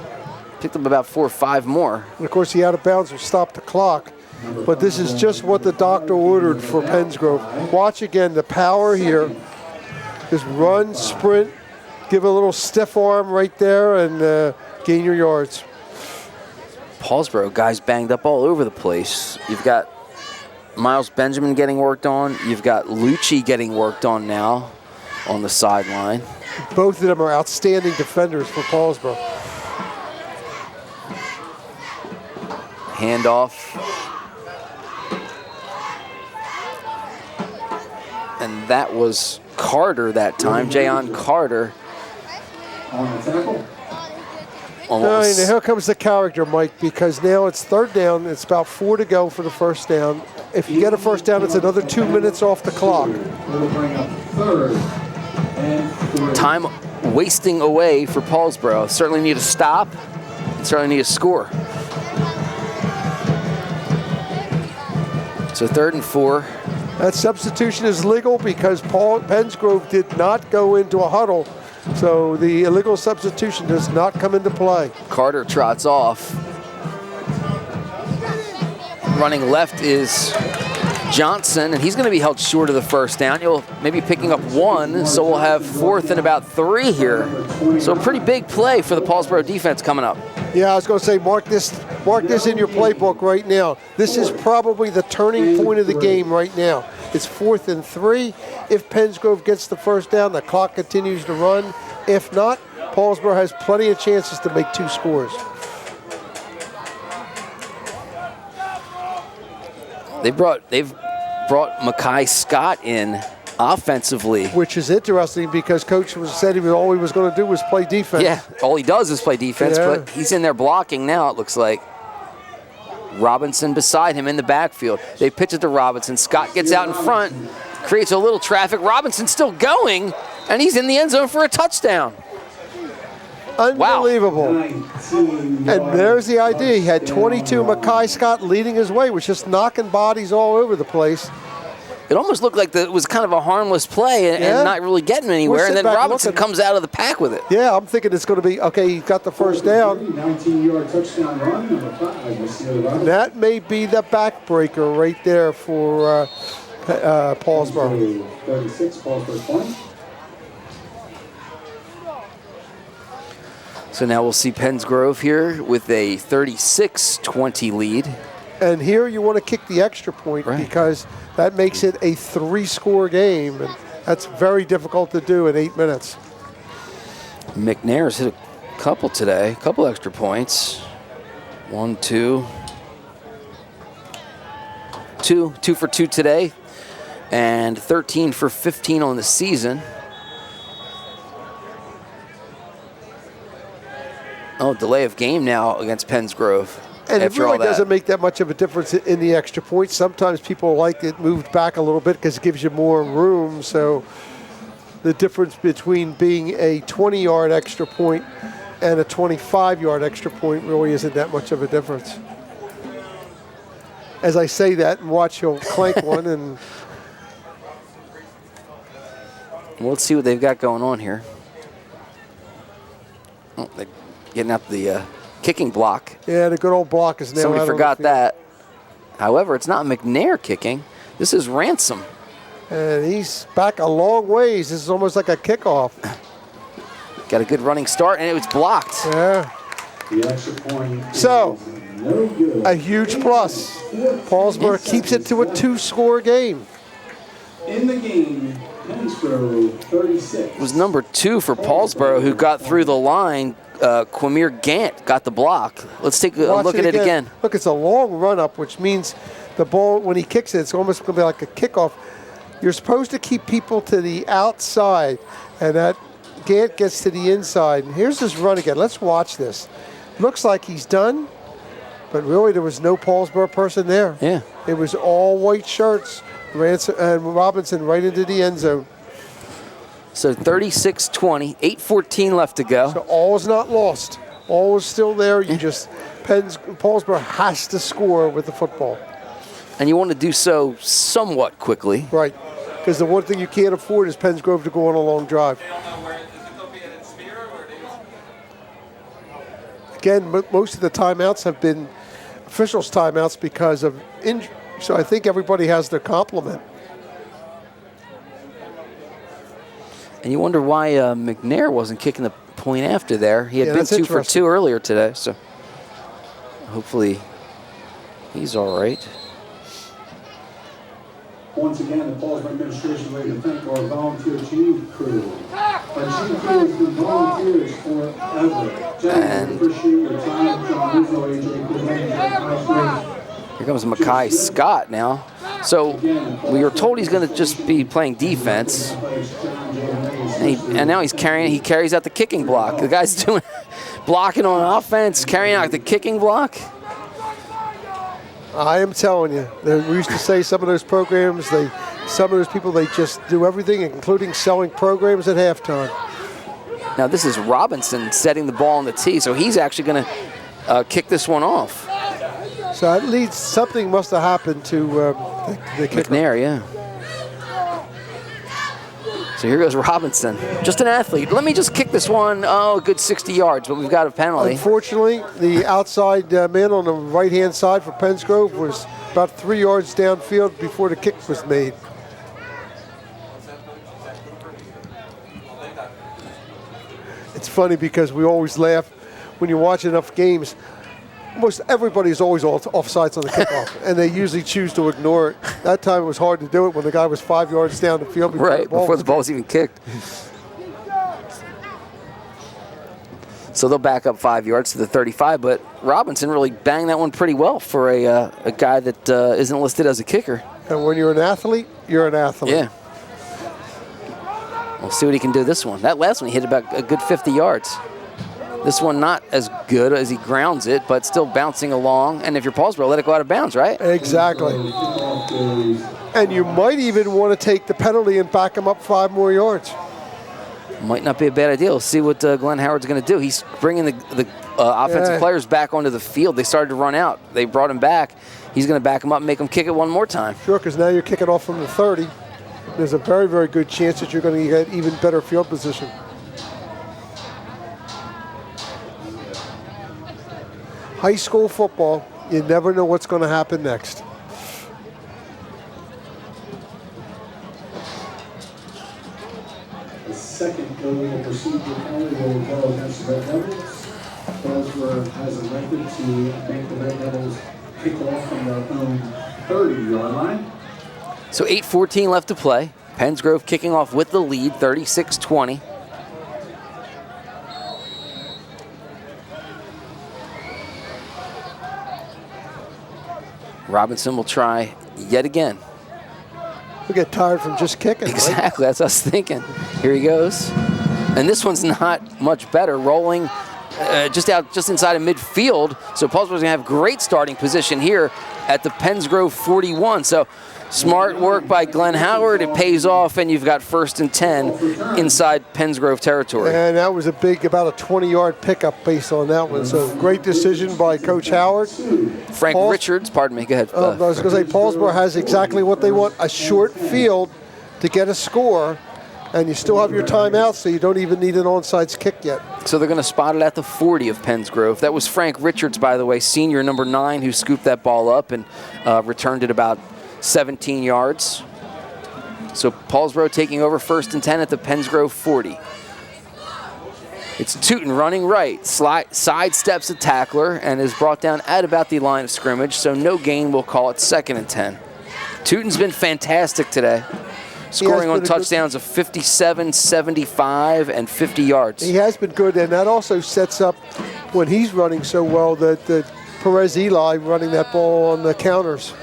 [SPEAKER 1] Picked up about 4 or 5 more.
[SPEAKER 2] And of course, the out of bounds will stop the clock. But this is just what the doctor ordered for Pensgrove. Watch again the power here. Just run, sprint, give a little stiff arm right there, and gain your yards.
[SPEAKER 1] Paulsboro, guys banged up all over the place. You've got Miles Benjamin getting worked on. You've got Lucci getting worked on now on the sideline.
[SPEAKER 2] Both of them are outstanding defenders for Paulsboro.
[SPEAKER 1] Handoff. And that was Carter that time, Jayon Carter.
[SPEAKER 3] On the tackle.
[SPEAKER 2] And here comes the character, Mike, because now it's 3rd down. It's about 4 to go for the first down. If you get a first down, it's another 2 minutes off the clock.
[SPEAKER 3] It'll bring up 3rd and 3.
[SPEAKER 1] Time wasting away for Paulsboro. Certainly need a stop. Certainly need a score. So 3rd and 4.
[SPEAKER 2] That substitution is legal because Pensgrove did not go into a huddle. So the illegal substitution does not come into play.
[SPEAKER 1] Carter trots off. Running left is Johnson, and he's going to be held short of the first down. You'll maybe picking up 1, so we'll have 4th and about 3 here. So a pretty big play for the Paulsboro defense coming up.
[SPEAKER 2] Yeah, I was going to say, mark this in your playbook right now. This is probably the turning point of the game right now. It's 4th and 3. If Pensgrove gets the first down, the clock continues to run. If not, Paulsboro has plenty of chances to make 2 scores. They've brought
[SPEAKER 1] Mekhi Scott in offensively.
[SPEAKER 2] Which is interesting because Coach said all he was going to do was play defense.
[SPEAKER 1] Yeah, all he does is play defense, but he's in there blocking now, it looks like. Robinson beside him in the backfield. They pitch it to Robinson. Scott gets out in front, creates a little traffic. Robinson's still going, and he's in the end zone for a touchdown.
[SPEAKER 2] Unbelievable.
[SPEAKER 1] Wow.
[SPEAKER 2] And there's the idea. He had 22. Mekhi Scott leading his way, was just knocking bodies all over the place.
[SPEAKER 1] It almost looked like it was kind of a harmless play and not really getting anywhere. And then Robinson comes out of the pack with it.
[SPEAKER 2] Yeah, I'm thinking it's going to be, okay, he got the first down.
[SPEAKER 3] 19-yard touchdown run, number 5.
[SPEAKER 2] That may be the backbreaker right there for Paulsboro.
[SPEAKER 3] 36, Paulsboro point.
[SPEAKER 1] So now we'll see Pensgrove here with a 36-20 lead.
[SPEAKER 2] And here you want to kick the extra point because that makes it a 3-score game, and that's very difficult to do in 8 minutes.
[SPEAKER 1] McNair's hit a couple today, a couple extra points. 1, 2. 2 for 2 today, and 13 for 15 on the season. Oh, delay of game now against Pensgrove.
[SPEAKER 2] And it really doesn't make that much of a difference in the extra points. Sometimes people like it moved back a little bit because it gives you more room. So the difference between being a 20-yard extra point and a 25-yard extra point really isn't that much of a difference. As I say that, and watch he'll clank one. And
[SPEAKER 1] well, let's see what they've got going on here. Oh, they're getting out the kicking block.
[SPEAKER 2] Yeah, the good old block is now out.
[SPEAKER 1] Somebody forgot that. However, it's not McNair kicking. This is Ransom.
[SPEAKER 2] And he's back a long ways. This is almost like a kickoff.
[SPEAKER 1] Got a good running start, and it was blocked.
[SPEAKER 2] Yeah.
[SPEAKER 3] The extra point.
[SPEAKER 2] So, a huge plus. Paulsboro keeps it to a 2-score game.
[SPEAKER 3] In the game, Pensgrove 36.
[SPEAKER 1] It was number 2 for Paulsboro, who got through the line. Quamir Gant got the block. Let's take a look at it again.
[SPEAKER 2] Look, it's a long run-up, which means the ball, when he kicks it, it's almost going to be like a kickoff. You're supposed to keep people to the outside, and that Gant gets to the inside. And here's his run again. Let's watch this. Looks like he's done, but really there was no Paulsboro person there.
[SPEAKER 1] Yeah.
[SPEAKER 2] It was all white shirts. And Robinson right into the end zone.
[SPEAKER 1] So 36-20, 8:14 left to go.
[SPEAKER 2] So all is not lost. All is still there. You just, Paulsboro has to score with the football.
[SPEAKER 1] And you want to do so somewhat quickly.
[SPEAKER 2] Right. Because the one thing you can't afford is Pensgrove to go on a long drive. Again, most of the timeouts have been officials' timeouts because of injury. So I think everybody has their complement.
[SPEAKER 1] And you wonder why McNair wasn't kicking the point after there. He had been 2 for 2 earlier today, so hopefully he's all right.
[SPEAKER 3] Once again, the Paulsboro administration would like to thank our volunteer cheer crew. Our cheer crew has been volunteers forever. Gentlemen, appreciate your time. John Rizzo, AJ Goodman,
[SPEAKER 1] Here comes Makai Scott now. So we were told he's going to just be playing defense. And now he carries out the kicking block. The guy's doing blocking on offense, carrying out the kicking block.
[SPEAKER 2] I am telling you, we used to say some of those programs, some of those people, they just do everything, including selling programs at halftime.
[SPEAKER 1] Now this is Robinson setting the ball on the tee, so he's actually going to kick this one off.
[SPEAKER 2] So at least something must have happened to the kicker.
[SPEAKER 1] McNair, yeah. So here goes Robinson, just an athlete. Let me just kick this one, a good 60 yards, but we've got a penalty.
[SPEAKER 2] Unfortunately, the outside man on the right-hand side for Pensgrove was about 3 yards downfield before the kick was made. It's funny because we always laugh when you watch enough games. Most everybody's always offsides on the kickoff, and they usually choose to ignore it. That time it was hard to do it when the guy was 5 yards down the field
[SPEAKER 1] before the ball was even kicked. So they'll back up 5 yards to the 35, but Robinson really banged that one pretty well for a guy that isn't listed as a kicker.
[SPEAKER 2] And when you're an athlete, you're an athlete.
[SPEAKER 1] Yeah. We'll see what he can do this one. That last one he hit about a good 50 yards. This one not as good as he grounds it, but still bouncing along. And if you're Paulsboro, let it go out of bounds, right?
[SPEAKER 2] Exactly. And you might even want to take the penalty and back him up 5 more yards.
[SPEAKER 1] Might not be a bad idea. We'll see what Glenn Howard's going to do. He's bringing the offensive players back onto the field. They started to run out. They brought him back. He's going to back him up and make him kick it one more time.
[SPEAKER 2] Sure, because now you're kicking off from the 30. There's a very, very good chance that you're going to get even better field position. High school football, you never know what's going to happen next.
[SPEAKER 3] The second illegal procedure penalty will go against the Red Devils. Paulsboro has elected to make the Red Devils kick off from their own 30-yard line.
[SPEAKER 1] So 8:14 left to play. Pensgrove kicking off with the lead, 36-20. Robinson will try yet again.
[SPEAKER 2] We get tired from just kicking.
[SPEAKER 1] Exactly,
[SPEAKER 2] right?
[SPEAKER 1] that's what I was thinking. Here he goes. And this one's not much better, rolling just inside of midfield. So Paulsboro's going to have great starting position here at the Pensgrove 41. So smart work by Glenn Howard. It pays off, and you've got 1st and 10 inside Pensgrove territory.
[SPEAKER 2] And that was about a 20-yard pickup based on that one. So great decision by Coach Howard.
[SPEAKER 1] Frank Richards, pardon me, go ahead.
[SPEAKER 2] I was going to say, Paulsboro has exactly what they want, a short field to get a score, and you still have your timeout, so you don't even need an onside kick yet.
[SPEAKER 1] So they're going to spot it at the 40 of Pensgrove. That was Frank Richards, by the way, senior number 9, who scooped that ball up and returned it about 17 yards. So Paulsboro taking over 1st and 10 at the Pensgrove 40. It's Tootin running right, sidesteps a tackler, and is brought down at about the line of scrimmage, so no gain. We'll call it 2nd and 10. Tootin's been fantastic today, scoring on touchdowns of 57, 75, and 50 yards.
[SPEAKER 2] He has been good, and that also sets up, when he's running so well, that Perez Eli running that ball on the counters.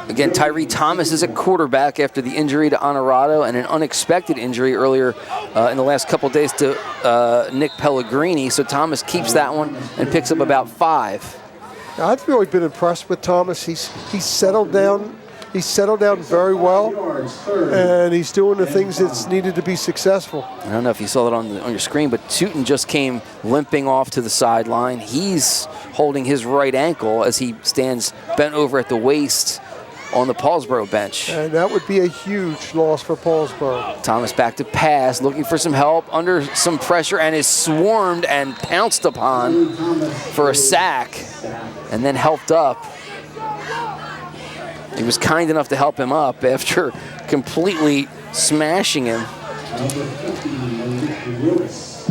[SPEAKER 1] Again, Tyree Thomas is a quarterback after the injury to Honorado and an unexpected injury earlier in the last couple days to Nick Pellegrini. So Thomas keeps that one and picks up about 5.
[SPEAKER 2] Now, I've really been impressed with Thomas. He's settled down. He's settled down very well, and he's doing the things that's needed to be successful.
[SPEAKER 1] I don't know if you saw that on your screen, but Tootin just came limping off to the sideline. He's holding his right ankle as he stands bent over at the waist on the Paulsboro bench.
[SPEAKER 2] And that would be a huge loss for Paulsboro.
[SPEAKER 1] Thomas back to pass, looking for some help, under some pressure, and is swarmed and pounced upon for a sack, and then helped up. He was kind enough to help him up after completely smashing him.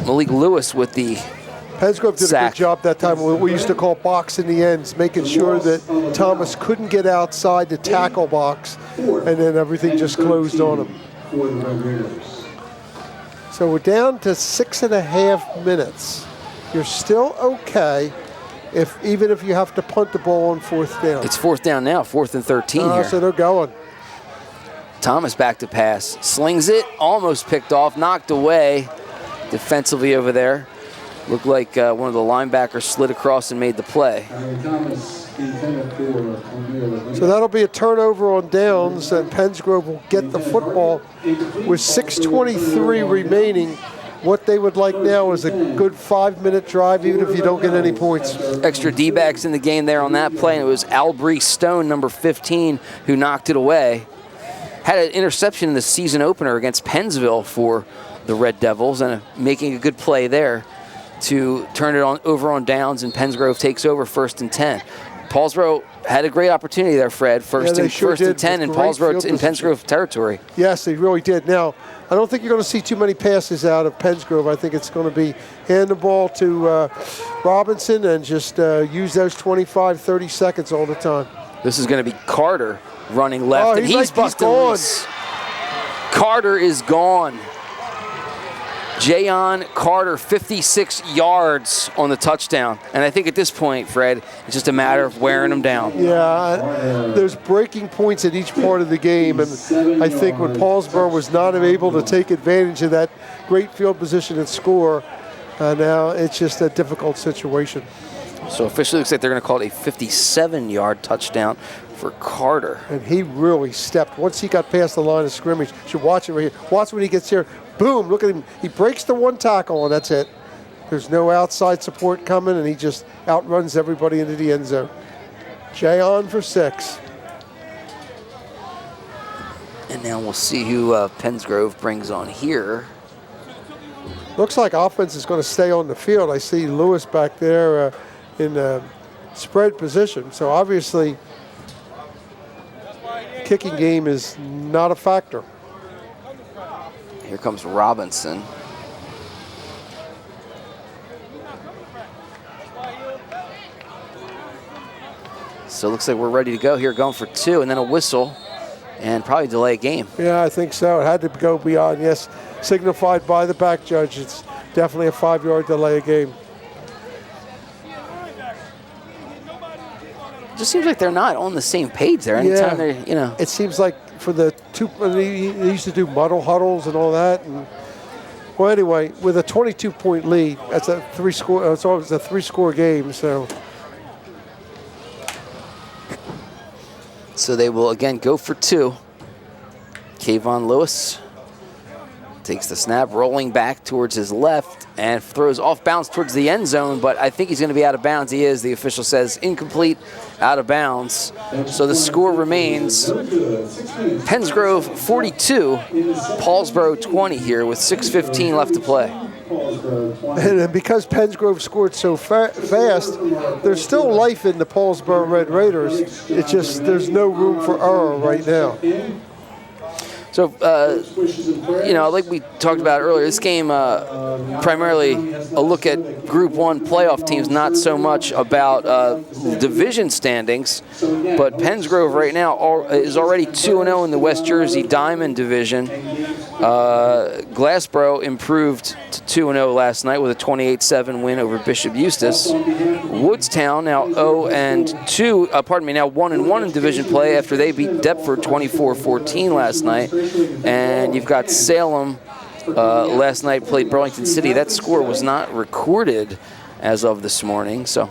[SPEAKER 1] Malik Lewis with the
[SPEAKER 2] Pensgrove did
[SPEAKER 1] sack.
[SPEAKER 2] a good job that time. We used to call boxing the ends, making sure that Thomas couldn't get outside the tackle box, and then everything just closed on him. So we're down to 6.5 minutes. You're still okay, even if you have to punt the ball on 4th down.
[SPEAKER 1] It's 4th down now, 4th and 13 here.
[SPEAKER 2] So they're going.
[SPEAKER 1] Thomas back to pass, slings it, almost picked off, knocked away defensively over there. Looked like one of the linebackers slid across and made the play.
[SPEAKER 2] So that'll be a turnover on downs, and Pensgrove will get the football with 6:23 remaining. What they would like now is a good 5-minute drive, even if you don't get any points.
[SPEAKER 1] Extra D-backs in the game there on that play, and it was Albree Stone, number 15, who knocked it away. Had an interception in the season opener against Pennsville for the Red Devils, and making a good play there to turn it over on downs, and Pensgrove takes over 1st and 10. Paulsboro had a great opportunity there, Fred. First and 10 in Paulsboro in Pensgrove territory.
[SPEAKER 2] Yes, they really did. Now, I don't think you're going to see too many passes out of Pensgrove. I think it's going to be hand the ball to Robinson and just use those 25, 30 seconds all the time.
[SPEAKER 1] This is going to be Carter running left, and he's busting loose. Carter is gone. Jayon Carter, 56 yards on the touchdown. And I think at this point, Fred, it's just a matter of wearing them down.
[SPEAKER 2] Yeah, there's breaking points at each part of the game. And I think when Paulsboro was not able to take advantage of that great field position and score, now it's just a difficult situation.
[SPEAKER 1] So officially looks like they're going to call it a 57-yard touchdown for Carter.
[SPEAKER 2] And he really stepped. Once he got past the line of scrimmage, you should watch it right here. Watch when he gets here. Boom, look at him. He breaks the one tackle, and that's it. There's no outside support coming, and he just outruns everybody into the end zone. Jayon for 6.
[SPEAKER 1] And now we'll see who Pensgrove brings on here.
[SPEAKER 2] Looks like offense is going to stay on the field. I see Lewis back there in spread position. So obviously, the kicking game is not a factor.
[SPEAKER 1] Here comes Robinson. So it looks like we're ready to go here, going for 2, and then a whistle, and probably delay a game.
[SPEAKER 2] Yeah, I think so. It had to go beyond, yes, signified by the back judge. It's definitely a 5-yard delay a game.
[SPEAKER 1] It just seems like they're not on the same page there. Anytime they're, you know.
[SPEAKER 2] It seems like for the two, they used to do muddle huddles and all that. And, well, anyway, with a 22-point lead, that's a 3-score. It's always a 3-score game. So
[SPEAKER 1] they will again go for 2. Kayvon Lewis takes the snap, rolling back towards his left, and throws off bounds towards the end zone, but I think he's going to be out of bounds. He is. The official says incomplete, out of bounds. So the score remains Pensgrove 42, Paulsboro 20 here with 6:15 left to play.
[SPEAKER 2] And because Pensgrove scored so fast, there's still life in the Paulsboro Red Raiders. It's just there's no room for error right now.
[SPEAKER 1] So, you know, like we talked about earlier, this game primarily a look at Group 1 playoff teams, not so much about division standings. But Pensgrove right now is already 2-0 in the West Jersey Diamond Division. Glassboro improved to 2-0 last night with a 28-7 win over Bishop Eustis. Woodstown now 0-2, now 1-1 in division play after they beat Deptford 24-14 last night. And you've got Salem last night played Burlington City. That score was not recorded as of this morning, so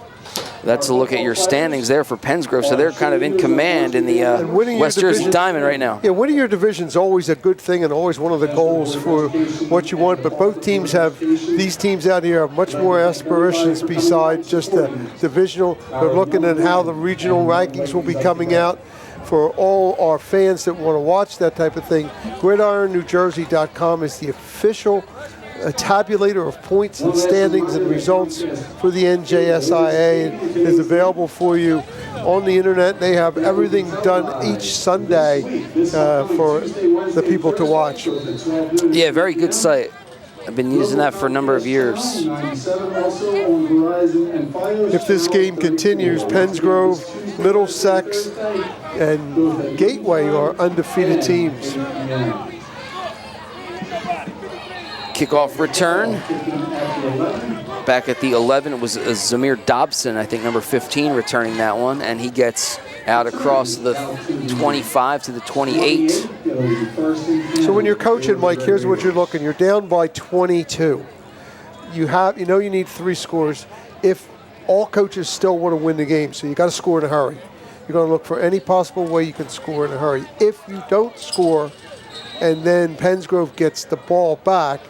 [SPEAKER 1] that's a look at your standings there for Pennsgrove. So they're kind of in command in the West Jersey Diamond right now.
[SPEAKER 2] Yeah, winning your division is always a good thing and always one of the goals for what you want. But both teams these teams out here have much more aspirations besides just the divisional. They're looking at how the regional rankings will be coming out for all our fans that want to watch that type of thing. GridironNewJersey.com is the official a tabulator of points and standings and results for the NJSIA. It is available for you on the internet. They have everything done each Sunday for the people to watch.
[SPEAKER 1] Yeah, very good site. I've been using that for a number of years.
[SPEAKER 2] If this game continues, Pennsgrove, Middlesex, and Gateway are undefeated teams.
[SPEAKER 1] Kickoff return. Back at the 11, it was Zamir Dobson, I think number 15, returning that one, and he gets out across the 25 to the 28.
[SPEAKER 2] So when you're coaching, Mike, here's what you're looking. You're down by 22. You need 3 scores. If all coaches still want to win the game, so you got to score in a hurry. You're going to look for any possible way you can score in a hurry. If you don't score, and then Pennsgrove gets the ball back,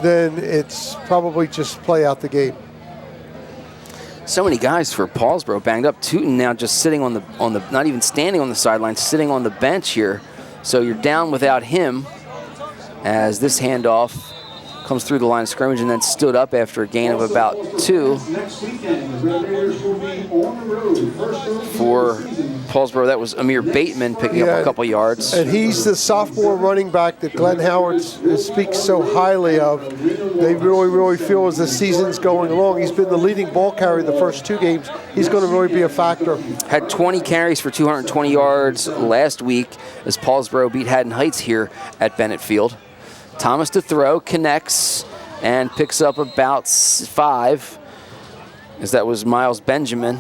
[SPEAKER 2] then it's probably just play out the game.
[SPEAKER 1] So many guys for Paulsboro banged up. Tootin now just sitting on the not even standing on the sideline, sitting on the bench here. So you're down without him as this handoff comes through the line of scrimmage and then stood up after a gain of about 2. For Paulsboro, that was Amir Bateman picking up a couple yards.
[SPEAKER 2] And he's the sophomore running back that Glenn Howard speaks so highly of. They really feel as the season's going along. He's been the leading ball carrier the first 2 games. He's going to really be a factor.
[SPEAKER 1] Had 20 carries for 220 yards last week as Paulsboro beat Haddon Heights here at Bennett Field. Thomas to throw, connects, and picks up about 5, as that was Miles Benjamin.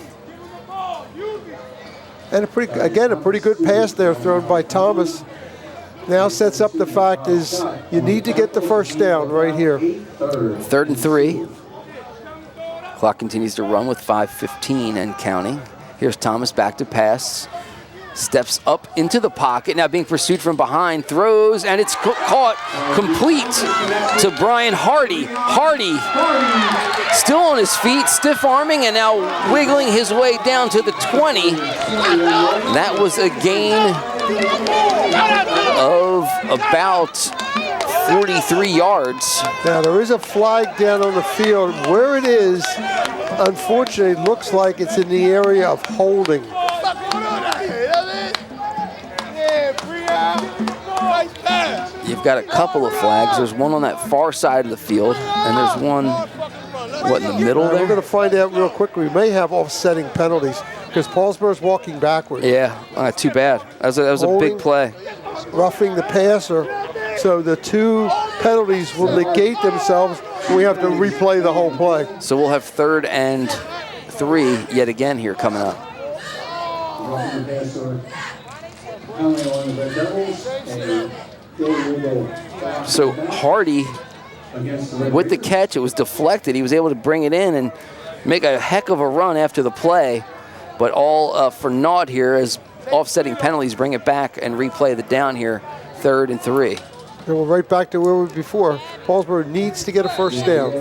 [SPEAKER 2] And a pretty good pass there thrown by Thomas. Now sets up the fact is you need to get the first down right here.
[SPEAKER 1] 3rd and 3. Clock continues to run with 5:15 and counting. Here's Thomas back to pass. Steps up into the pocket, now being pursued from behind, throws, and it's caught complete to Brian Hardy. Hardy still on his feet, stiff arming, and now wiggling his way down to the 20. That was a gain of about 43 yards.
[SPEAKER 2] Now there is a flag down on the field. Where it is, unfortunately, looks like it's in the area of holding.
[SPEAKER 1] You've got a couple of flags. There's one on that far side of the field, and there's one, in the middle there?
[SPEAKER 2] We're going to find out real quick. We may have offsetting penalties because Paulsboro's walking backwards.
[SPEAKER 1] Yeah, too bad. That was a big play.
[SPEAKER 2] Roughing the passer. So the 2 penalties will negate themselves. We have to replay the whole play.
[SPEAKER 1] So we'll have 3rd and 3 yet again here coming up. So Hardy, with the catch, it was deflected. He was able to bring it in and make a heck of a run after the play, but all for naught here as offsetting penalties bring it back and replay the down here, 3rd and 3.
[SPEAKER 2] And we're right back to where we were before. Paulsboro needs to get a first down.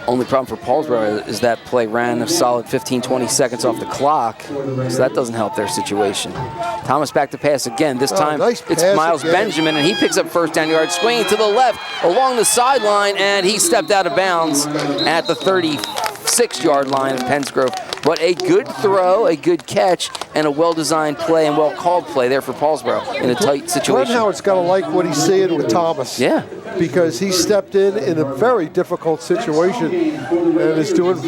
[SPEAKER 1] Only problem for Paulsboro is that play ran a solid 15-20 seconds off the clock, so that doesn't help their situation. Thomas back to pass again. This time
[SPEAKER 2] nice
[SPEAKER 1] it's Miles Benjamin, and he picks up first down yards, swinging to the left along the sideline, and he stepped out of bounds at the 36-yard line of Pennsgrove. But a good throw, a good catch, and a well-designed play and well-called play there for Paulsboro in a tight situation.
[SPEAKER 2] Glenn Howard's got to like what he's seeing with Thomas.
[SPEAKER 1] Yeah.
[SPEAKER 2] Because he stepped in a very difficult situation and is doing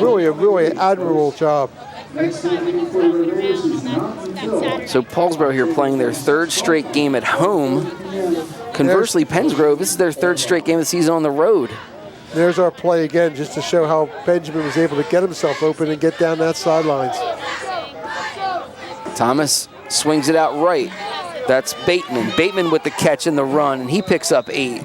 [SPEAKER 2] really a admirable job.
[SPEAKER 1] So Paulsboro here playing their third straight game at home. Conversely, Pensgrove, this is their third straight game of the season on the road.
[SPEAKER 2] There's our play again, just to show how Benjamin was able to get himself open and get down that sidelines.
[SPEAKER 1] Thomas swings it out right. That's Bateman. Bateman with the catch and the run, and he picks up 8.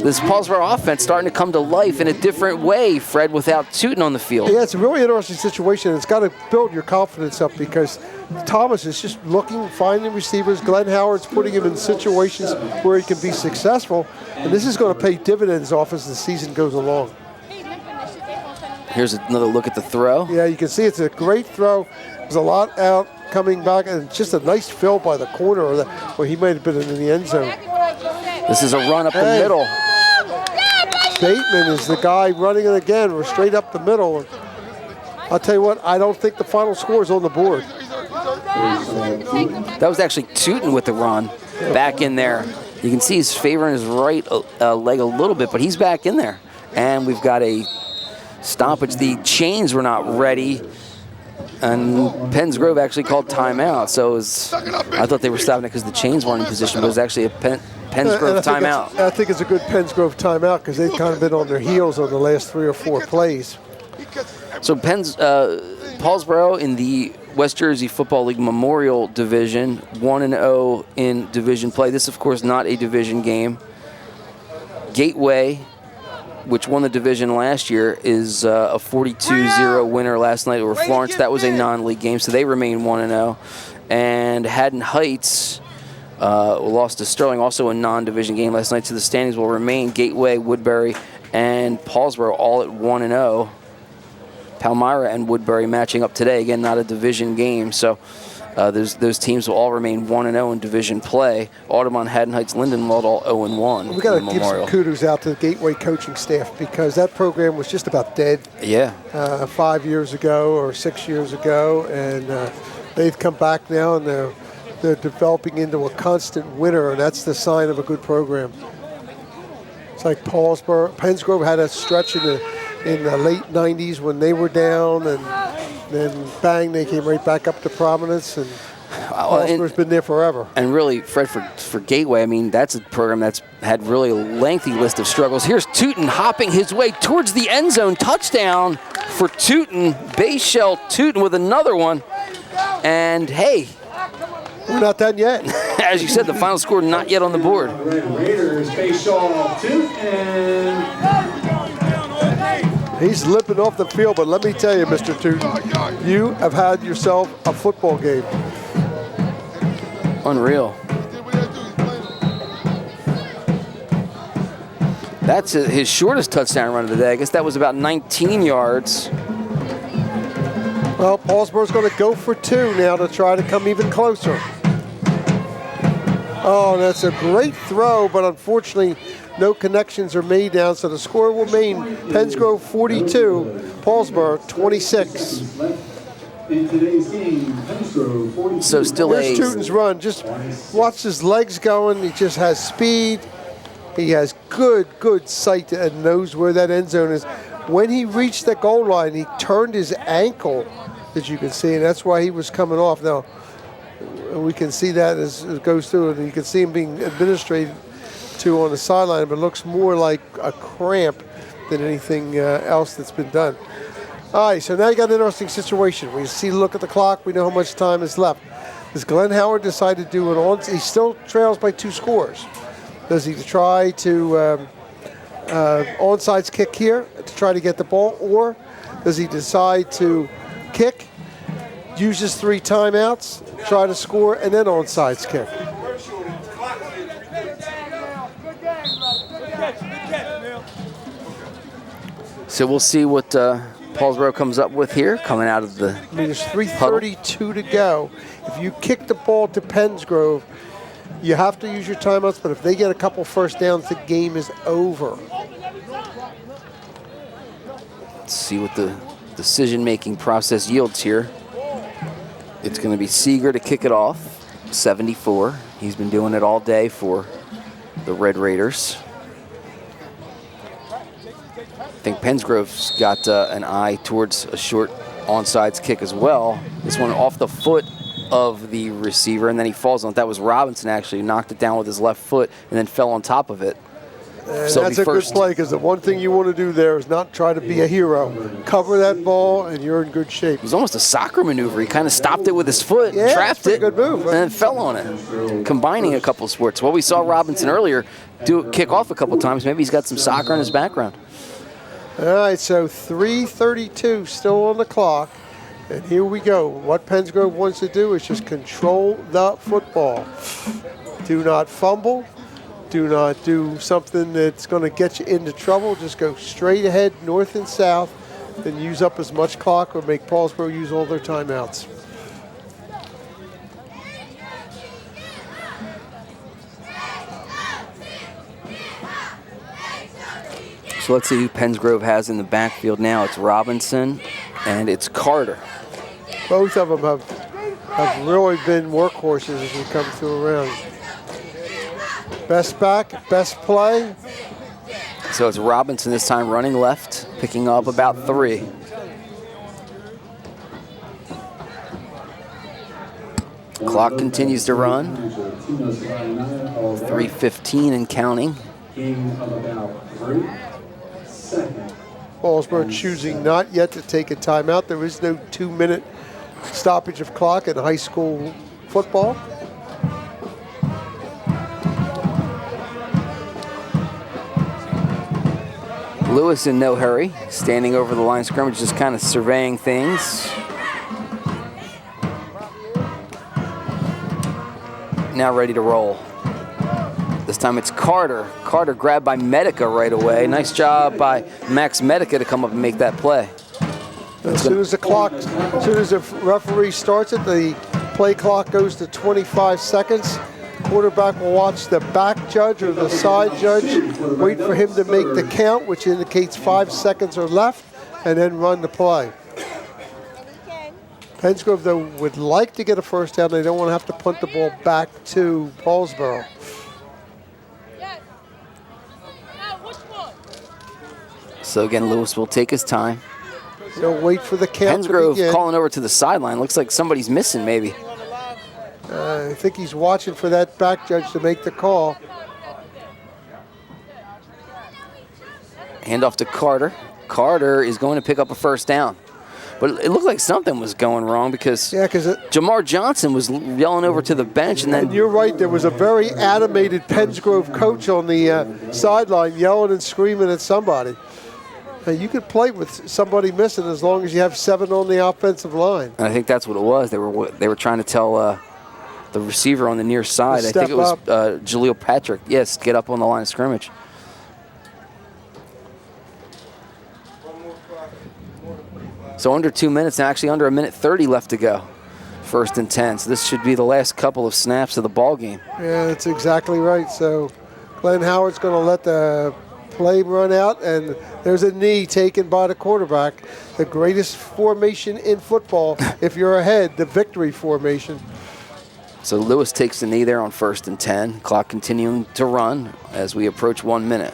[SPEAKER 1] This Paulsboro offense starting to come to life in a different way, Fred, without Tootin on the field.
[SPEAKER 2] Yeah, it's a really interesting situation. It's got to build your confidence up because Thomas is just looking, finding receivers. Glenn Howard's putting him in situations where he can be successful, and this is going to pay dividends off as the season goes along.
[SPEAKER 1] Here's another look at the throw.
[SPEAKER 2] Yeah, you can see it's a great throw. There's a lot out coming back, and just a nice fill by the corner where he might have been in the end zone.
[SPEAKER 1] This is a run up the middle.
[SPEAKER 2] Bateman is the guy running it again. We're straight up the middle. I'll tell you what, I don't think the final score is on the board.
[SPEAKER 1] That was actually Tootin with the run back in there. You can see he's favoring his right leg a little bit, but he's back in there. And we've got a stoppage. The chains were not ready, and Pensgrove actually called timeout. So I thought they were stopping it because the chains weren't in position, but it was actually a Pensgrove timeout.
[SPEAKER 2] I think it's a good Pensgrove timeout because they've kind of been on their heels on the last 3 or 4 plays.
[SPEAKER 1] So Paulsboro in the West Jersey Football League Memorial Division, 1-0 in division play. This, of course, not a division game. Gateway, which won the division last year, is a 42-0 winner last night over Florence. That was a non-league game, so they remain 1-0. And Haddon Heights lost to Sterling, also a non-division game last night. So the standings will remain Gateway, Woodbury, and Paulsboro all at 1-0. Palmyra and Woodbury matching up today. Again, not a division game, so those teams will all remain 1-0 in division play. Audubon, Haddon Heights, Lindenwold all 0-1.
[SPEAKER 2] We got to give some kudos out to the Gateway coaching staff because that program was just about dead.
[SPEAKER 1] Yeah.
[SPEAKER 2] 5 years ago or 6 years ago, and they've come back now, and they're developing into a constant winner, and that's the sign of a good program. It's like Pensgrove had a stretch in the late 90s when they were down, and then bang, they came right back up to prominence, and Paulsboro's been there forever.
[SPEAKER 1] And really, Fred, for Gateway, I mean, that's a program that's had really a lengthy list of struggles. Here's Tootin hopping his way towards the end zone. Touchdown for Tootin. Base shell Tootin with another one. And hey,
[SPEAKER 2] we're not done yet.
[SPEAKER 1] As you said, the final score not yet on the board.
[SPEAKER 3] Red Raiders, base shell Tootin.
[SPEAKER 2] He's limping off the field, but let me tell you, Mr. Tootin, you have had yourself a football game.
[SPEAKER 1] Unreal. That's his shortest touchdown run of the day. I guess that was about 19 yards.
[SPEAKER 2] Well, Paulsboro's going to go for 2 now to try to come even closer. Oh, that's a great throw, but unfortunately, no connections are made down, so the score will remain Pensgrove 42, Paulsboro 26.
[SPEAKER 3] In today's game, Pensgrove 42.
[SPEAKER 1] So still
[SPEAKER 2] Here's Tootin's run. Just watch his legs going. He just has speed. He has good sight and knows where that end zone is. When he reached the goal line, he turned his ankle, as you can see, and that's why he was coming off. Now, we can see that as it goes through, and you can see him being administered to on the sideline, but it looks more like a cramp than anything else that's been done. All right, so now you got an interesting situation. We see, look at the clock. We know how much time is left. Does Glenn Howard decide to do an on? He still trails by 2 scores. Does he try to onside kick here to try to get the ball, or does he decide to kick, use his 3 timeouts, try to score, and then onside kick?
[SPEAKER 1] So we'll see what Paulsboro comes up with here, coming out of the
[SPEAKER 2] I mean, there's 3:32 to go. If you kick the ball to Pensgrove, you have to use your timeouts, but if they get a couple first downs, the game is over.
[SPEAKER 1] Let's see what the decision-making process yields here. It's going to be Seeger to kick it off, 74. He's been doing it all day for the Red Raiders. I think Pensgrove's got an eye towards a short onside kick as well. This one off the foot of the receiver, and then he falls on it. That was Robinson, actually, who knocked it down with his left foot and then fell on top of it.
[SPEAKER 2] And so that's a good play, because the one thing you want to do there is not try to be a hero. Cover that ball, and you're in good shape.
[SPEAKER 1] It was almost a soccer maneuver. He kind of stopped it with his foot, trapped it,
[SPEAKER 2] good move,
[SPEAKER 1] and then fell on it, combining a couple of sports. Well, we saw Robinson earlier kick off a couple of times. Maybe he's got some soccer in his background.
[SPEAKER 2] All right, so 3:32 still on the clock. And here we go. What Pensgrove wants to do is just control the football. Do not fumble. Do not do something that's going to get you into trouble. Just go straight ahead, north and south, and use up as much clock or make Paulsboro use all their timeouts.
[SPEAKER 1] So let's see who Pensgrove has in the backfield now. It's Robinson and it's Carter.
[SPEAKER 2] Both of them have really been workhorses as we come through around. Best back, best play.
[SPEAKER 1] So it's Robinson this time running left, picking up about 3. Clock continues to run. 3:15 and counting.
[SPEAKER 2] Paulsboro choosing not yet to take a timeout. There is no 2-minute stoppage of clock in high school football.
[SPEAKER 1] Lewis in no hurry, standing over the line of scrimmage, just kind of surveying things. Now ready to roll. This time it's Carter. Carter grabbed by Medica right away. Nice job by Max Medica to come up and make that play.
[SPEAKER 2] As soon as the referee starts it, the play clock goes to 25 seconds. Quarterback will watch the back judge or the side judge, wait for him to make the count, which indicates 5 seconds are left, and then run the play. Pensgrove, though, would like to get a first down. They don't want to have to punt the ball back to Paulsboro.
[SPEAKER 1] So again, Lewis will take his time.
[SPEAKER 2] They'll wait for the count to begin.
[SPEAKER 1] Pensgrove calling over to the sideline. Looks like somebody's missing, maybe.
[SPEAKER 2] I think he's watching for that back judge to make the call.
[SPEAKER 1] Hand off to Carter. Carter is going to pick up a first down. But it looked like something was going wrong because Jamar Johnson was yelling over to the bench. And
[SPEAKER 2] you're right, there was a very animated Pensgrove coach on the sideline yelling and screaming at somebody. You could play with somebody missing as long as you have 7 on the offensive line.
[SPEAKER 1] And I think that's what it was. They were trying to tell the receiver on the near side, I think it was Jaleel Patrick, yes, get up on the line of scrimmage. So under 2 minutes, actually under 1:30 left to go. 1st and 10. So this should be the last couple of snaps of the ball game.
[SPEAKER 2] Yeah, that's exactly right. So Glenn Howard's going to let the play run out, and there's a knee taken by the quarterback. The greatest formation in football, if you're ahead, the victory formation.
[SPEAKER 1] So Lewis takes the knee there on 1st and 10. Clock continuing to run as we approach 1 minute.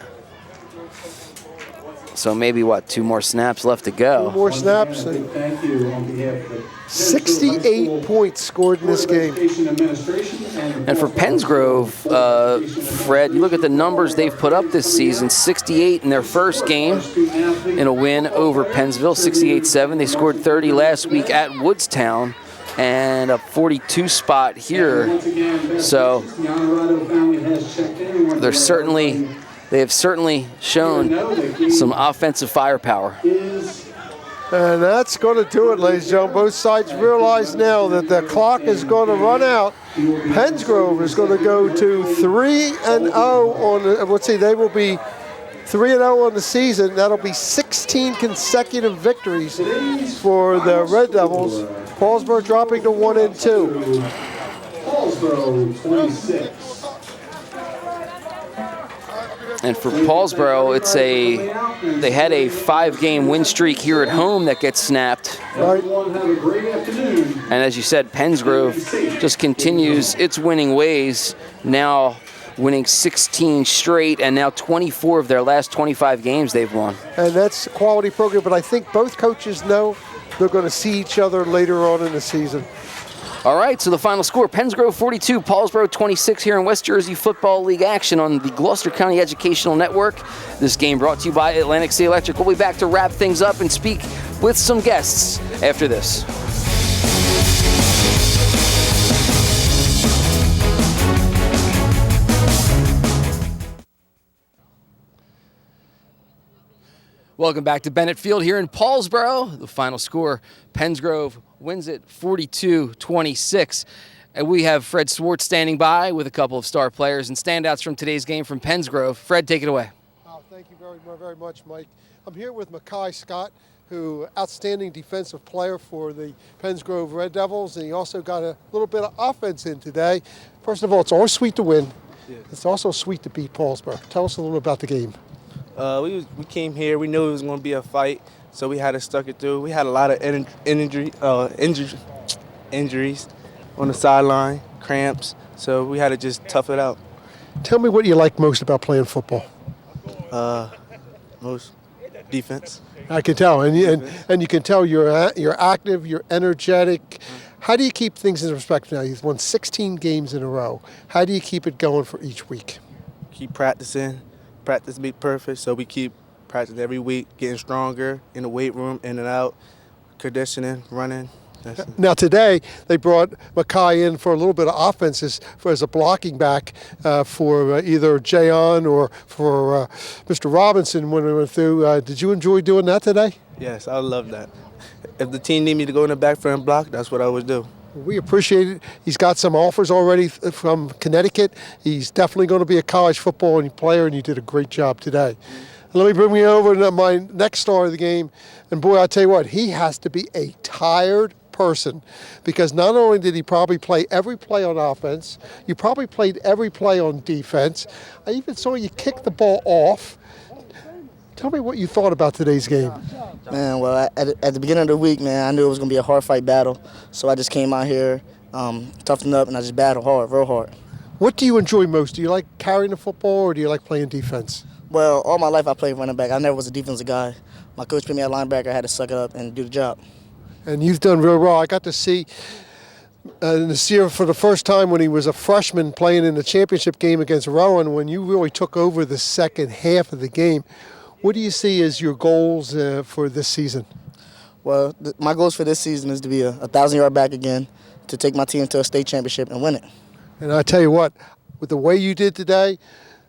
[SPEAKER 1] So maybe, 2 more snaps left to go.
[SPEAKER 2] 2 more snaps. 68 points scored in this game.
[SPEAKER 1] And for Pensgrove, Fred, you look at the numbers they've put up this season, 68 in their first game in a win over Pennsville, 68-7. They scored 30 last week at Woodstown and a 42 spot here. So they have certainly shown some offensive firepower.
[SPEAKER 2] And that's going to do it, ladies and gentlemen. Both sides realize now that the clock is going to run out. Pensgrove is going to go to 3-0 on the, let's see, they will be 3-0 on the season. That'll be 16 consecutive victories for the Red Devils. Paulsboro dropping to 1-2.
[SPEAKER 3] Paulsboro 26.
[SPEAKER 1] And for Paulsboro, they had a 5-game win streak here at home that gets snapped.
[SPEAKER 2] Right.
[SPEAKER 1] And as you said, Pensgrove just continues its winning ways, now winning 16 straight, and now 24 of their last 25 games they've won.
[SPEAKER 2] And that's a quality program, but I think both coaches know they're going to see each other later on in the season.
[SPEAKER 1] All right, so the final score, Pennsgrove 42, Paulsboro 26 here in West Jersey Football League action on the Gloucester County Educational Network. This game brought to you by Atlantic City Electric. We'll be back to wrap things up and speak with some guests after this. Welcome back to Bennett Field here in Paulsboro. The final score, Pennsgrove wins it 42-26. And we have Fred Swartz standing by with a couple of star players and standouts from today's game from Pennsgrove. Fred, take it away.
[SPEAKER 2] Thank you very much, Mike. I'm here with Makai Scott, who outstanding defensive player for the Pennsgrove Red Devils, and he also got a little bit of offense in today. First of all, it's always sweet to win. Yeah. It's also sweet to beat Paulsboro. Tell us a little about the game.
[SPEAKER 4] We came here. We knew it was going to be a fight, so we had to stuck it through. We had a lot of injuries on the sideline, cramps, so we had to just tough it out.
[SPEAKER 2] Tell me what you like most about playing football.
[SPEAKER 4] Most defense.
[SPEAKER 2] I can tell, and you can tell you're active, you're energetic. How do you keep things in perspective now? You've won 16 games in a row. How do you keep it going for each week?
[SPEAKER 4] Keep practicing. Practice be perfect, so we keep practicing every week, getting stronger in the weight room, in and out, conditioning, running.
[SPEAKER 2] Now today they brought Makai in for a little bit of offense as a blocking back for either Jayon or for Mr. Robinson when we went through. Did you enjoy doing that today?
[SPEAKER 4] Yes, I love that. If the team need me to go in the back for and block, that's what I would do.
[SPEAKER 2] We appreciate it. He's got some offers already from Connecticut. He's definitely going to be a college football player, and you did a great job today. Let me bring you over to my next star of the game. And boy, I'll tell you what, he has to be a tired person, because not only did he probably play every play on offense, you probably played every play on defense. I even saw you kick the ball off. Tell me what you thought about today's game.
[SPEAKER 5] Man, well, at the beginning of the week, man, I knew it was going to be a hard fight battle. So I just came out here, toughened up, and I just battled hard, real hard.
[SPEAKER 2] What do you enjoy most? Do you like carrying the football, or do you like playing defense?
[SPEAKER 5] Well, all my life I played running back. I never was a defensive guy. My coach put me at linebacker. I had to suck it up and do the job.
[SPEAKER 2] And you've done real well. I got to see this year for the first time when he was a freshman playing in the championship game against Rowan, when you really took over the second half of the game. What do you see as your goals for this season?
[SPEAKER 5] Well, my goals for this season is to be a 1,000-yard back again, to take my team to a state championship and win it.
[SPEAKER 2] And I tell you what, with the way you did today,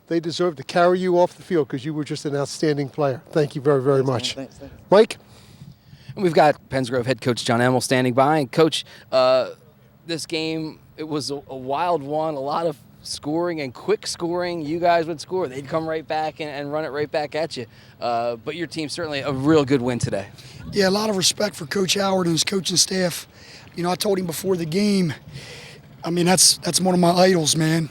[SPEAKER 2] they deserve to carry you off the field because you were just an outstanding player. Thank you very, very much.
[SPEAKER 5] Thanks.
[SPEAKER 2] Mike?
[SPEAKER 1] And we've got Pennsgrove head coach John Emmel standing by. And Coach, this game, it was a wild one, a lot of scoring and quick scoring. You guys would score. They'd come right back and run it right back at you. But your team certainly a real good win today.
[SPEAKER 6] Yeah, a lot of respect for Coach Howard and his coaching staff. You know, I told him before the game, I mean, that's one of my idols, man.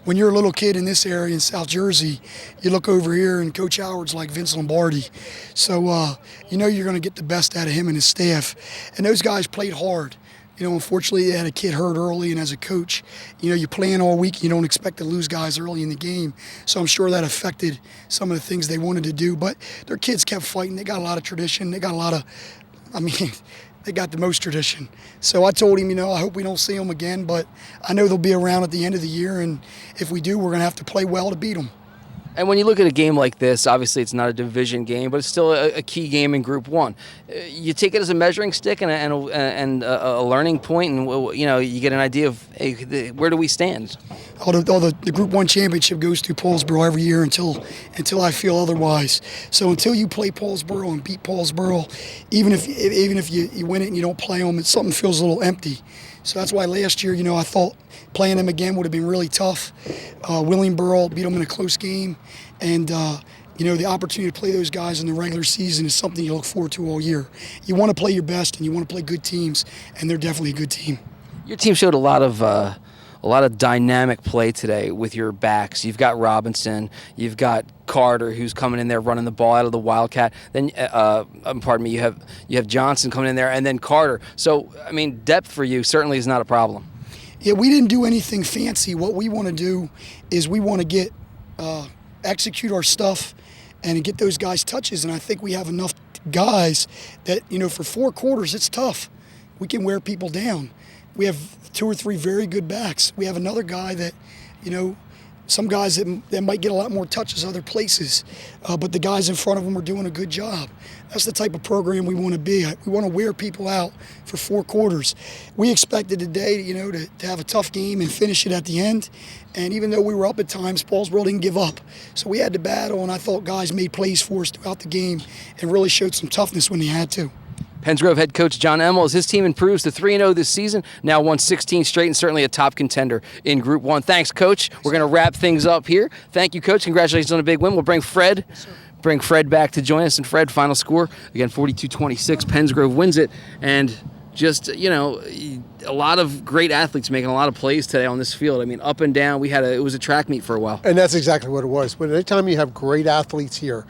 [SPEAKER 6] When you're a little kid in this area in South Jersey, you look over here and Coach Howard's like Vince Lombardi. So, you know you're going to get the best out of him and his staff. And those guys played hard. You know, unfortunately, they had a kid hurt early, and as a coach, you know, you're playing all week. You don't expect to lose guys early in the game. So I'm sure that affected some of the things they wanted to do. But their kids kept fighting. They got a lot of tradition. They got a lot of, I mean, they got the most tradition. So I told him, you know, I hope we don't see them again, but I know they'll be around at the end of the year, and if we do, we're going to have to play well to beat them.
[SPEAKER 1] And when you look at a game like this, obviously it's not a division game, but it's still a key game in Group 1. You take it as a measuring stick and a learning point, and you know you get an idea of hey, where do we stand.
[SPEAKER 6] The Group 1 championship goes through Paulsboro every year until I feel otherwise. So until you play Paulsboro and beat Paulsboro, even if you win it and you don't play them, something feels a little empty. So that's why last year, you know, I thought playing them again would have been really tough. Willingboro beat them in a close game. And, you know, the opportunity to play those guys in the regular season is something you look forward to all year. You want to play your best and you want to play good teams, and they're definitely a good team.
[SPEAKER 1] Your team showed a lot of dynamic play today with your backs. You've got Robinson, you've got Carter, who's coming in there running the ball out of the Wildcat. Then, pardon me, you have Johnson coming in there, and then Carter. So, I mean, depth for you certainly is not a problem.
[SPEAKER 6] Yeah, we didn't do anything fancy. What we want to do is we want to get execute our stuff and get those guys touches. And I think we have enough guys that, you know, for 4 quarters, it's tough. We can wear people down. we have 2 or 3 very good backs. We have another guy that, some guys that might get a lot more touches other places, but the guys in front of them are doing a good job. That's the type of program we want to be. We want to wear people out for 4 quarters. We expected today, to have a tough game and finish it at the end. And even though we were up at times, Paulsboro didn't give up. So we had to battle, and I thought guys made plays for us throughout the game and really showed some toughness when they had to.
[SPEAKER 1] Penns Grove head coach John Emmel, as his team improves to 3-0 this season, now won 16 straight and certainly a top contender in Group 1. Thanks, Coach. We're going to wrap things up here. Thank you, Coach. Congratulations on a big win. We'll bring Fred back to join us. And Fred, final score, again, 42-26. Penns Grove wins it. And just, a lot of great athletes making a lot of plays today on this field. I mean, up and down. It was a track meet for a while.
[SPEAKER 2] And that's exactly what it was. But anytime you have great athletes here,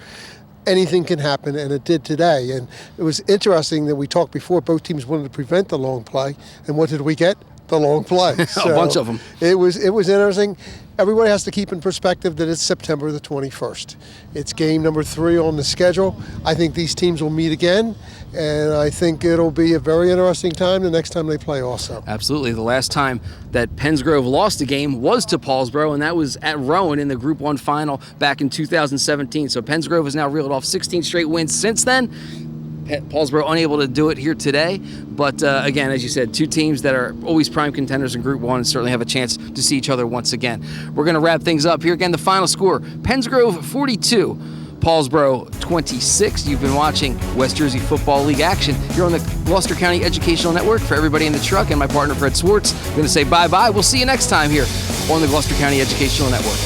[SPEAKER 2] anything can happen, and it did today. And it was interesting that we talked before, both teams wanted to prevent the long play. And what did we get? The long play.
[SPEAKER 1] A bunch of them.
[SPEAKER 2] It was interesting. Everybody has to keep in perspective that it's September the 21st. It's game number 3 on the schedule. I think these teams will meet again, and I think it'll be a very interesting time the next time they play also.
[SPEAKER 1] Absolutely. The last time that Penns Grove lost a game was to Paulsboro, and that was at Rowan in the Group 1 final back in 2017. So Penns Grove has now reeled off 16 straight wins since then. Paulsboro unable to do it here today, but again, as you said, 2 teams that are always prime contenders in Group 1 and certainly have a chance to see each other once again. We're going to wrap things up here. Again, the final score, Penns Grove 42, Paulsboro 26. You've been watching West Jersey Football League action here on the Gloucester County Educational Network. For everybody in the truck and my partner Fred Swartz, I'm going to say bye-bye. We'll see you next time here on the Gloucester County Educational Network.